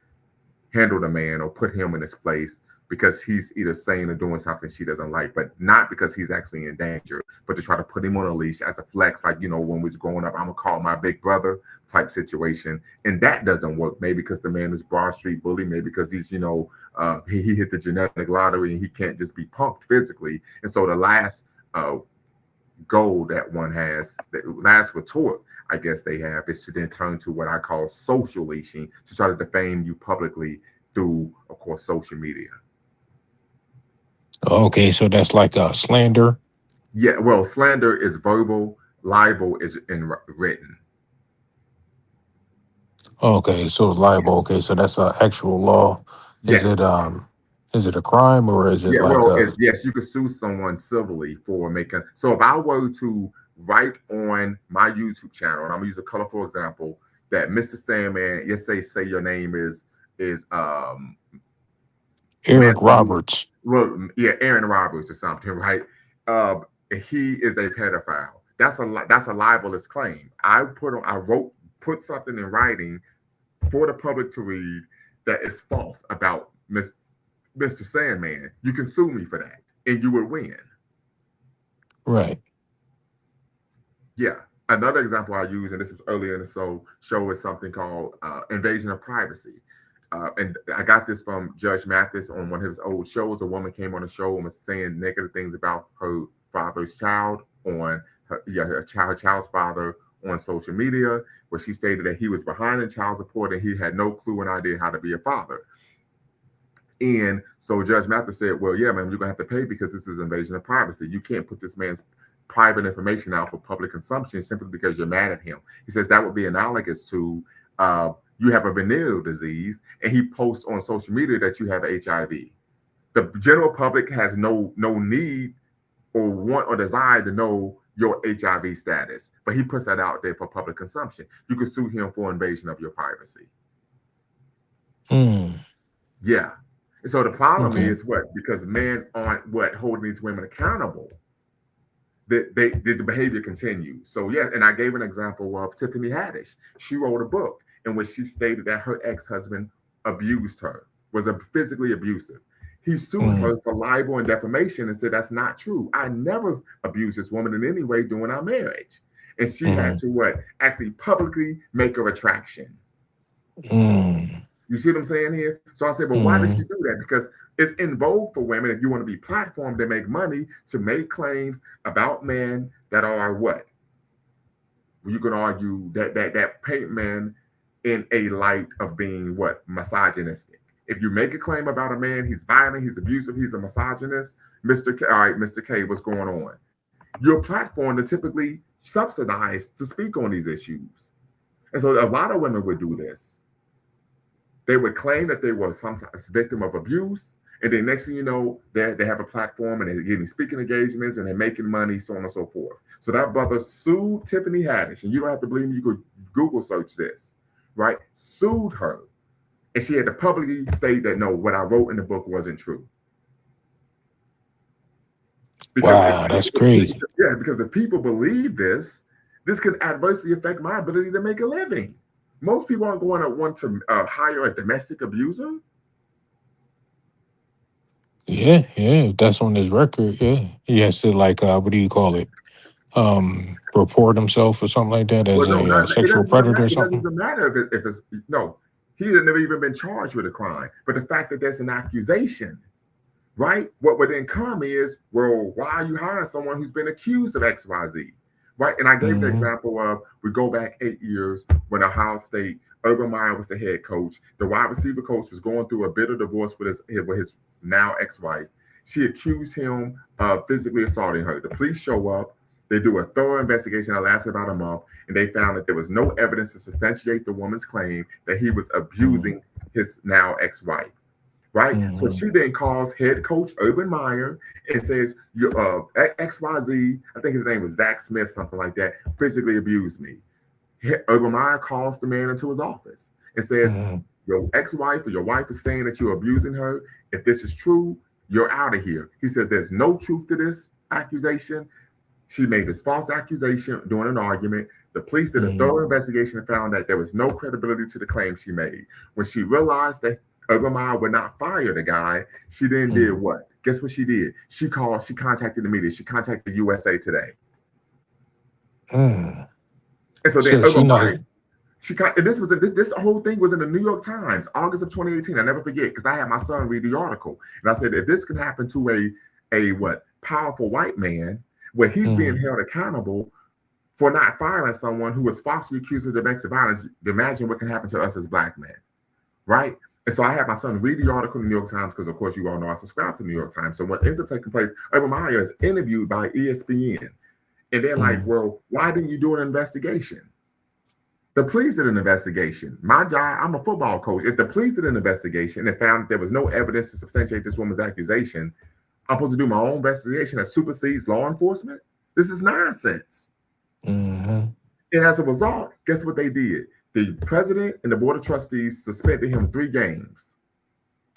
Handle the man or put him in his place because he's either saying or doing something she doesn't like, but not because he's actually in danger, but to try to put him on a leash as a flex, like, when we was growing up, I'm gonna call my big brother type situation. And that doesn't work. Maybe because the man is Broad Street bully, maybe because he's, he hit the genetic lottery and he can't just be punked physically. And so the last goal that one has, the last retort, I guess they have, is to then turn to what I call social leashing, to try to defame you publicly through, of course, social media. Okay, so that's like a slander. Yeah, well, slander is verbal, libel is in written. Okay, so it's libel. Okay, so that's an actual law. Yes. Is it a crime or is it yes, you could sue someone civilly for making. So if I were to write on my YouTube channel, and I'm gonna use a colorful example, that Mr. Sandman, yes, say your name is Eric Roberts. Well, yeah, Aaron Roberts or something, right? He is a pedophile. That's a libelous claim. Put something in writing for the public to read that is false about Mr. Sandman. You can sue me for that, and you would win. Right. Yeah. Another example I use, and this was earlier in the show, is something called invasion of privacy. And I got this from Judge Mathis on one of his old shows. A woman came on the show and was saying negative things about her father's child on her child's father on social media, where she stated that he was behind in child support and he had no clue and idea how to be a father. And so Judge Mathis said, well, yeah, man, you're going to have to pay because this is invasion of privacy. You can't put this man's private information out for public consumption simply because you're mad at him. He says that would be analogous to you have a venereal disease and he posts on social media that you have HIV. The general public has no need or want or desire to know your HIV status, but he puts that out there for public consumption. You could sue him for invasion of your privacy. Yeah. And so the problem is what? Because men aren't holding these women accountable. The behavior continues. So yeah, and I gave an example of Tiffany Haddish. She wrote a book in which she stated that her ex-husband abused her, was physically abusive. He sued her for libel and defamation and said, that's not true. I never abused this woman in any way during our marriage. And she had to actually publicly make a retraction. You see what I'm saying here? So I said, well, why did she do that? Because it's in vogue for women, if you want to be platformed to make money, to make claims about men that are what? You can argue that paint men in a light of being what? Misogynistic. If you make a claim about a man, he's violent, he's abusive, he's a misogynist, Mr. K, all right, Mr. K, what's going on? Your platform is typically subsidized to speak on these issues. And so a lot of women would do this. They would claim that they were sometimes victim of abuse, and then next thing you know, they have a platform and they're getting speaking engagements and they're making money, so on and so forth. So that brother sued Tiffany Haddish, and you don't have to believe me, you could Google search this, right? Sued her. And she had to publicly state that, no, what I wrote in the book wasn't true. Wow, that's crazy. Yeah, because if people believe this, This could adversely affect my ability to make a living. Most people aren't going to want to hire a domestic abuser. Yeah, yeah. If that's on his record, yeah. He has to like what do you call it? Report himself or something like that Well, as no, a not, it sexual doesn't even predator matter. or It doesn't something. even matter if it's no. He had never even been charged with a crime, but the fact that there's an accusation, right? What would then come is, well, why are you hiring someone who's been accused of X, Y, Z, right? And I gave the Mm-hmm. example of we go back 8 years when Ohio State, Urban Meyer was the head coach. The wide receiver coach was going through a bitter divorce with his now ex-wife. She accused him of physically assaulting her. The police show up. They do a thorough investigation that lasted about a month, and they found that there was no evidence to substantiate the woman's claim that he was abusing his now ex-wife, right? So Mm-hmm. she then calls head coach Urban Meyer and says, XYZ, I think his name was Zach Smith, something like that, physically abused me. Urban Meyer calls the man into his office and says, Mm-hmm. your ex-wife or your wife is saying that you're abusing her. If this is true, you're out of here. He says there's no truth to this accusation. She made this false accusation during an argument. The police did a Mm-hmm. thorough investigation and found that there was no credibility to the claim she made. When she realized that Urban Meyer would not fire the guy, she then did what? Guess what she did? She contacted the media. She contacted USA Today. Mm-hmm. And so then So she Urban knows. Meyer, this whole thing was in the New York Times, August of 2018. I never forget because I had my son read the article, and I said if this can happen to a what powerful white man, where he's being Mm-hmm. held accountable for not firing someone who was falsely accused of domestic violence, imagine what can happen to us as black men, right? And so I had my son read the article in the New York Times because, of course, you all know I subscribe to the New York Times. So what ends up taking place, Urban Meyer is interviewed by ESPN, and they're like, "Well, why didn't you do an investigation?" The police did an investigation. My job, I'm a football coach. If the police did an investigation and found that there was no evidence to substantiate this woman's accusation, I'm supposed to do my own investigation that supersedes law enforcement? This is nonsense. Mm-hmm. And as a result, guess what they did? The president and the board of trustees suspended him 3 games.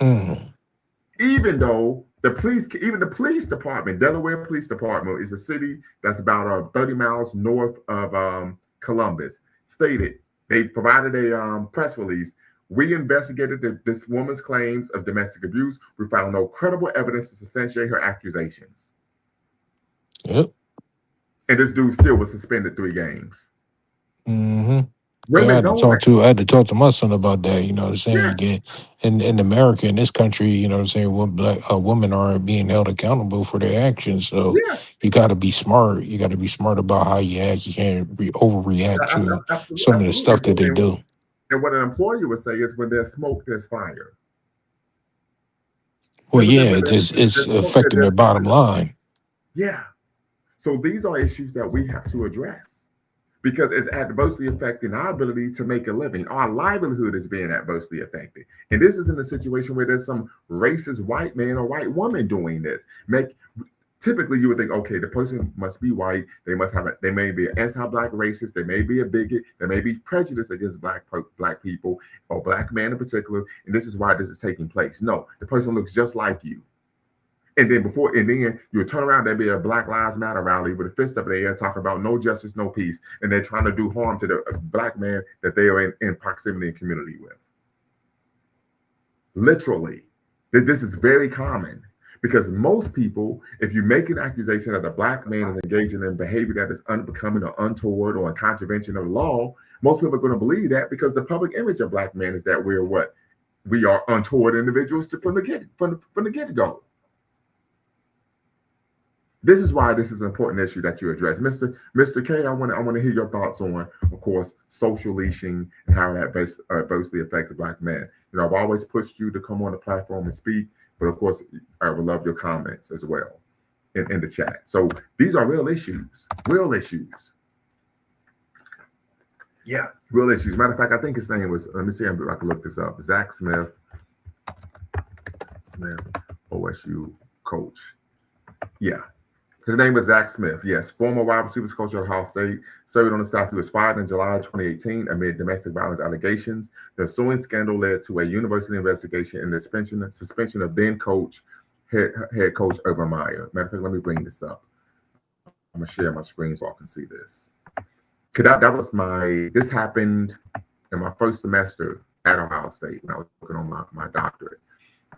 Mm-hmm. Even though even the police department, Delaware Police Department, is a city that's about 30 miles north of Columbus, stated they provided a press release. We investigated this woman's claims of domestic abuse. We found no credible evidence to substantiate her accusations. Yep. And this dude still was suspended 3 games. Mm-hmm. Yeah, Women don't like, I had to talk to my son about that. You know what I'm saying? You yes, get in America, in this country, you know what I'm saying, women aren't being held accountable for their actions. So yeah, you gotta be smart. You gotta be smart about how you act. You can't overreact to absolutely, some of the absolutely. stuff that they do. And what an employer would say is when there's smoke, there's fire. Well, People say yeah, when it's there's smoke, affecting their there's bottom fire. line. Yeah. So these are issues that we have to address because it's adversely affecting our ability to make a living. Our livelihood is being adversely affected. And this is in a situation where there's some racist white man or white woman doing this. Typically you would think, okay, the person must be white. They may be an anti-black racist. They may be a bigot. They may be prejudiced against black people or black men in particular. And this is why this is taking place. No, the person looks just like you. And then you would turn around, there'd be a Black Lives Matter rally with a fist up in the air talking about no justice, no peace. And they're trying to do harm to the black man that they are in proximity and community with. Literally. This is very common because most people, if you make an accusation that a black man is engaging in behavior that is unbecoming or untoward or in contravention of the law, most people are going to believe that because the public image of black men is that we're what? We are untoward individuals from the get-go. This is why this is an important issue that you address, Mr. K. I want to hear your thoughts on, of course, social leashing and how that adversely affects black men. You know, I've always pushed you to come on the platform and speak, but of course, I would love your comments as well in the chat. So these are real issues, real issues. Yeah, real issues. Matter of fact, I think his name was. Let me see if I can look this up. Zach Smith, OSU coach. Yeah. His name was Zach Smith. Yes, former wide receivers coach at Ohio State. Served on the staff. He was fired in July 2018 amid domestic violence allegations. The ensuing scandal led to a university investigation and the suspension of then head coach Urban Meyer. Matter of fact, let me bring this up. I'm gonna share my screen so I can see this. Cause that was this happened in my first semester at Ohio State when I was working on my doctorate.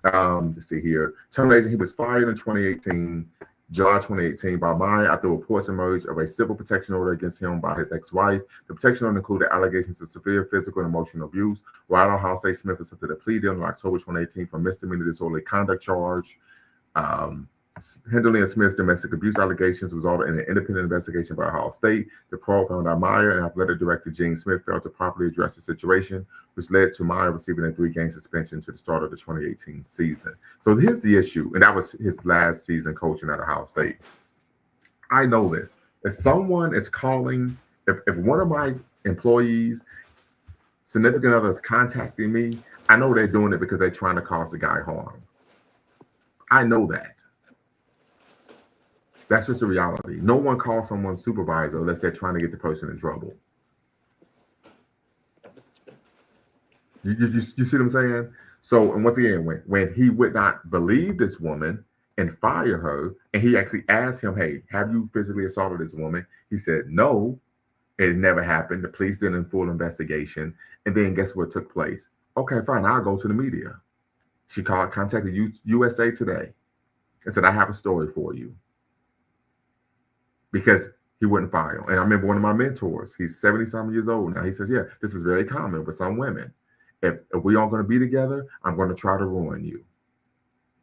To see here, termination. He was fired in 2018, July 2018, by Meyer after reports emerged of a civil protection order against him by his ex-wife. The protection order included allegations of severe physical and emotional abuse. While at Ohio State, Smith accepted a plea deal in October 2018 for misdemeanor disorderly conduct charge. Henderly and Smith's domestic abuse allegations resulted in an independent investigation by Ohio State. The parole found out Meyer and athletic director Gene Smith failed to properly address the situation, which led to Meyer receiving a 3-game suspension to the start of the 2018 season. So here's the issue, and that was his last season coaching at Ohio State. I know this. If someone is calling, if one of my employees, significant other is contacting me, I know they're doing it because they're trying to cause the guy harm. I know that. That's just a reality. No one calls someone supervisor unless they're trying to get the person in trouble. You see what I'm saying? So, and once again, when he would not believe this woman and fire her, and he actually asked him, hey, have you physically assaulted this woman? He said, no, it never happened. The police did a full investigation. And then guess what took place? Okay, fine, I'll go to the media. She contacted USA Today and said, I have a story for you. Because he wouldn't file. And I remember one of my mentors, he's 70-something years old now. He says, yeah, this is very common with some women. If we aren't going to be together, I'm going to try to ruin you.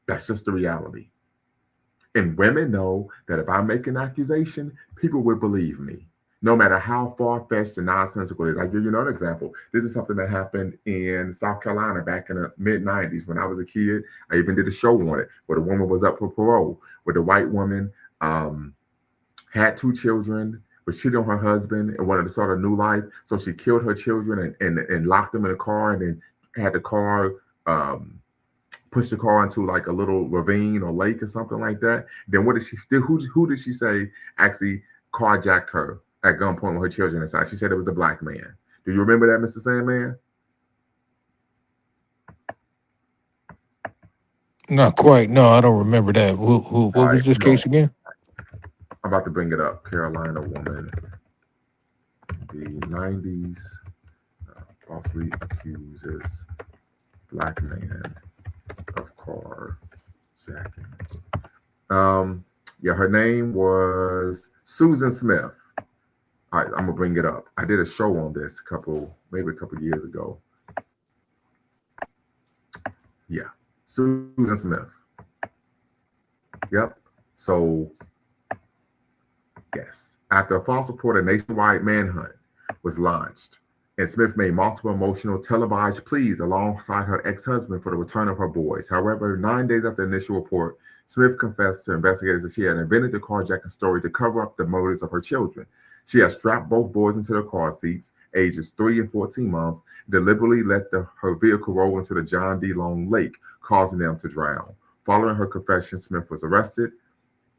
That's just the reality. And women know that if I make an accusation, people will believe me, no matter how far-fetched and nonsensical it is. I'll give you another example. This is something that happened in South Carolina back in the mid-90s when I was a kid. I even did a show on it where the woman was up for parole, where the white woman had 2 children, was cheating on her husband and wanted to start a new life. So she killed her children and locked them in a car and then had the car, push the car into like a little ravine or lake or something like that. Then what did she do? Who did she say actually carjacked her at gunpoint with her children inside? She said it was a black man. Do you remember that, Mr. Sandman? Not quite. No, I don't remember that. What was this case again? I'm about to bring it up. Carolina woman, the 90s, falsely accuses black man of carjacking. Yeah, her name was Susan Smith. All right, I'm gonna bring it up. I did a show on this maybe a couple years ago. Yeah, Susan Smith. Yep. So, yes, after a false report, a nationwide manhunt was launched, and Smith made multiple emotional televised pleas alongside her ex-husband for the return of her boys. However, 9 days after the initial report, Smith confessed to investigators that she had invented the carjacking story to cover up the murders of her children. She had strapped both boys into their car seats, ages 3 and 14 months, deliberately let her vehicle roll into the John D. Long Lake, causing them to drown. Following her confession, Smith was arrested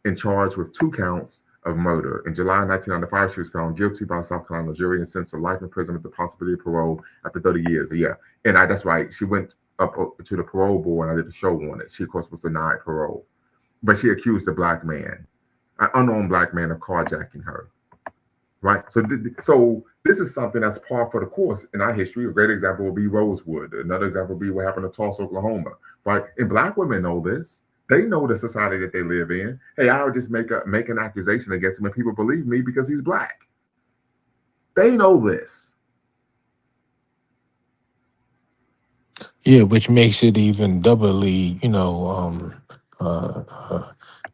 and charged with 2 counts of murder. In July 1995, she was found guilty by a South Carolina jury and sentenced to life in prison with the possibility of parole after 30 years. Yeah, and that's right. She went up to the parole board, and I did a show on it. She, of course, was denied parole. But she accused a black man, an unknown black man, of carjacking her. Right? So this is something that's par for the course in our history. A great example would be Rosewood. Another example would be what happened in Tulsa, Oklahoma. Right? And black women know this. They know the society that they live in. Hey, I would just make an accusation against him and people believe me because he's black. They know this. Yeah, which makes it even doubly,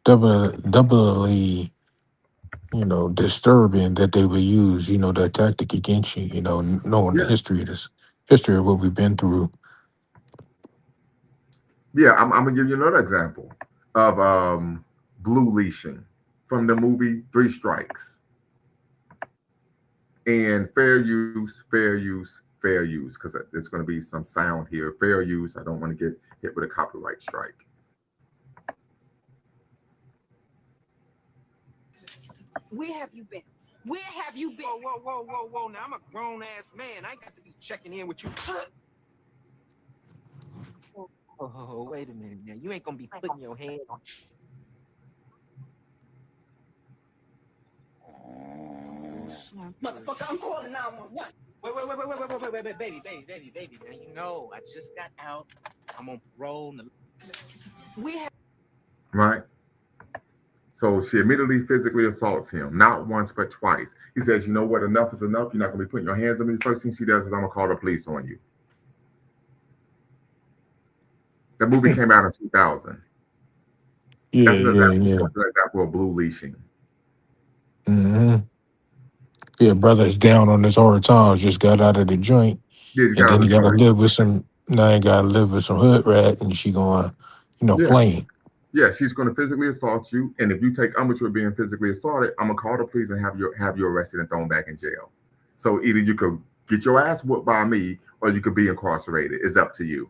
doubly, disturbing that they would use, that tactic against you, knowing the Yeah. history of what we've been through. Yeah, I'm gonna give you another example of blue leashing from the movie Three Strikes. And fair use, fair use, fair use, because there's going to be some sound here. Fair use. I don't want to get hit with a copyright strike. Where have you been? Where have you been? Whoa. Now I'm a grown ass man. I ain't got to be checking in with you. Oh, wait a minute now. You ain't gonna be putting your hand on. Motherfucker, I'm calling 911. Wait, baby. Now you know, I just got out. I'm on parole. We have. Right? So she immediately physically assaults him, not once but twice. He says, "You know what? Enough is enough. You're not going to be putting your hands on me." First thing she does is, "I'm going to call the police on you." That movie came out in 2000. Yeah, That's yeah, yeah. an example of blue leashing. hmm Yeah, brother's down on his hard times, just got out of the joint. Yeah, you And got then to he got to join. live with some, now he got to live with some hood rat, and she going, Yeah. playing. Yeah, she's going to physically assault you, and if you take umbrage with being physically assaulted, I'm gonna call the police and have you arrested and thrown back in jail. So either you could get your ass whooped by me, or you could be incarcerated. It's up to you,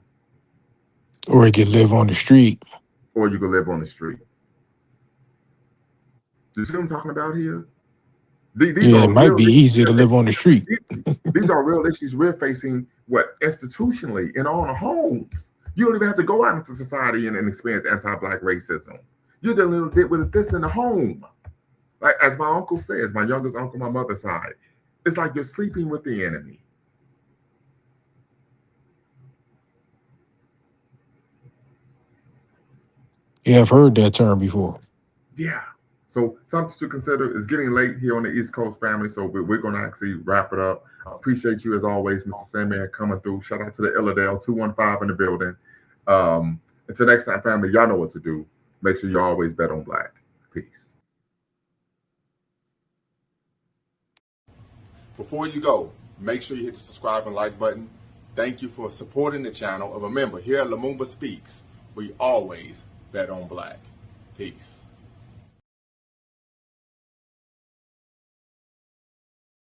Or he could live on the street. or you could live on the street. You see what I'm talking about here? These Yeah, it are might real be issues. easier to live on the street. These are real issues we're facing. What institutionally in our homes? You don't even have to go out into society and experience anti-black racism. You're dealing with this in the home. Like as my uncle says, my youngest uncle, my mother's side, it's like you're sleeping with the enemy. Yeah, I've heard that term before. Yeah. So something to consider. It's getting late here on the East Coast, family. So we're going to actually wrap it up. I appreciate you as always, Mr. Sandman, coming through. Shout out to the Illadale 215 in the building. Until next time, family, y'all know what to do. Make sure you always bet on black. Peace. Before you go, make sure you hit the subscribe and like button. Thank you for supporting the channel. And remember, here at Lumumba Speaks, we always bet on black. Peace.